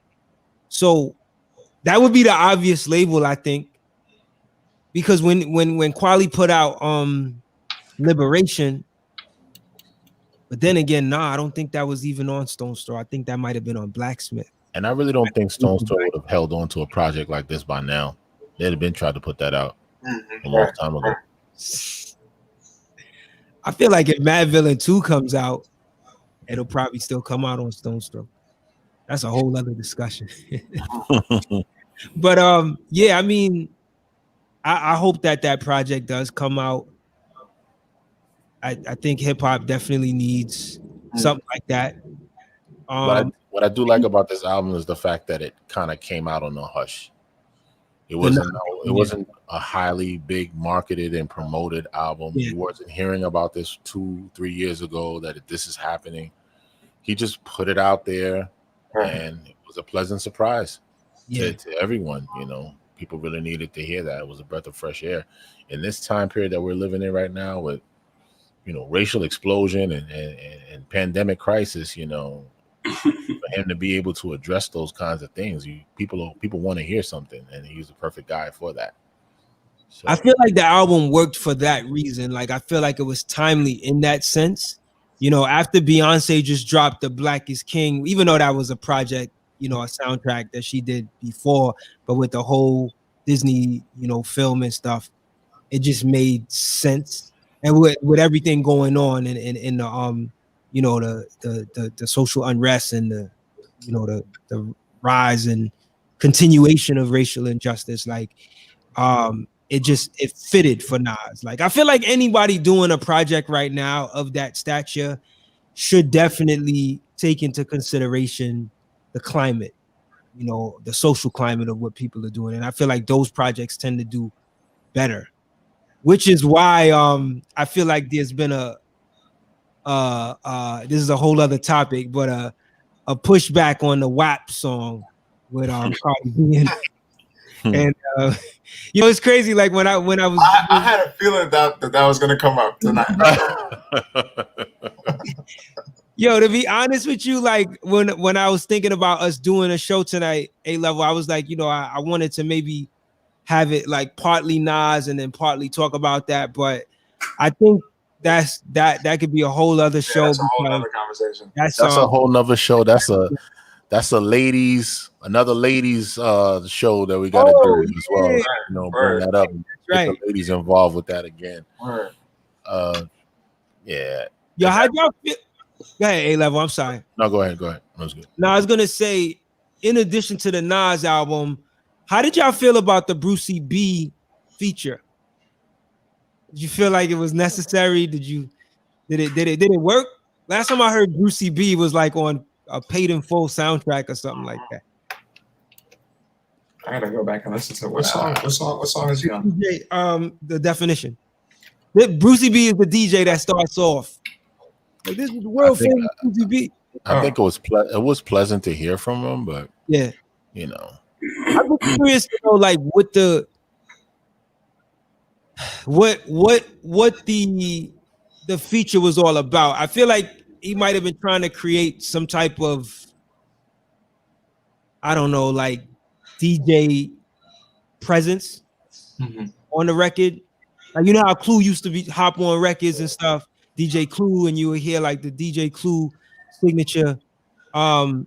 So that would be the obvious label, I think, because when Kweli put out Liberation, but then again, I don't think that was even on Stone's Throw. I think that might have been on Blacksmith. And I really don't think Stone's Throw would have held on to a project like this by now. They'd have been trying to put that out a long time ago. I feel like if Mad Villain 2 comes out, it'll probably still come out on Stone's Throw. That's a whole other discussion. But I mean, I hope that project does come out. I think hip hop definitely needs something like that. What I do like about this album is the fact that it kind of came out on a hush. It wasn't a highly big marketed and promoted album. You wasn't hearing about this 2-3 years ago that this is happening. He just put it out there, and it was a pleasant surprise to everyone. People really needed to hear that. It was a breath of fresh air in this time period that we're living in right now, with racial explosion and pandemic crisis. For him to be able to address those kinds of things, people want to hear something, and he's the perfect guy for that. So I feel like the album worked for that reason. Like, I feel like it was timely in that sense. After Beyonce just dropped The Black is King, even though that was a project, a soundtrack that she did before, but with the whole Disney, film and stuff, it just made sense. And with everything going on in you know, the social unrest and the, you know, the rise and continuation of racial injustice. Like, it fitted for Nas. Like, I feel like anybody doing a project right now of that stature should definitely take into consideration the climate, you know, the social climate of what people are doing. And I feel like those projects tend to do better, which is why I feel like there's been this is a whole other topic, but a pushback on the WAP song with Cardi B and you know, it's crazy. Like when I was, I had a feeling that was gonna come up tonight. Yo, to be honest with you, like when I was thinking about us doing a show tonight, A-Level, I was like, you know, I wanted to maybe have it like partly Nas and then partly talk about that, but I think that could be a whole other show. That's a whole other conversation. That's a whole nother show. That's another ladies show that we got to do as well. Yeah. You know, bring that up. Right. Get the ladies involved with that again. Word. Yeah. Yo, how'd y'all feel? Go ahead, A-Level. I'm sorry. No, go ahead. That was good. No, I was gonna say, in addition to the Nas album, how did y'all feel about the Brucey B feature? Did you feel like it was necessary? Did it work? Last time I heard Brucey B was like on a paid in full soundtrack or something like that. I gotta go back and listen to what song is he on? DJ, The Definition. Brucey B is the DJ that starts off. Like, this is the world famous Brucey B. I think it was pleasant to hear from him, but yeah, you know, I'm curious to know, like, what the feature was all about. I feel like he might have been trying to create some type of, I don't know, like DJ presence on the record. Like, you know how Clue used to hop on records and stuff, DJ Clue, and you would hear like the DJ Clue signature. I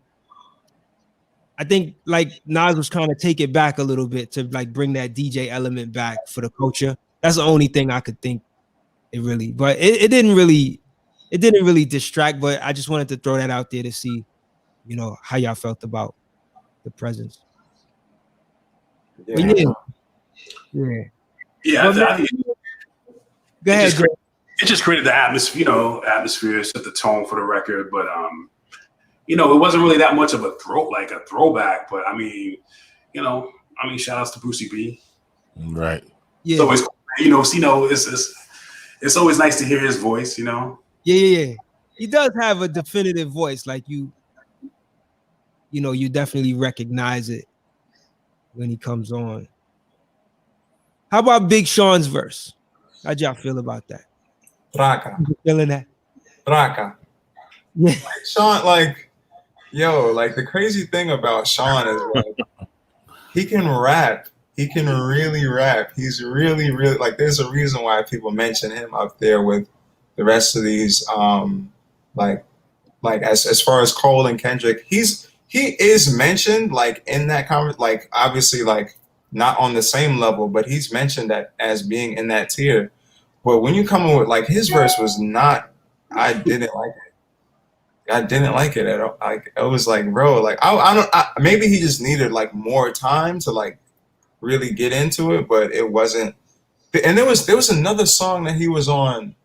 think like Nas was trying to take it back a little bit to like bring that DJ element back for the culture. That's the only thing I could think but it didn't really distract, but I just wanted to throw that out there to see, you know, how y'all felt about the presence. Yeah. Go ahead, Joe. It just created the atmosphere, set the tone for the record. But it wasn't really that much of a throwback. But I mean, shout outs to Brucey B. Right. Yeah. So it's always nice to hear his voice, Yeah. He does have a definitive voice. Like you definitely recognize it when he comes on. How about Big Sean's verse? How'd y'all feel about that? Raka. Feeling that? Raka. Yeah. Sean, the crazy thing about Sean is like he can rap. He can really rap. He's really, really like. There's a reason why people mention him up there with the rest of these. As far as Cole and Kendrick, he is mentioned like in that comment. Like obviously like not on the same level, but he's mentioned that as being in that tier. But when you come in with like his verse was not. I didn't like it. I didn't like it at all. Like it was like, bro, like maybe he just needed like more time to like really get into it, but it wasn't. And there was another song that he was on.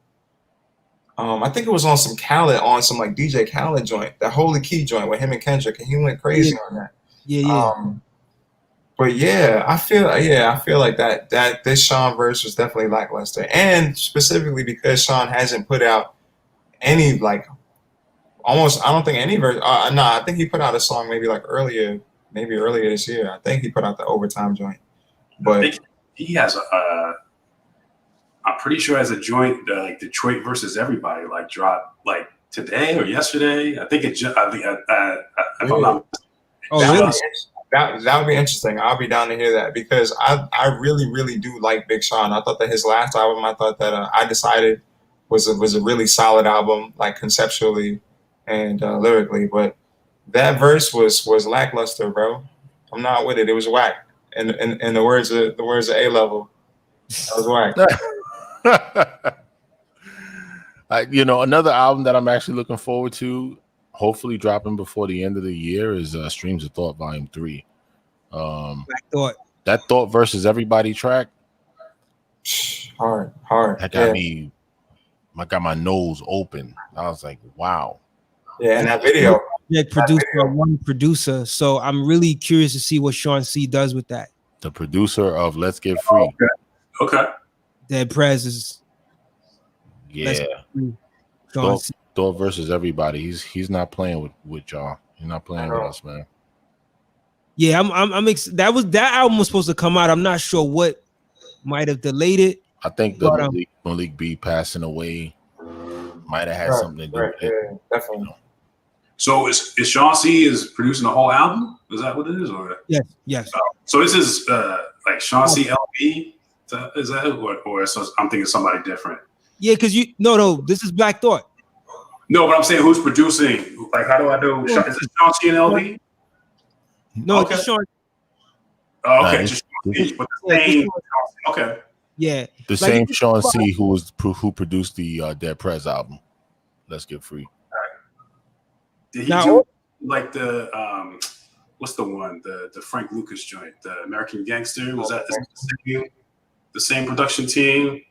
I think it was on some Khaled, on some like DJ Khaled joint, the Holy Key joint with him and Kendrick, and he went crazy on that. Yeah. But yeah, I feel like that this Sean verse was definitely lackluster, and specifically because Sean hasn't put out any like almost I don't think any verse. I think he put out a song maybe earlier this year. I think he put out the Overtime joint, but I think he has I'm pretty sure has a joint like Detroit versus Everybody like dropped like today or yesterday. I think it just. If I'm not. Oh, really? That would be interesting. I'll be down to hear that because I really, really do like Big Sean. I thought that his last album, I thought that I Decided was a really solid album, like conceptually and lyrically. But that verse was lackluster, bro. I'm not with it. It was whack. And the words of A-Level, that was whack. Another album that I'm actually looking forward to, hopefully dropping before the end of the year, is Streams of Thought Volume 3. Black Thought. That Thought versus Everybody track, hard. that got me. I got my nose open. I was like, wow. Yeah, and that video. One producer. So I'm really curious to see what Sean C does with that. The producer of Let's Get Free. Okay. Dead Prez is. Yeah. Thought versus Everybody. He's not playing with y'all. He's not playing with us, man. Yeah, that album was supposed to come out. I'm not sure what might have delayed it. I think the Malik B passing away might have had something to do with it. Yeah, definitely. So is Sean C is producing the whole album? Is that what it is? Or yes. So this is like Sean C LB? Is that or so I'm thinking somebody different? Yeah, because this is Black Thought. No, but I'm saying who's producing? Like, how do I know? Is it Sean C and LB? No, it's Sean. Oh, okay, just Sean C, but the same. Okay. Yeah, the same Sean C who produced the Dead Prez album. Let's Get Free. Did he do like the what's the one, the Frank Lucas joint, the American Gangster? Was that the same production team?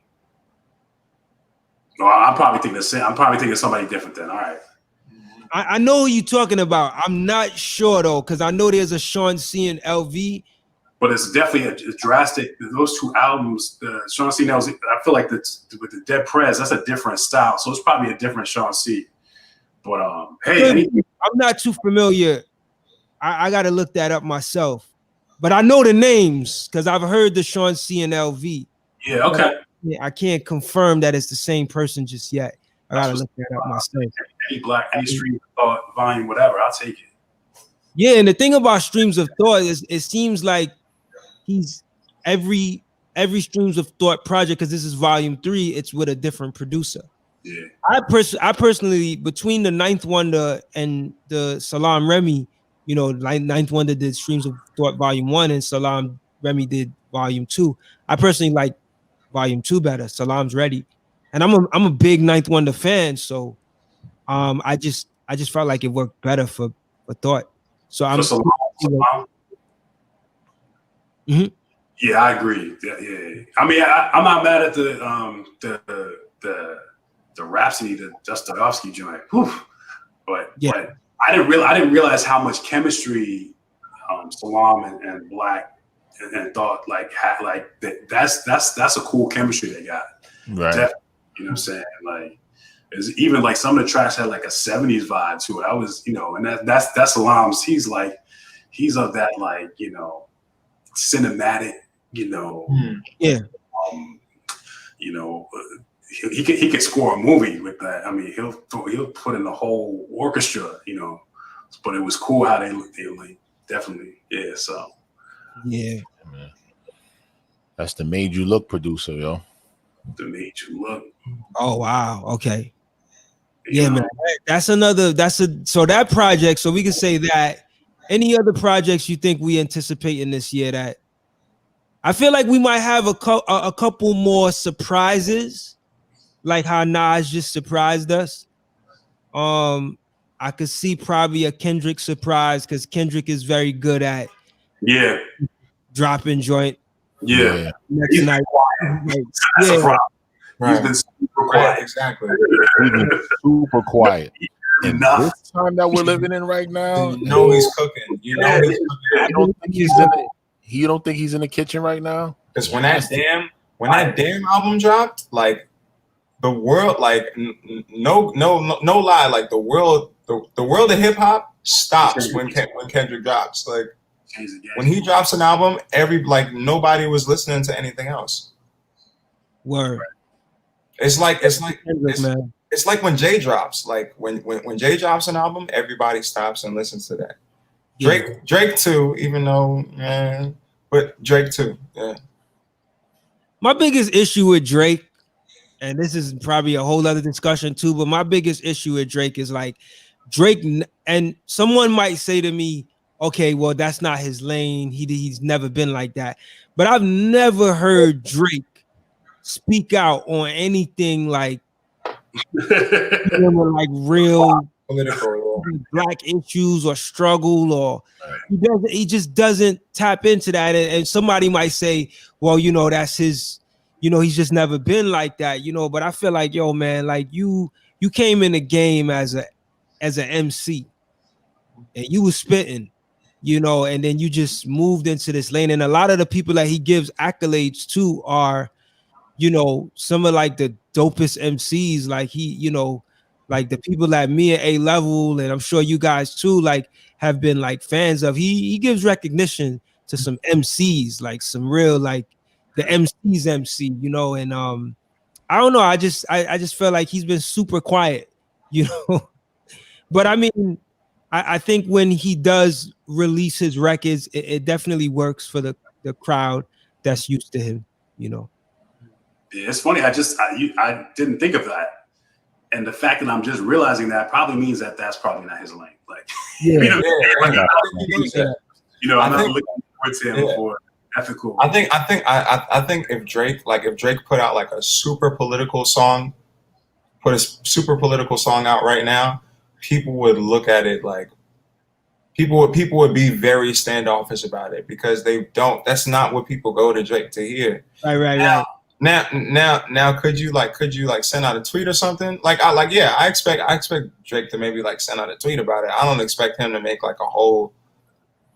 No, I'm probably thinking the same. I'm probably thinking somebody different then. All right. I know who you're talking about. I'm not sure though, because I know there's a Sean C and LV. But it's definitely a drastic. Those two albums, Sean C and LV, I feel like with the Dead Prez, that's a different style. So it's probably a different Sean C. But I'm not too familiar. I got to look that up myself. But I know the names because I've heard the Sean C and LV. Yeah, okay. I can't confirm that it's the same person just yet. I got to look that up myself. Any Streams of Thought volume, whatever, I'll take it. Yeah, and the thing about Streams of Thought is it seems like he's every Streams of Thought project, because this is volume 3, it's with a different producer. Yeah. I personally, between the Ninth Wonder and the Salam Remy, Ninth Wonder did Streams of Thought volume 1 and Salam Remy did volume 2. I personally like volume 2 better. Salam's Ready, and I'm a big Ninth Wonder fan, so I just felt like it worked better for Thought. So I'm. Mm-hmm. Yeah, I agree. Yeah. I mean, I'm not mad at the Rhapsody, the Dostoevsky joint. Whew. But I didn't realize how much chemistry Salam and Black and Thought had that's a cool chemistry they got. Right. Definitely, you know what I'm saying? Like, it's even like some of the tracks had like a 70s vibe to it. I was, and that's Salam's. He's of that cinematic, he could score a movie with that. I mean, he'll put in the whole orchestra, but it was cool how they definitely, yeah. So yeah, man. That's the Made You Look producer, yo. The Made You Look. Oh wow, okay. Yeah, man. So that project. So we can say that. Any other projects you think we anticipate in this year that I feel like we might have a couple more surprises, like how Nas just surprised us. I could see probably a Kendrick surprise because Kendrick is very good at dropping joint. Yeah. Next night. That's a problem. Right. He's been super quiet. Exactly. He's been super quiet. And Enough. this time that we're living in right now, he's cooking. He's cooking. You don't think he's in the kitchen right now? Because when that damn album dropped, like the world, like no lie, like the world of hip hop stops when Kendrick drops. Like when he drops an album, nobody was listening to anything else. Word. It's like Kendrick, man. It's like when Jay drops. Like when Jay drops an album, everybody stops and listens to that. Drake too, even though, but Drake too. Yeah. My biggest issue with Drake, and this is probably a whole other discussion too, but my biggest issue with Drake is like Drake, and someone might say to me, okay, well, that's not his lane. He's never been like that. But I've never heard Drake speak out on anything like dealing with like real political black issues or struggle, or he just doesn't tap into that. And somebody might say, well, you know, that's his, you know, he's just never been like that, you know. But I feel like, yo, man, like you came in the game as an MC and you was spitting, you know, and then you just moved into this lane. And a lot of the people that he gives accolades to are, you know, some of like the dopest MCs, like he, you know, like the people that me at A Level, and I'm sure you guys too, like have been like fans of. He gives recognition to some MCs, like some real, like the MC's MC, you know. And I don't know, I just feel like he's been super quiet, you know. But I mean, I think when he does release his records, it definitely works for the crowd that's used to him, you know. Yeah, it's funny. I didn't think of that, and the fact that I'm just realizing that probably means that that's probably not his lane. Like, Yeah. you know, I'm not think- looking towards him for ethical. I think if Drake put out like a super political song, put a super political song out right now, people would look at it like people would be very standoffish about it, because that's not what people go to Drake to hear. Right. Now could you send out a tweet or something? I expect Drake to maybe like send out a tweet about it. I don't expect him to make like a whole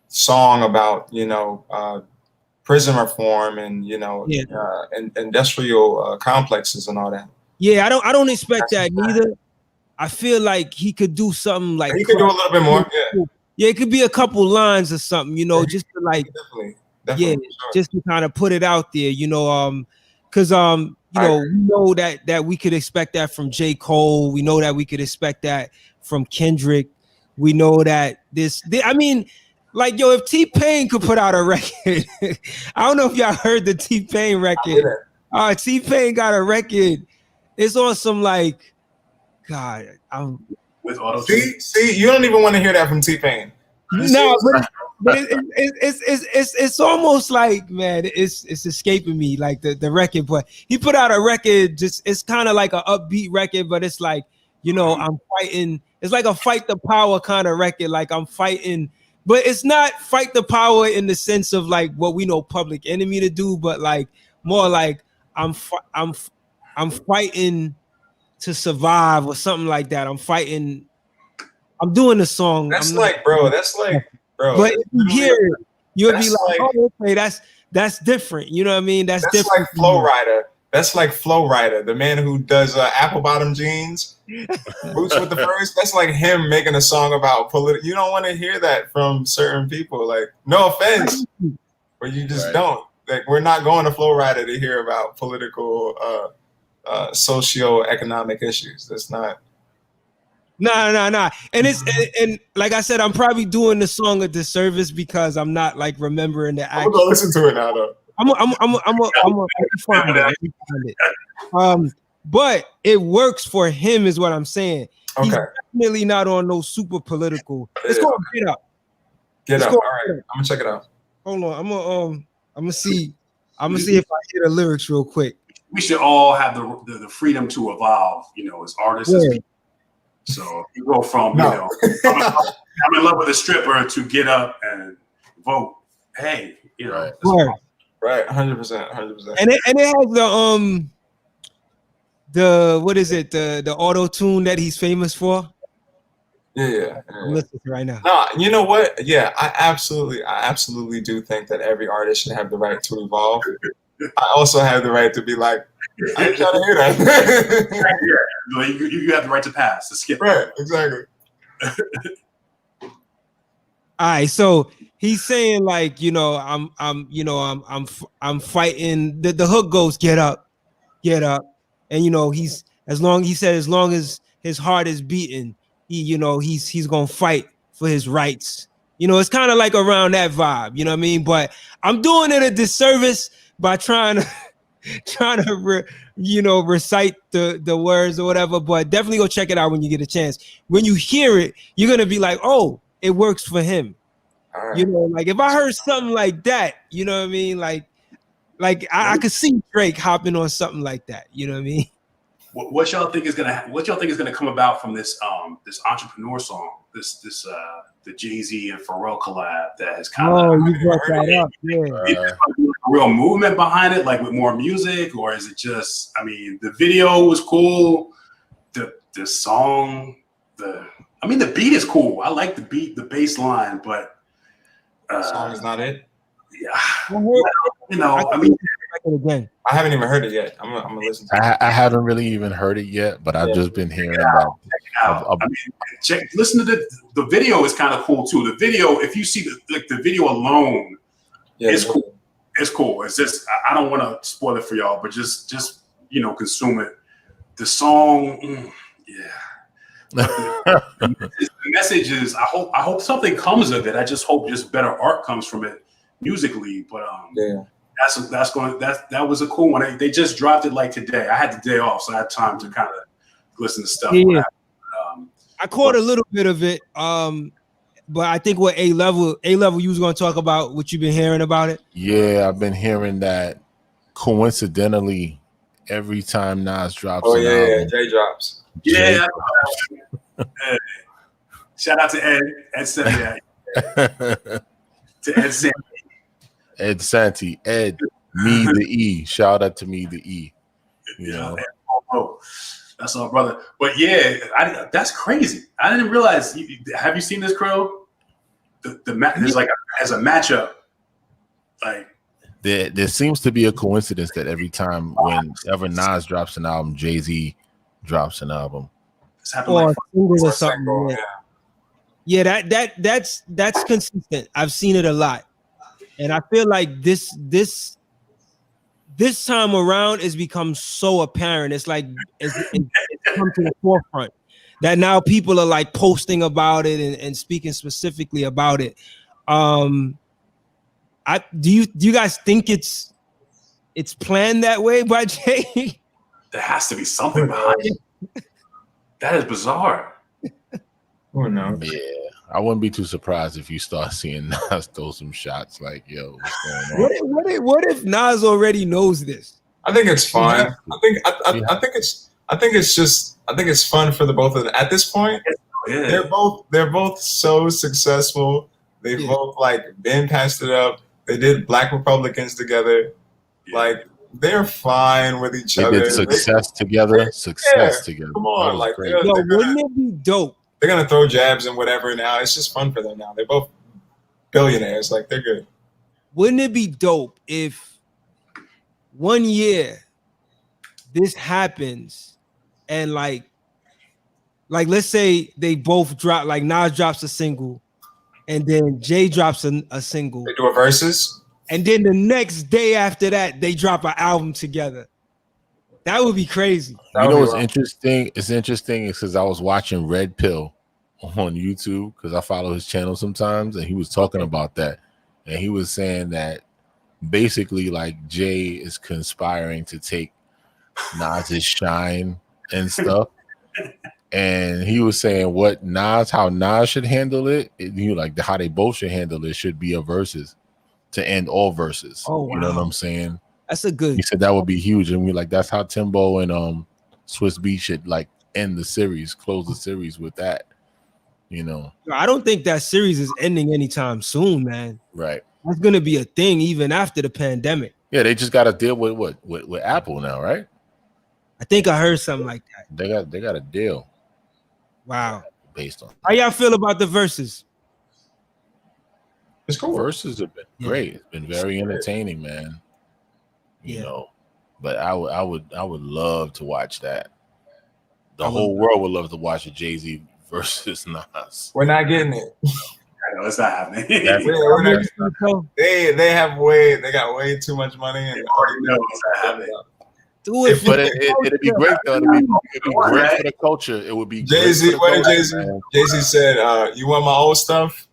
song about, you know, prison reform and, you know, and industrial complexes and all that. Yeah, I don't expect that neither. I feel like he could do something like he could do a little bit more. Yeah, it could be a couple lines or something, you know, just to like definitely, just to kind of put it out there, you know, because you know, we know that we could expect that from J. Cole. We know that we could expect that from Kendrick. We know that I mean, like, yo, if T-Pain could put out a record, I don't know if y'all heard the T-Pain record. T-Pain got a record. It's on some like, God, with auto. See, you don't even want to hear that from T-Pain. No, but it's almost like, man, it's escaping me, like the record. But he put out a record, just it's kind of like an upbeat record, but it's like, you know, I'm fighting. It's like a fight the power kind of record. Like I'm fighting, but it's not fight the power in the sense of like what we know Public Enemy to do, but like more like I'm fighting to survive or something like that. I'm fighting. I'm doing the song. That's like, bro. But if you hear it, you'll be like, oh, okay, that's different. You know what I mean? That's different. Like Flow Rider. That's like Flow Rider, the man who does apple bottom jeans, boots with the furs. That's like him making a song about political. You don't want to hear that from certain people. Like, no offense, but you just don't. Like, we're not going to Flow Rider to hear about political, socio-economic issues. That's not. Nah. And it's and like I said, I'm probably doing the song a disservice because I'm not like remembering the I'm gonna listen to it now though. I'm gonna find it. But it works for him, is what I'm saying. Okay. He's definitely not on no super political. It's called Get Up. Get Up. All right, I'm gonna check it out. Hold on, I'm gonna see if I hear the lyrics real quick. We should all have the freedom to evolve, you know, as artists. As people. So you go from, you know, I'm in love with a stripper to get up and vote. Hey, you know, right, 100%. And it has the what is it, the auto tune that he's famous for? Yeah. I'm listening to right now. No, you know what? Yeah, I absolutely do think that every artist should have the right to evolve. I also have the right to be like, I ain't trying to hear that. You have the right to pass, to skip. Right, exactly. All right, so he's saying like, you know, I'm fighting. The hook goes, get up, and you know, as long as his heart is beating, he's gonna fight for his rights. You know, it's kind of like around that vibe. You know what I mean? But I'm doing it a disservice by trying to recite the words or whatever. But definitely go check it out when you get a chance. When you hear it, you're gonna be like, oh, it works for him. Right. You know, like if I heard something like that, you know what I mean? Like I could see Drake hopping on something like that. You know what I mean? what y'all think is gonna come about from this this entrepreneur song, this the Jay-Z and Pharrell collab that has kind of you brought that up, yeah. a real movement behind it, like with more music, or is it just? I mean, the video was cool, the song, the beat is cool. I like the beat, the bass line, but the song is not it. Yeah, again. I haven't even heard it yet. I'm gonna listen to it. I haven't really even heard it yet, but I've just been hearing that. Listen to the video is kind of cool too. The video, if you see the video alone, it's cool. It's cool. It's just I don't want to spoil it for y'all, but just consume it. The song, the message is I hope something comes of it. I just hope just better art comes from it musically. But that was a cool one. They just dropped it like today. I had the day off, so I had time to kind of listen to stuff. Yeah. I caught a little bit of it. But I think what A level you was gonna talk about what you've been hearing about it. Yeah, I've been hearing that coincidentally every time Nas drops. Oh yeah, Jay drops. Yeah. Shout out to Ed said that. To Ed Santy. Ed Santy. Ed, me the E. Shout out to me the E. You know. That's all, brother. But yeah, that's crazy. I didn't realize. Have you seen this, Cril? There's like as a matchup, like there seems to be a coincidence that every time whenever Nas drops an album, Jay-Z drops an album. It's happened or something. Yeah, that's consistent. I've seen it a lot, and I feel like this time around it's become so apparent. It's like it's come to the forefront that now people are like posting about it and speaking specifically about it. Do you guys think it's planned that way by Jay? There has to be something behind it. That is bizarre. Oh no. Yeah. I wouldn't be too surprised if you start seeing Nas throw some shots like, yo, what's going on? What if Nas already knows this? I think it's fine. I think it's fun for the both of them. At this point, they're both so successful. They've both like been passed it up. They did Black Republicans together. Like they're fine with each other. They did success together. Come on, like wouldn't it be dope? They're gonna throw jabs and whatever now. It's just fun for them now. They're both billionaires. Like they're good. Wouldn't it be dope if 1 year this happens and like let's say they both drop, like Nas drops a single and then Jay drops a single. They do a versus. And then the next day after that, they drop an album together. That would be crazy. You know what's interesting? It's interesting because I was watching Red Pill on YouTube because I follow his channel sometimes, and he was talking about that. And he was saying that basically like Jay is conspiring to take Nas's shine and stuff. And he was saying how Nas should handle it. How they both should handle it should be a versus to end all verses. Oh, wow. You know what I'm saying? That's a good. He said that would be huge, and that's how Timbo and Swiss Beats should like end the series, close the series with that. You know, I don't think that series is ending anytime soon, man. Right. That's gonna be a thing even after the pandemic. Yeah, they just got to deal with Apple now, right? I think I heard something like that. They got a deal. Wow. Based on how y'all feel about the verses? It's cool. Verses have been great. It's been very entertaining, man. You know, but I would love to watch that. The whole world would love to watch a Jay-Z versus Nas. We're not getting it. I know it's not happening. They got way too much money, and it's not happening. But it'd be great though. It'd be great for the culture. It would be Jay-Z. What did Jay-Z said? You want my old stuff?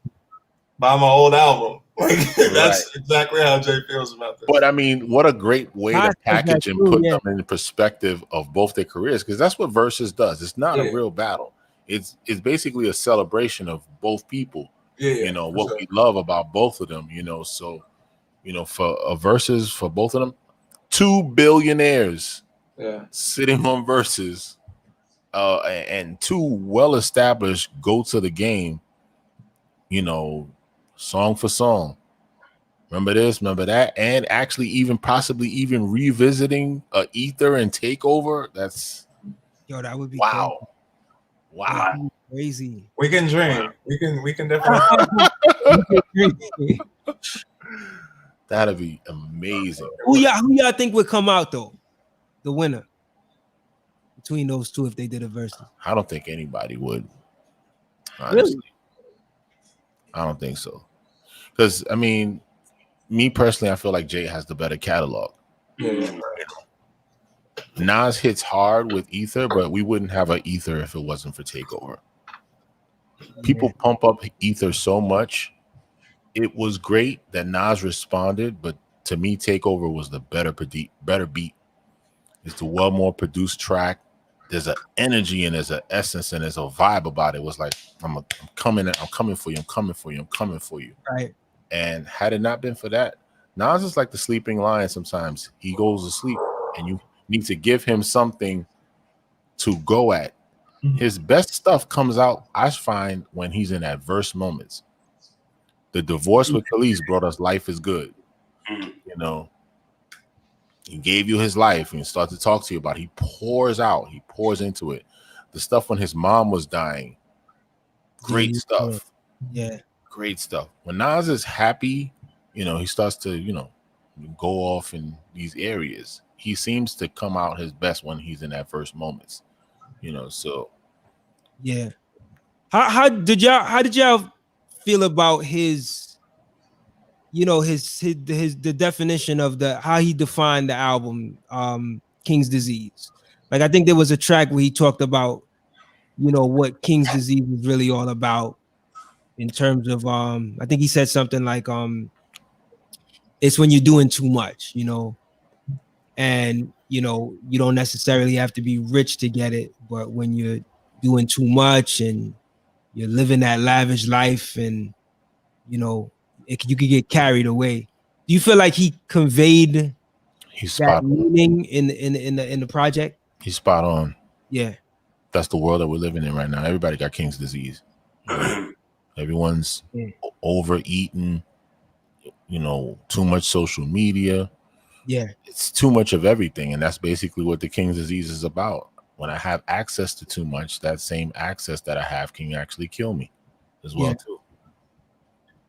Buy my old album. Like that's exactly how Jay feels about this. But I mean, what a great way to package and put them in the perspective of both their careers, because that's what Versus does. It's not a real battle. It's basically a celebration of both people. You know what we love about both of them. You know, so for a Versus for both of them, 2 billionaires sitting on verses, and two well-established go to the game, you know, song for song. Remember this, remember that, and actually even possibly even revisiting Ether and Takeover. That's that would be wow. crazy. Wow. That would be crazy. We can dream. We can definitely. That'd be amazing. Who y'all think would come out though? The winner between those two if they did a versus. I don't think anybody would. Honestly. Really? I don't think so. Because I mean, me personally, I feel like Jay has the better catalog. Yeah. Nas hits hard with Ether, but we wouldn't have an Ether if it wasn't for Takeover. People pump up Ether so much. It was great that Nas responded, but to me, Takeover was the better beat. It's the well more produced track. There's an energy and there's an essence and there's a vibe about it. It was like, I'm coming for you. Right. And had it not been for that, Nas is like the sleeping lion sometimes. He goes to sleep and you need to give him something to go at. His best stuff comes out, I find, when he's in adverse moments. The divorce with Khalees brought us Life is Good. You know, he gave you his life and started to talk to you about it. He pours out, he pours into it. The stuff when his mom was dying, great stuff. Yeah. Great stuff. When Nas is happy, you know, he starts to, you know, go off in these areas. He seems to come out his best when he's in adverse moments. You know, so yeah. How did y'all feel about his, you know, his the definition of how he defined the album, King's Disease? Like, I think there was a track where he talked about, you know, what King's Disease is really all about in terms of I think he said something like it's when you're doing too much, you know, and you know, you don't necessarily have to be rich to get it, but when you're doing too much and you're living that lavish life, and you know, you could get carried away. Do you feel like he conveyed that meaning in the project? He's spot on. Yeah, that's the world that we're living in right now. Everybody got King's disease. Everyone's overeating. You know, too much social media. Yeah, it's too much of everything, and that's basically what the King's disease is about. When I have access to too much, that same access that I have can actually kill me as well too.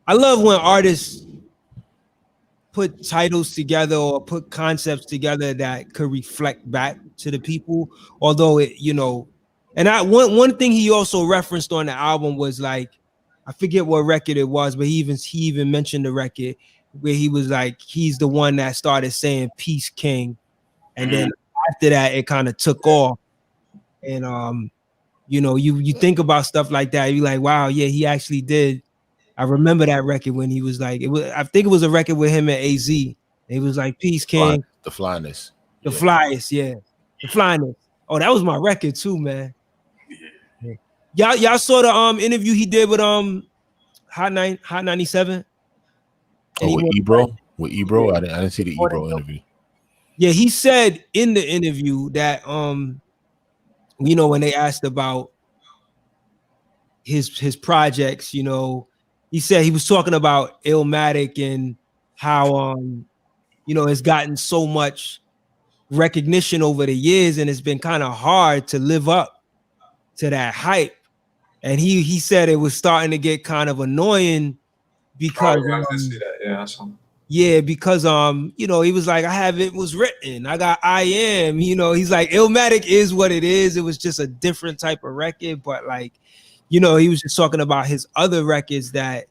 I love when artists put titles together or put concepts together that could reflect back to the people. Although it, you know, and one thing he also referenced on the album was like, I forget what record it was, but he even mentioned the record where he was like, he's the one that started saying "Peace King," and then after that, it kind of took off. And you know, you think about stuff like that, you're like, wow, yeah, he actually did. I remember that record when he was like, I think it was a record with him at AZ. He was like, "Peace King," the flyness, the flyest, the flyness. Oh, that was my record too, man. Y'all saw the interview he did with Hot 97. Oh, with Ebro? With Ebro? I didn't see the Ebro interview. Yeah, he said in the interview that you know, when they asked about his projects, you know, he said he was talking about Illmatic and how you know, it's gotten so much recognition over the years, and it's been kind of hard to live up to that hype. And he said it was starting to get kind of annoying because I see that. Because you know, he was like, I have It Was Written, I got I Am, you know, he's like, Illmatic is what it is. It was just a different type of record, but like, you know, he was just talking about his other records that,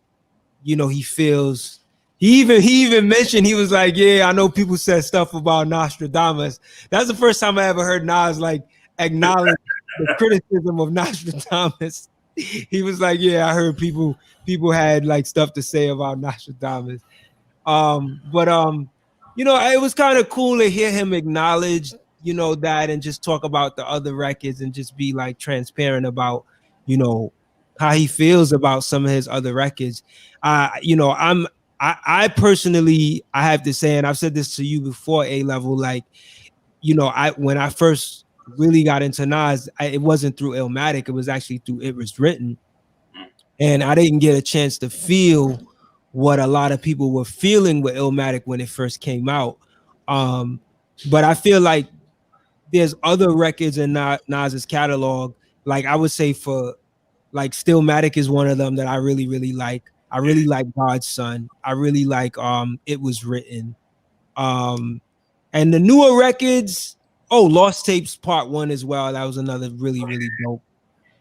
you know, he feels. He even mentioned, he was like, yeah, I know people said stuff about Nostradamus. That's the first time I ever heard Nas like acknowledge the criticism of Nostradamus. He was like, yeah, I heard people had like stuff to say about Nostradamus. But you know, it was kind of cool to hear him acknowledge, you know, that, and just talk about the other records and just be like transparent about, you know, how he feels about some of his other records. You know, I personally, I have to say, and I've said this to you before, A-Level, like, when I first really got into Nas, it wasn't through Illmatic. It was actually through It Was Written. And I didn't get a chance to feel what a lot of people were feeling with Illmatic when it first came out. But I feel like there's other records in Nas's catalog. Like I would say Stillmatic is one of them that I really, really like. I really like God's Son. I really like It Was Written. And the newer records, Lost Tapes Part 1 as well. That was another really, really dope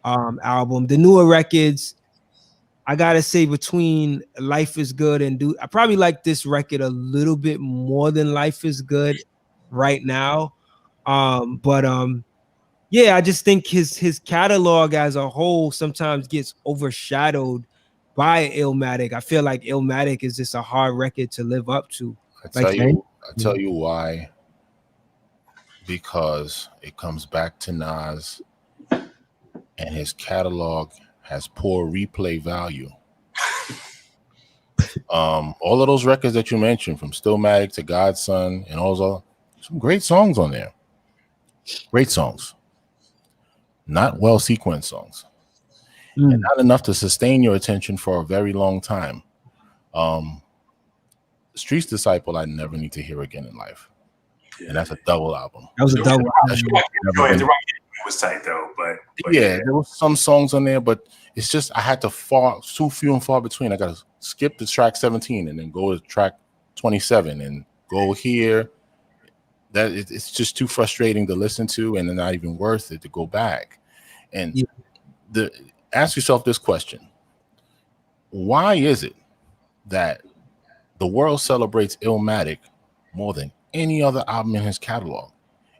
album. The newer records, I gotta say between Life Is Good and I probably like this record a little bit more than Life Is Good right now. Yeah, I just think his catalog as a whole sometimes gets overshadowed by Illmatic. I feel like Illmatic is just a hard record to live up to. I tell you why. Because it comes back to Nas, and his catalog has poor replay value. All of those records that you mentioned, from Stillmatic to God's Son, and also some great songs on there. Great songs. Not well sequenced songs. And not enough to sustain your attention for a very long time. Street's Disciple, I never need to hear again in life. And that's a double album. That was a double album. It was tight though, but yeah, there were some songs on there, but it's just I had to too few and far between. I gotta skip the track 17 and then go to track 27 and go here. It's just too frustrating to listen to, and not even worth it to go back. And ask yourself this question: why is it that the world celebrates Illmatic more than any other album in his catalog?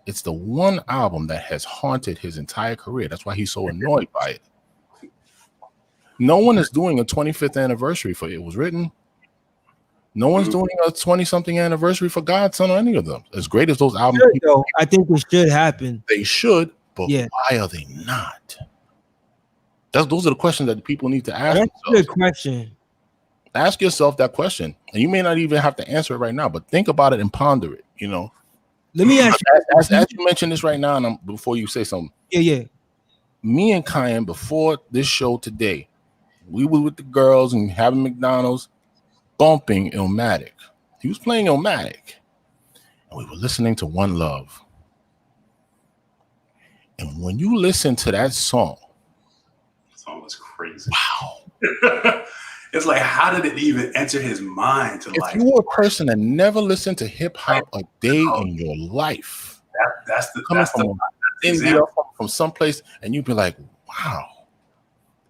It's the one album that has haunted his entire career. That's why he's so annoyed by it. No one is doing a 25th anniversary for It Was Written. No one's doing a 20-something anniversary for God's Son or any of them. As great as those albums, I think it should happen. They should, but why are they not? Those are the questions that people need to ask. That's a good question. Ask yourself that question, and you may not even have to answer it right now, but think about it and ponder it. Let me ask you, as you mention this right now, and before you say something. Yeah. Me and Kyan, before this show today, we were with the girls and having McDonald's, bumping Illmatic. He was playing Illmatic, and we were listening to One Love. And when you listen to that song, was crazy. Wow. It's like, how did it even enter his mind to if you were a person that never listened to hip hop a day in your life, that's from India, from someplace, and you'd be like, wow,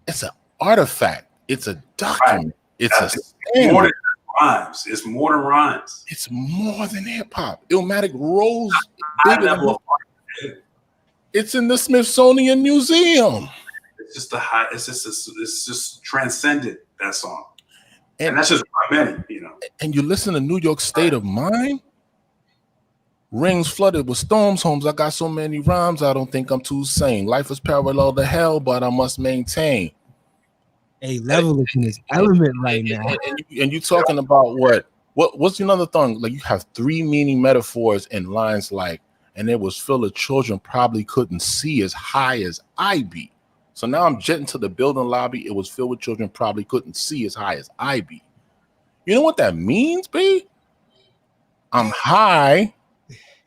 it's an artifact, it's a document, it's more than rhymes. It's more than rhymes. It's more than hip hop. Illmatic rose bigger. It's in the Smithsonian Museum. It's just transcended that song, and that's just many, And you listen to New York State of Mind. Rings flooded with storms, homes. I got so many rhymes. I don't think I'm too sane. Life is parallel to hell, but I must maintain. A level in this element right now. And you talking about what's another thing? Like, you have three meaning metaphors in lines like, and it was filled of children probably couldn't see as high as I be. So now I'm jetting to the building lobby. It was filled with children probably couldn't see as high as I be. You know what that means, B? I'm high.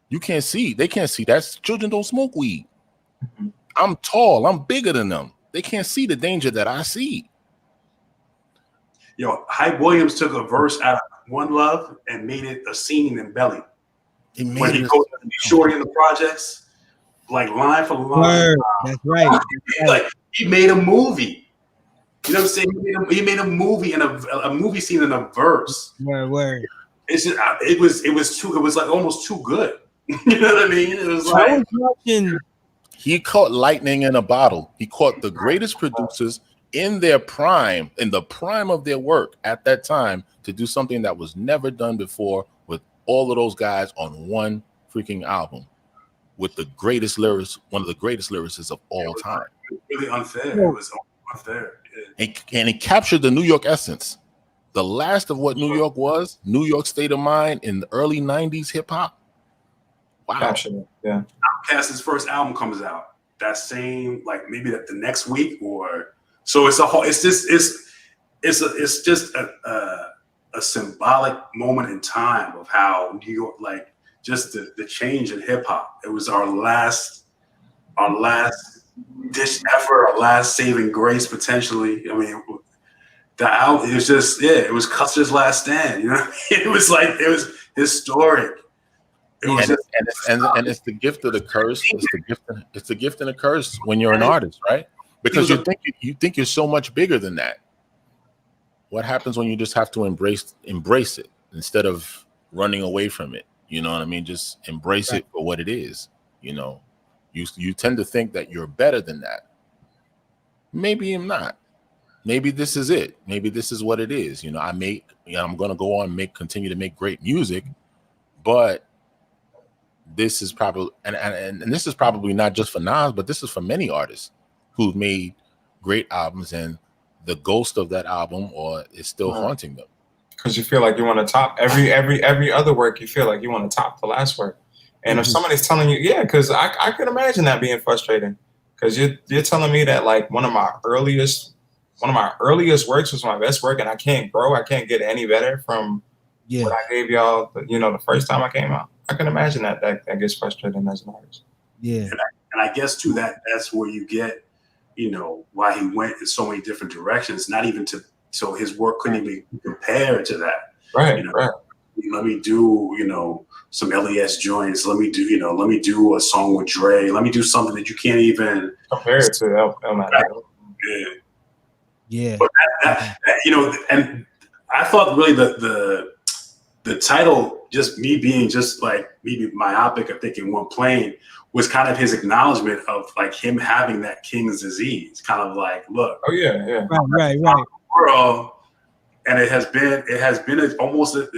You can't see. They can't see. That's children don't smoke weed. I'm tall. I'm bigger than them. They can't see the danger that I see. Hype Williams took a verse out of One Love and made it a scene in Belly. When he goes to be shorty in the projects, like line for line. That's right. Like, he made a movie. You know what I'm saying? He made a movie and a movie scene in a verse. Word. It's just, it was like almost too good. You know what I mean? It was like he caught lightning in a bottle. He caught the greatest producers in their prime, in the prime of their work at that time, to do something that was never done before with all of those guys on one freaking album, with the greatest lyrics, one of the greatest lyricists of all time. Really unfair. It was unfair. And it captured the New York essence. The last of what New York was, New York State of Mind in the early 90s hip hop. Wow. Capture it. Yeah. Outkast's first album comes out that same, like maybe the next week, or so it's a whole. It's just a symbolic moment in time of how New York, like just the change in hip hop. It was our last ditch effort, our last saving grace potentially. I mean, the album, it was just, yeah, it was Custer's last stand. You know, it was like, it was historic. It was just, and it's the gift of the curse. It's the gift and the curse when you're an artist, right? Because you think you're so much bigger than that. What happens when you just have to embrace it instead of running away from it? You know what I mean? Just embrace it for what it is. You know, you tend to think that you're better than that. Maybe I'm not. Maybe this is it. Maybe this is what it is. You know, I'm going to go on and continue to make great music, but this is probably and this is probably not just for Nas, but this is for many artists who've made great albums, and the ghost of that album is still haunting them. Because you feel like you want to top every other work. You feel like you want to top the last work, and if somebody's telling you, because I could imagine that being frustrating. Because you're telling me that like one of my earliest works was my best work, and I can't grow, I can't get any better from what I gave y'all, the first time I came out. I can imagine that gets frustrating as an artist. Yeah. And I guess too, that's where you get, why he went in so many different directions, so his work couldn't even be compared to that. Right. Let me do, some LES joints. Let me do a song with Dre. Let me do something that you can't even compare it to Yeah. But and I thought really the title, just me being just like maybe myopic or thinking one plane, was kind of his acknowledgement of like him having that king's disease. Kind of like, look. Oh yeah. Right. World, and it has been almost a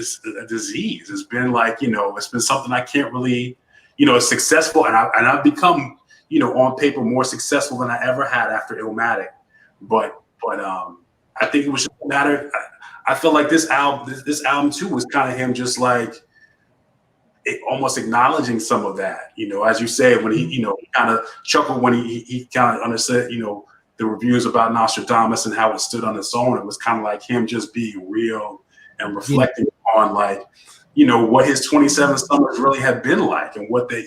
disease. It's been like, it's been something I can't really, it's successful, and I've become, on paper more successful than I ever had after Illmatic. But I think it was just a matter. I feel like this album too was kind of him just like almost acknowledging some of that. As you said, when he kind of chuckled when he kind of understood, the reviews about Nostradamus and how it stood on its own. It was kind of like him just being real and reflecting on like, what his 27 summers really have been like, and what they,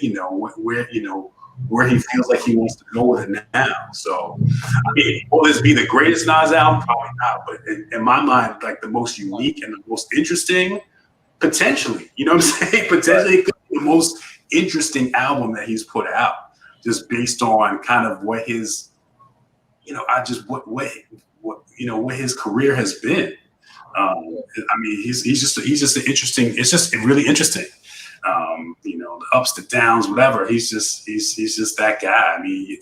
where he feels like he wants to go with it now. So, I mean, will this be the greatest Nas album? Probably not. But in my mind, like the most unique and the most interesting, potentially. You know what I'm saying? Potentially, it could be the most interesting album that he's put out, just based on kind of what his, what his career has been. I mean, he's just an interesting. It's just really interesting. The ups, the downs, whatever. He's just that guy. I mean,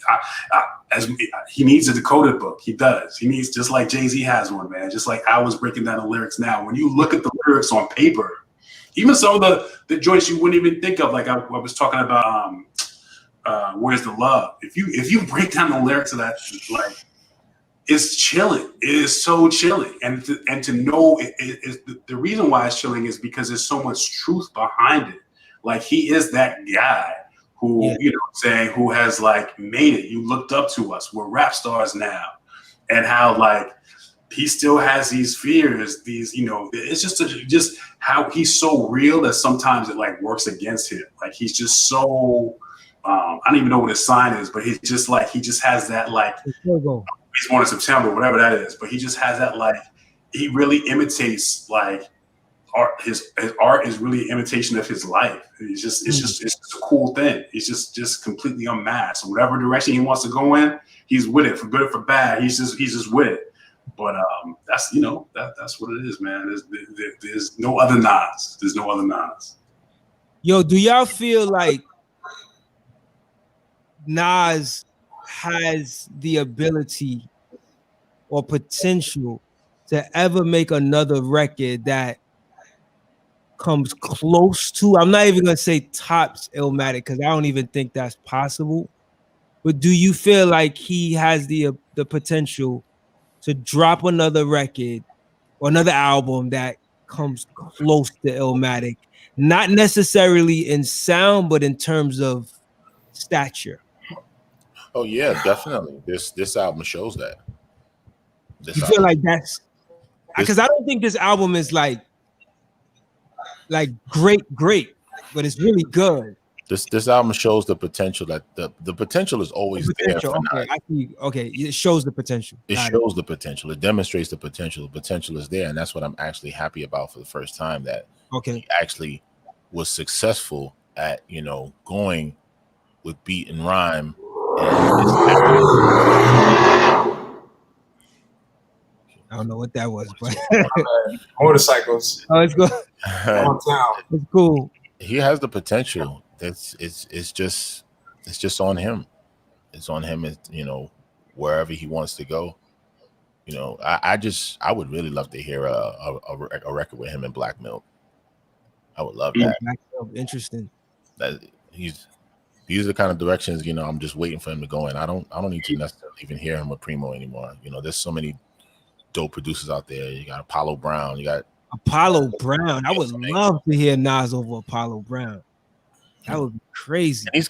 he needs a decoded book. He does. He needs, just like Jay-Z has one, man. Just like I was breaking down the lyrics now. When you look at the lyrics on paper, even some of the joints you wouldn't even think of, like I was talking about. Where's the Love? If you break down the lyrics of that, like, it's chilling. It is so chilling, and to know the reason why it's chilling is because there's so much truth behind it. Like, he is that guy who, who has like made it. You looked up to us. We're rap stars now, and how like he still has these fears. These, it's just how he's so real that sometimes it like works against him. Like, he's just so. I don't even know what his sign is, but he just has that like. He's born in September, whatever that is, but he just has that like. He really imitates like art. His art is really an imitation of his life. It's just a cool thing. He's just completely unmasked. So whatever direction he wants to go in, he's with it, for good or for bad. He's just with it. But that's that's what it is, man. There's no other Nas. There's no other Nas. Yo, do y'all feel like Nas has the ability or potential to ever make another record that comes close to, I'm not even gonna say tops Illmatic, because I don't even think that's possible, but do you feel like he has the potential to drop another record or another album that comes close to Illmatic, not necessarily in sound, but in terms of stature. Oh yeah, definitely. This album shows that. You feel like that's because I don't think this album is like great, but it's really good. This album shows the potential that the potential is always there for okay, I see. Okay, it shows the potential. It shows the potential. It demonstrates the potential. The potential is there, and that's what I'm actually happy about for the first time, that he actually was successful at, you know, going with beat and rhyme. I don't know what that was, but motorcycles. Oh, it's good. It's cool. He has the potential. It's just on him. It's on him. It's, you know, wherever he wants to go. You know, I would really love to hear a record with him and Black Milk. I would love that. Black Milk, interesting. That these are the kind of directions, you know, I'm just waiting for him to go in. I don't need to necessarily even hear him with Primo anymore. You know, there's so many dope producers out there. You got Apollo Brown. You got Apollo Brown. I would love to hear Nas over Apollo Brown. That would be crazy. And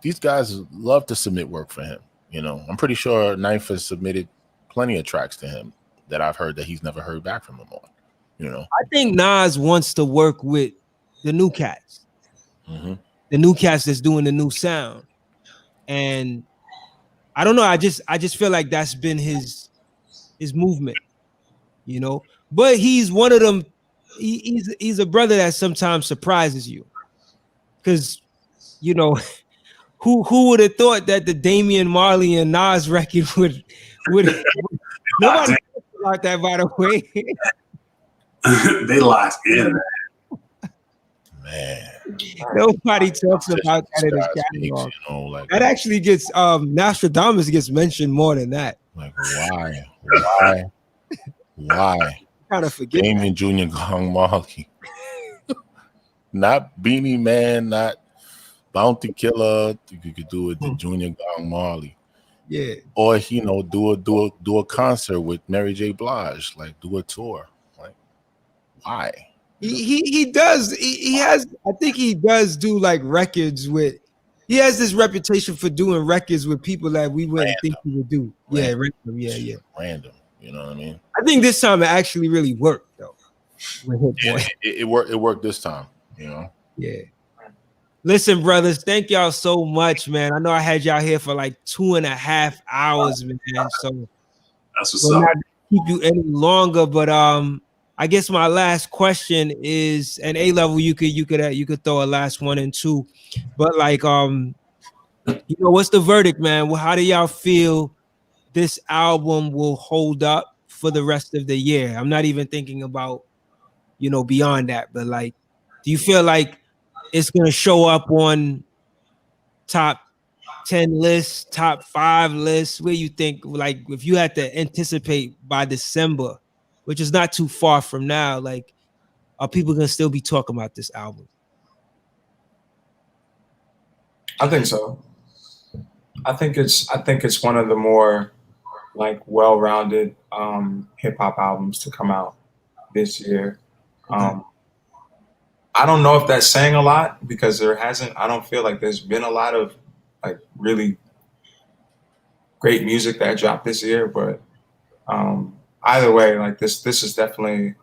these guys love to submit work for him. You know, I'm pretty sure Knife has submitted plenty of tracks to him that I've heard that he's never heard back from him on. You know, I think Nas wants to work with the new cats, the new cats that's doing the new sound, and I don't know. I just feel like that's been his movement, you know. But he's one of them. He's a brother that sometimes surprises you, because you know who would have thought that the Damian Marley and Nas record would nobody talks about that, by the way. They locked in. Man, nobody talks about that in his catalog. You know, like, that actually gets Nostradamus gets mentioned more than that. Like why? Kind of forget Damon Jr. Gong Marley, not Beanie Man, not Bounty Killer. You could do it to Junior Gong Marley. Yeah. Or, you know, do a concert with Mary J. Blige, like do a tour. Like, why? He does. He has. I think he does do like records with. He has this reputation for doing records with people that we wouldn't think he would do. Random. Yeah. Random. You know what I mean? I think this time it actually really worked though. It worked. It worked this time. You know. Yeah. Listen, brothers, thank y'all so much, man. I know I had y'all here for like 2.5 hours, man. So that's what's up. Not keep you any longer, but I guess my last question is, and A level, you could throw a last one in too, but like you know, what's the verdict, man? Well, how do y'all feel this album will hold up for the rest of the year? I'm not even thinking about, you know, beyond that, but like, do you feel like it's gonna show up on top 10 lists, top 5 lists? Where you think, like, if you had to anticipate by December, which is not too far from now, like, are people gonna still be talking about this album? I think so. I think it's one of the more like well-rounded hip hop albums to come out this year. I don't know if that's saying a lot, because I don't feel like there's been a lot of like really great music that dropped this year, but either way, like this is definitely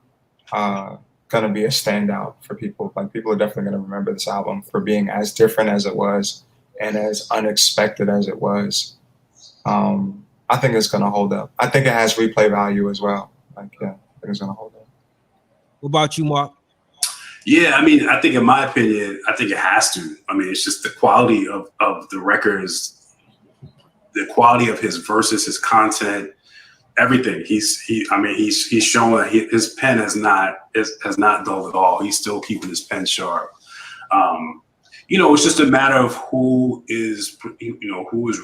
gonna be a standout for people. Like, people are definitely gonna remember this album for being as different as it was and as unexpected as it was. I think it's gonna hold up. I think it has replay value as well. Like, yeah, I think it's gonna hold up. What about you, Mark? Yeah, I mean, I think in my opinion, I think it has to. I mean, it's just the quality of the records, the quality of his verses, his content, everything. He's showing that his pen has not dulled at all. He's still keeping his pen sharp. You know, it's just a matter of who is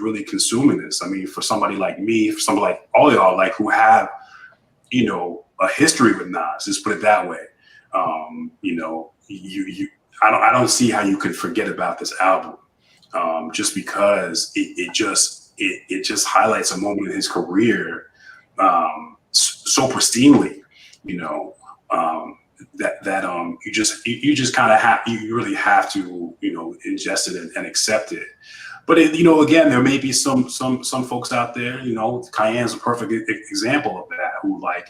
really consuming this. I mean, for somebody like me, for somebody like all y'all, like, who have, you know, a history with Nas, just put it that way. You know, I don't see how you could forget about this album, just because it just highlights a moment in his career so pristinely, you know. you just kind of you really have to, you know, ingest it and accept it. But you know, again, there may be some folks out there, you know, Cayenne's a perfect example of that, who like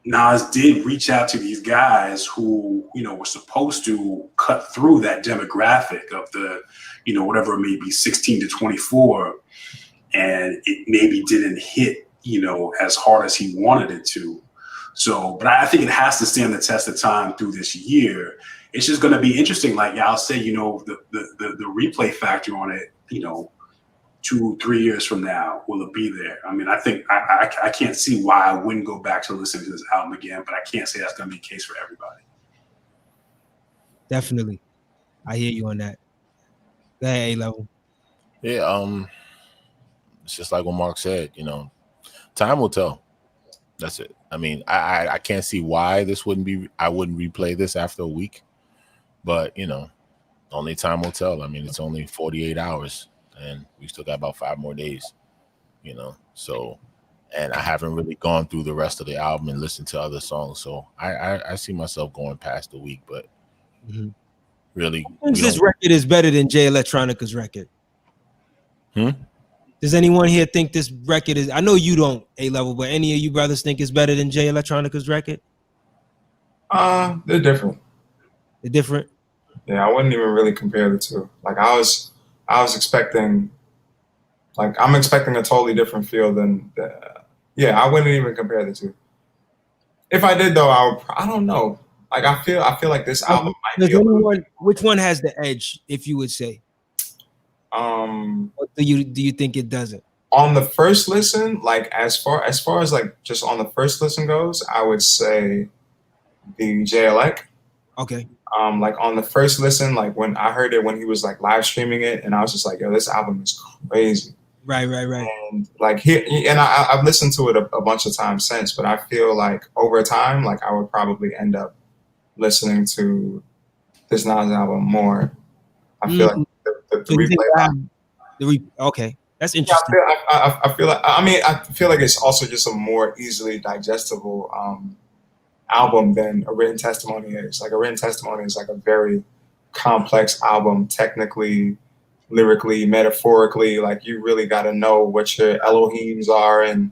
Nas did reach out to these guys who, you know, were supposed to cut through that demographic of the, you know, whatever it may be, 16 to 24, and it maybe didn't hit, you know, as hard as he wanted it to. So, but I think it has to stand the test of time through this year. It's just going to be interesting. Like I'll say, you know, the replay factor on it, you know, 2-3 years from now, will it be there? I mean, I think I can't see why I wouldn't go back to listening to this album again, but I can't say that's going to be the case for everybody. Definitely. I hear you on that. Go ahead, A-Level. Yeah, it's just like what Mark said, you know, time will tell. That's it. I mean, I can't see why this wouldn't be, I wouldn't replay this after a week, but you know, only time will tell. I mean, it's only 48 hours and we still got about 5 more days, you know, so, and I haven't really gone through the rest of the album and listened to other songs. So I see myself going past the week, but really. This record is better than Jay Electronica's record. Does anyone here think this record is, I know you don't, A-Level, but any of you brothers think it's better than Jay Electronica's record? They're different. They're different? Yeah, I wouldn't even really compare the two. Like I was expecting, like I'm expecting a totally different feel than, yeah, I wouldn't even compare the two. If I did though, I don't know. Like I feel like this album might be which one has the edge, if you would say? Or do you think it doesn't? On the first listen, like as far as like just on the first listen goes, I would say the JLX. Okay. Like on the first listen, like when I heard it when he was like live streaming it, and I was just like, yo, this album is crazy. Right. And like I've listened to it a bunch of times since, but I feel like over time, like I would probably end up listening to this Nas album more. I feel like the replay. Okay, that's interesting. Yeah, I feel like, I mean, I feel like it's also just a more easily digestible album than a Written Testimony is. Like a Written Testimony is like a very complex album, technically, lyrically, metaphorically. Like you really got to know what your Elohims are and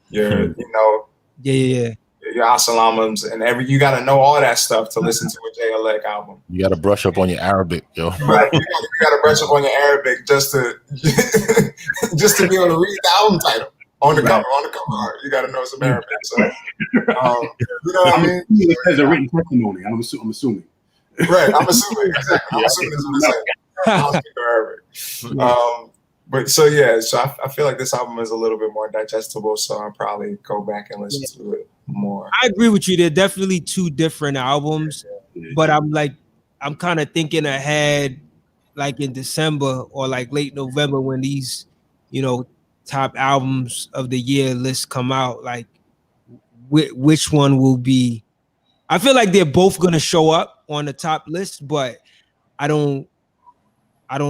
your, you know, your Asalamams and you got to know all that stuff to listen to a JLX album. You got to brush up on your Arabic, yo. Right, you got to brush up on your Arabic just to be able to read the album title on the cover art. You got to know some Arabic. So, you know what I mean? It says a Written Testimony. I'm assuming. Right, I'm assuming. Exactly. I'm assuming that's what it says. I don't speak Arabic. But so yeah, so I feel like this album is a little bit more digestible, so I'll probably go back and listen to it more. I agree with you. They're definitely two different albums, but I'm kind of thinking ahead, like in December or like late November when these, you know, top albums of the year lists come out. Like, which one will be? I feel like they're both gonna show up on the top list, but I don't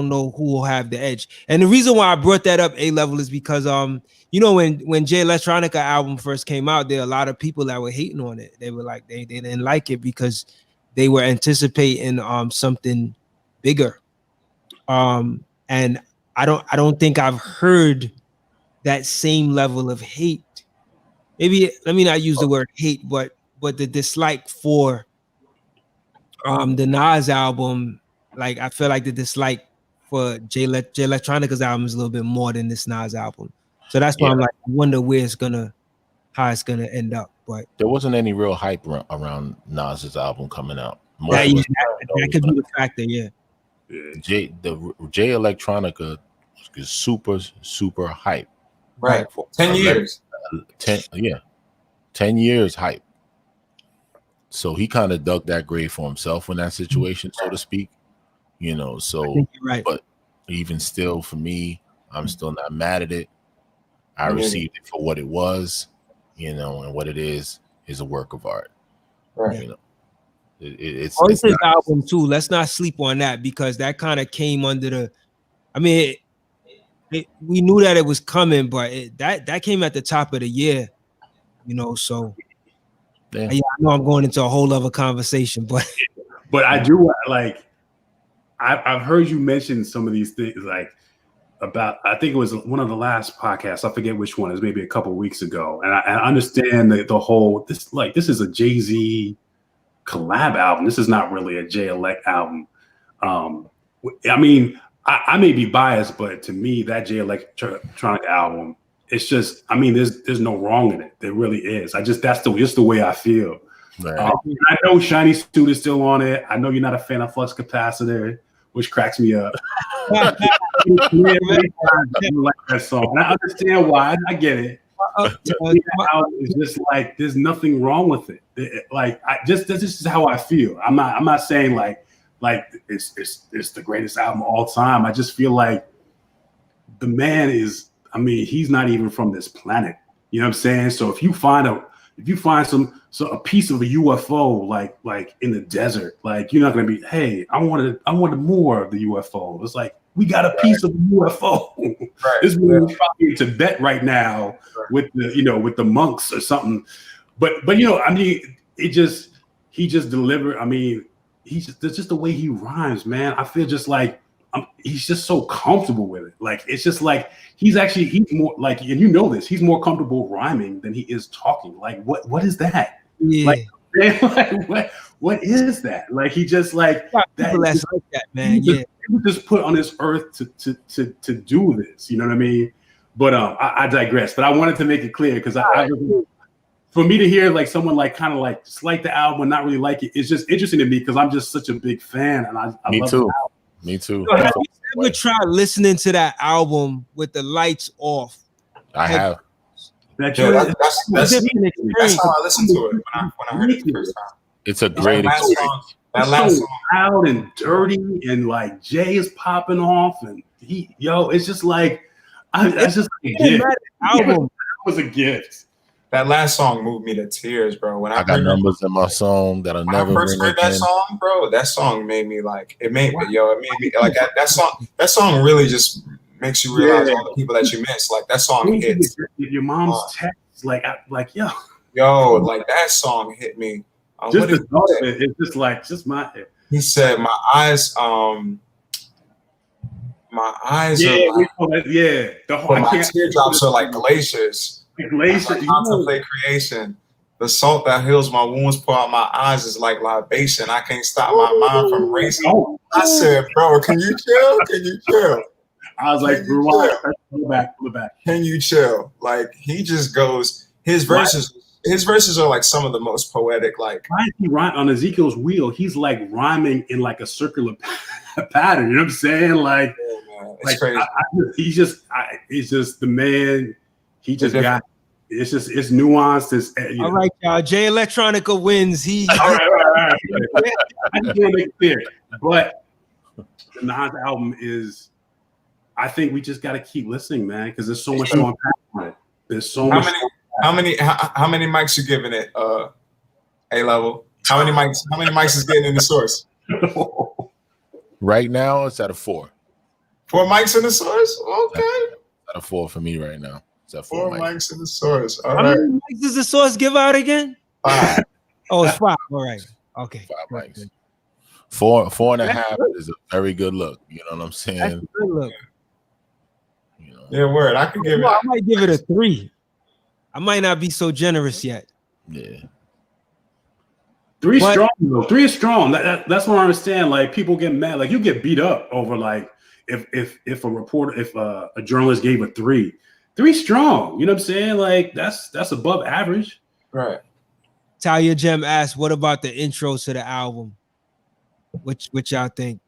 know who will have the edge. And the reason why I brought that up, A-Level, is because you know, when Jay Electronica album first came out, there were a lot of people that were hating on it. They were like, they didn't like it because they were anticipating something bigger. And I don't think I've heard that same level of hate. Maybe let me not use the word hate, but the dislike for the Nas album. Like I feel like the dislike for Jay Electronica's album is a little bit more than this Nas album. So that's why I'm like, I wonder how it's gonna end up. But there wasn't any real hype around Nas's album coming out. That could be the factor, yeah. Jay Electronica is super hype. Right. 10 years. 10 years hype. So he kind of dug that grave for himself in that situation, so to speak. You know, so I think you're right. But even still, for me, I'm still not mad at it. I received it for what it was, you know, and what it is a work of art. Right. You know, it's his album too. Let's not sleep on that because that kind of came under the. I mean, we knew that it was coming, but that came at the top of the year, you know. So Yeah, I know I'm going into a whole other conversation, but I do like. I've heard you mention some of these things, like about. I think it was one of the last podcasts. I forget which one. It was maybe a couple of weeks ago, and I understand the whole. This is a Jay-Z collab album. This is not really a Jay-Elect album. I mean, I may be biased, but to me, that Jay-Electronic album, it's just. I mean, there's no wrong in it. There really is. That's just the way I feel. Right. I know Shiny Suit is still on it. I know you're not a fan of Flux Capacitor, which cracks me up. I like that song. And I understand why. I get it. It's just like there's nothing wrong with it. This is how I feel. I'm not saying like it's the greatest album of all time. I just feel like the man is. I mean, he's not even from this planet. You know what I'm saying? So if you find a piece of a UFO like in the desert, like you're not gonna be, hey, I wanted more of the UFO. It's like we got a piece of the UFO. Right. This is probably in Tibet right now with the monks or something. But I mean, he just delivered. I mean, there's just the way he rhymes, man. I feel just like he's just so comfortable with it. Like it's just like he's more like, and you know this, he's more comfortable rhyming than he is talking. Like what is that? Yeah. Like what is that? Like he just like that. Like that, man. He was just put on this earth to do this. You know what I mean? But I digress. But I wanted to make it clear because for me to hear like someone like kind of like just like the album and not really like it, it's just interesting to me because I'm just such a big fan and I love the album. Me too. Have you ever tried listening to that album with the lights off? I have. That's how I listened to it when I heard it the first time. It's a great experience. That last song, loud and dirty, and like Jay is popping off, and it's just like that's just a gift. Album was a gift. That last song moved me to tears, bro. When I got numbers in my song that I never. When I first heard that song, bro, that song made me like it made me like that song. That song really just makes you realize all the people that you miss. Like that song hits. Your mom's text, like yo, like that song hit me. Just the thought of it, it's just like my. He said, "My eyes are like, my teardrops are like glaciers. I contemplate creation. The salt that heals my wounds pour out my eyes is like libation. I can't stop my mind from racing." I said, "Bro, can you chill? Can you chill?" I was like, "Pull back. Can you chill?" Like he just goes. His verses are like some of the most poetic. Like why is he rhyme on Ezekiel's wheel? He's like rhyming in like a circular pattern. You know what I'm saying? Like, it's crazy. He's just the man. He just got it's nuanced. All right, y'all. Jay Electronica wins. All right. I just want to make it clear. But the Nas album is, I think we just got to keep listening, man, because there's so much to unpack on it. There's so much. How many mics you giving it? A level. How many mics is getting in the source? Right now, it's at a 4. 4 mics in the source. Okay. At a 4 for me right now. 4 mics in the source. All right. How many mics does the source give out again? 5. Oh, it's 5. All right. Okay. 5 mics. 4.5 is a very good look. You know what I'm saying? That's a good look. Yeah, word. I could give it. I might give it a 3. I might not be so generous yet. Yeah. 3 is strong though. 3 is strong. That's what I understand. Like people get mad. Like you get beat up over like if a reporter, if a journalist gave a 3. 3 strong, you know what I'm saying? Like that's above average, right? Talia Gem asked, "What about the intro to the album? Which y'all think?"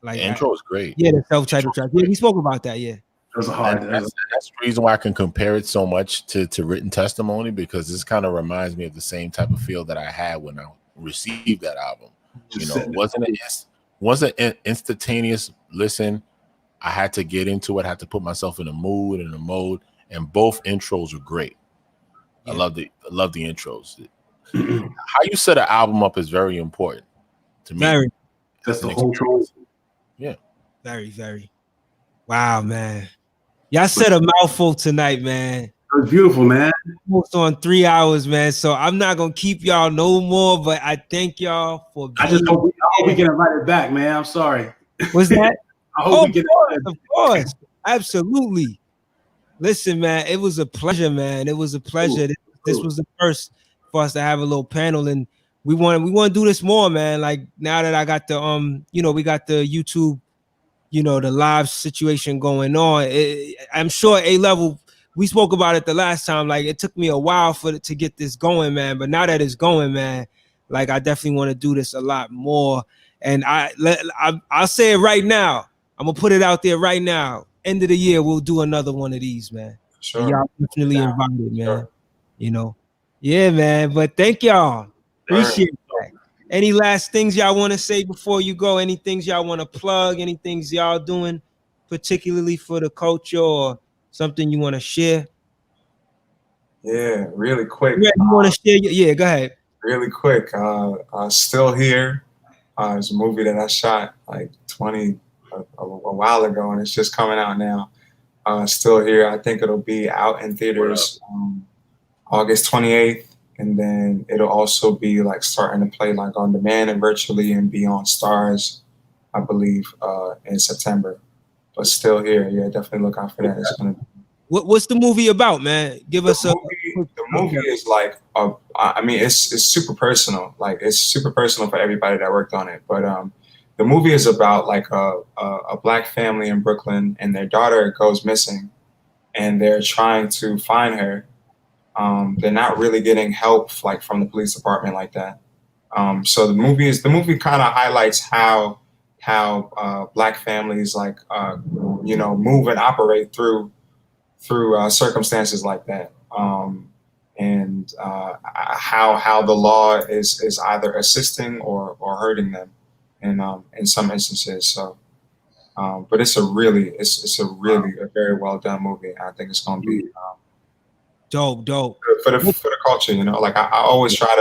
Like the intro is great. Yeah, the self-titled track. Yeah, we spoke about that. Yeah, that's the reason why I can compare it so much to written testimony, because this kind of reminds me of the same type of feel that I had when I received that album. You know, it wasn't an instantaneous listen. I had to get into it. I had to put myself in a mood and a mode. And both intros are great. Yeah. I love the intros. How you set an album up is very important to me. Very. That's the whole choice. Yeah. Very, very. Wow, man. Y'all said a mouthful tonight, man. It was beautiful, man. Almost on 3 hours, man. So I'm not gonna keep y'all no more, but I thank y'all for I just hope we get invited back, man. I'm sorry. Was that? I hope we get of course. Absolutely. Listen, man, it was a pleasure, man. It was a pleasure. This was the first for us to have a little panel, and we want to do this more, man. Like now that I got the we got the YouTube, the live situation going on. I'm sure A-Level, we spoke about it the last time. Like it took me a while to get this going, man. But now that it's going, man, like I definitely want to do this a lot more. And I'll say it right now. I'm gonna put it out there right now. End of the year, we'll do another one of these, man. Sure. And y'all definitely invited, man. Sure. Yeah, man. But thank y'all. Appreciate that. Any last things y'all want to say before you go? Any things y'all want to plug? Any things y'all doing particularly for the culture or something you want to share? Yeah, really quick. Yeah, you want to share? Yeah, go ahead. Really quick. Still Here. It's a movie that I shot like a while ago, and it's just coming out now. Still Here. I think it'll be out in theaters August 28th. And then it'll also be like starting to play like on demand and virtually and be on Stars, I believe, in September. But Still Here, yeah, definitely look out for that. It's gonna. What's the movie about, man? Give us the movie is like it's super personal. Like it's super personal for everybody that worked on it. But the movie is about like a Black family in Brooklyn, and their daughter goes missing, and they're trying to find her. They're not really getting help like from the police department like that. So the movie kind of highlights how Black families like move and operate through circumstances like that, and how the law is either assisting or hurting them in some instances. So, but it's a really a very well done movie. I think it's going to be. Dope for the culture, like I always try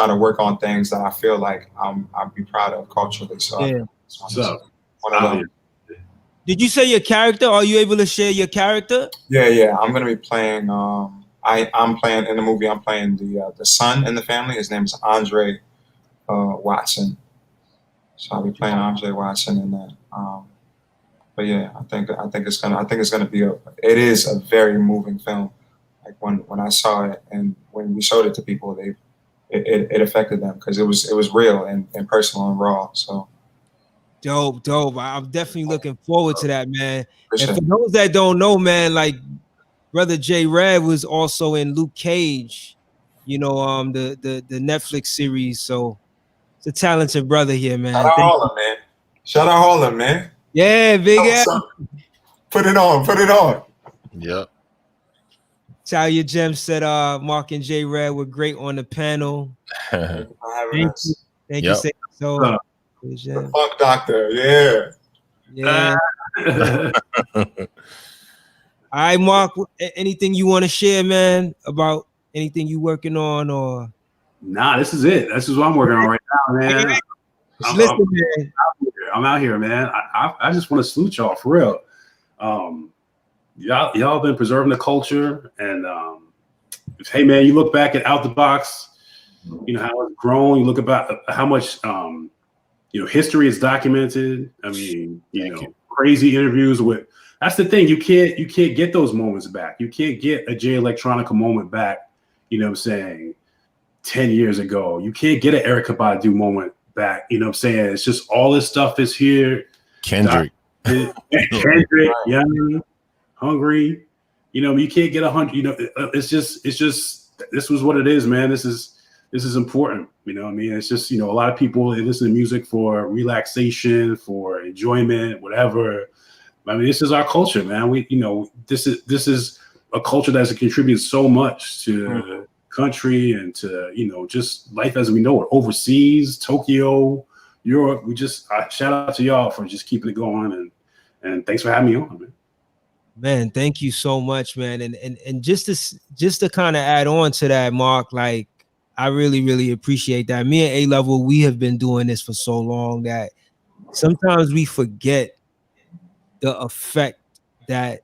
to work on things that I feel like I'd be proud of culturally. So yeah. Did you say your character? Are you able to share your character? Yeah. I'm gonna be playing. I'm playing in the movie. I'm playing the son in the family. His name is Andre Watson. So I'll be playing Andre Watson in that. But yeah, I think it's gonna be it is a very moving film. Like when I saw it and when we showed it to people, it affected them because it was real and personal and raw. So dope. I'm definitely looking forward to that, man. And for those that don't know, man, like Brother J Red was also in Luke Cage, the Netflix series. So it's a talented brother here, man. Shout out Harlem, man. Yeah, big ass. Put it on. Yep. Talia Gem said Mark and J Red were great on the panel. Thank you. So the Funk Doctor, yeah. All right, Mark, anything you want to share, man, about anything you working on or? Nah, this is it. This is what I'm working on right now, man. I'm out here, man. I just want to salute y'all for real. Y'all been preserving the culture, and hey, man, you look back at Out the Box, how it's grown. You look about how much history is documented. I mean, crazy interviews with. That's the thing. You can't get those moments back. You can't get a Jay Electronica moment back. You know what I'm saying? 10 years ago, you can't get an Erykah Badu moment back. You know what I'm saying? It's just all this stuff is here. Kendrick, Young, Hungry. You can't get 100. It's just this was what it is, man. This is important. You know what I mean? It's just, a lot of people, they listen to music for relaxation, for enjoyment, whatever. I mean, this is our culture, man. This is a culture that has contributed so much to the country and to, just life as we know it. Overseas, Tokyo, Europe. We just shout out to y'all for just keeping it going, and thanks for having me on, man. Man, thank you so much, man. And just to kind of add on to that, Mark, like I really, really appreciate that. Me and A-Level, we have been doing this for so long that sometimes we forget the effect that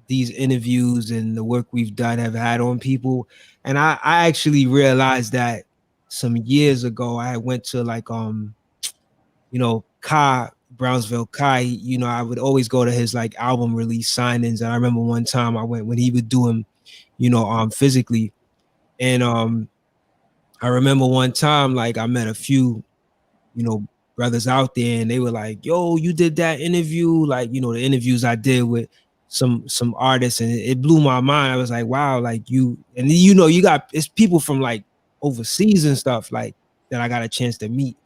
these interviews and the work we've done have had on people. And I actually realized that some years ago. I went to like Kai, Brownsville Kai, I would always go to his like album release signings. And I remember one time I went when he would do them, physically. And I remember one time like I met a few, brothers out there, and they were like, yo, you did that interview, like, the interviews I did with some artists, and it blew my mind. I was like, wow, like you got, it's people from like overseas and stuff like that I got a chance to meet.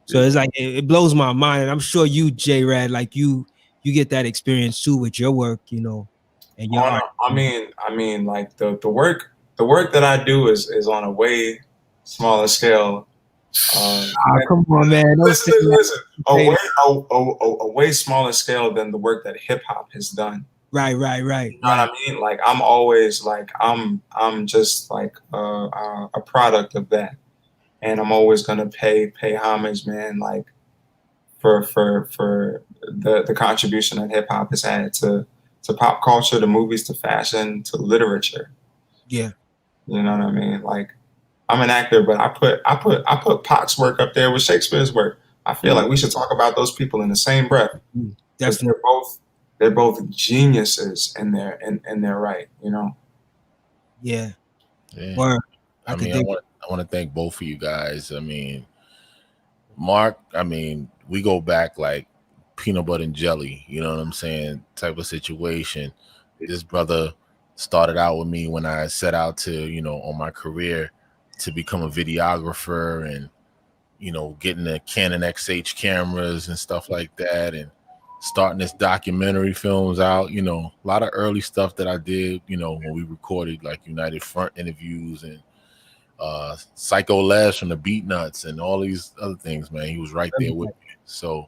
So it's like it blows my mind, and I'm sure you, J-Rad, like you get that experience too with your work, and your art. I mean, like the work that I do is on a way smaller scale. Come on, man! Listen. A way smaller scale than the work that hip hop has done. Right. You know what I mean? Like I'm always like I'm just like a product of that, and I'm always gonna pay homage, man. Like for the contribution that hip hop has had to pop culture, to movies, to fashion, to literature. Yeah, you know what I mean. Like I'm an actor, but I put Pac's work up there with Shakespeare's work. I feel like we should talk about those people in the same breath. Definitely. They're both geniuses in their right, Yeah. Word. I want to thank both of you guys. I mean, Mark, we go back like peanut butter and jelly, you know what I'm saying, type of situation. This brother started out with me when I set out to, on my career to become a videographer and, getting the Canon XH cameras and stuff like that, and starting this documentary films out, a lot of early stuff that I did, when we recorded like United Front interviews and Psycho Les from the Beat Nuts and all these other things, man. He was right there with me. So,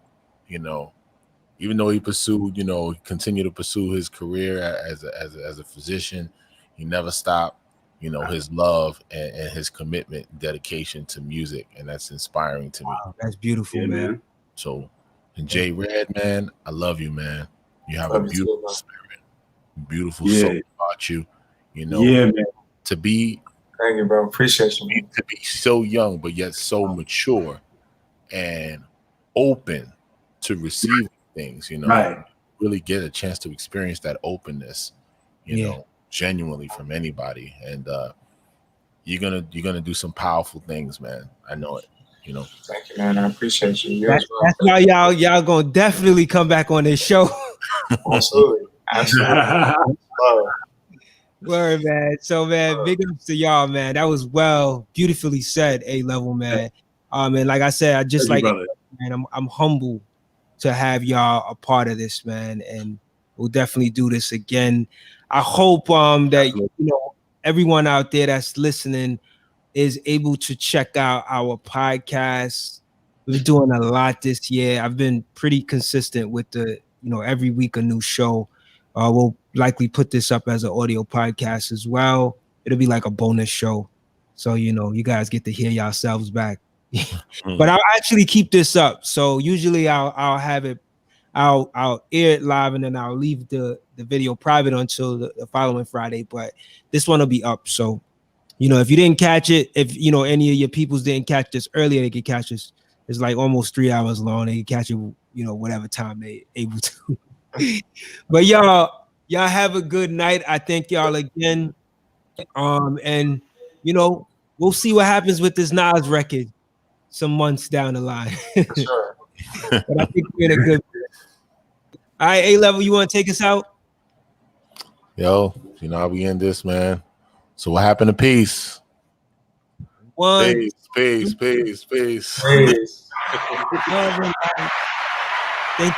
even though he pursued, he continued to pursue his career as a physician, he never stopped, his love and his commitment and dedication to music. And that's inspiring to me. Wow, that's beautiful, man. So, and J-Rad, man, I love you, man. You have a beautiful spirit, beautiful soul about you, man. To be, thank you, bro. Appreciate you. To be so young, but yet so mature and open to receiving things, right. Really get a chance to experience that openness, genuinely from anybody. And you're gonna do some powerful things, man. I know it. Thank you, man. I appreciate you. That's why y'all gonna definitely come back on this show. Absolutely. Word, man. So, man, big ups to y'all, man. That was beautifully said, A-Level, man. And like I said, I just like it, man. I'm humble to have y'all a part of this, man, and we'll definitely do this again. I hope that everyone out there that's listening is able to check out our podcast. We're doing a lot this year. I've been pretty consistent with the, every week a new show. We'll likely put this up as an audio podcast as well. It'll be like a bonus show. So, you guys get to hear yourselves back. But I'll actually keep this up. So usually I'll have it, I'll air it live, and then I'll leave the video private until the following Friday. But this one will be up. So, if you didn't catch it, if any of your peoples didn't catch this earlier, they could catch this. It's like almost 3 hours long. They can catch it, whatever time they able to. But y'all have a good night. I thank y'all again. And we'll see what happens with this Nas record some months down the line. For sure. But I think we're in a good. All right, A-Level, you want to take us out? Yo, how we end this, man. So what happened to peace? Peace. Thank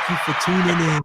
you for tuning in.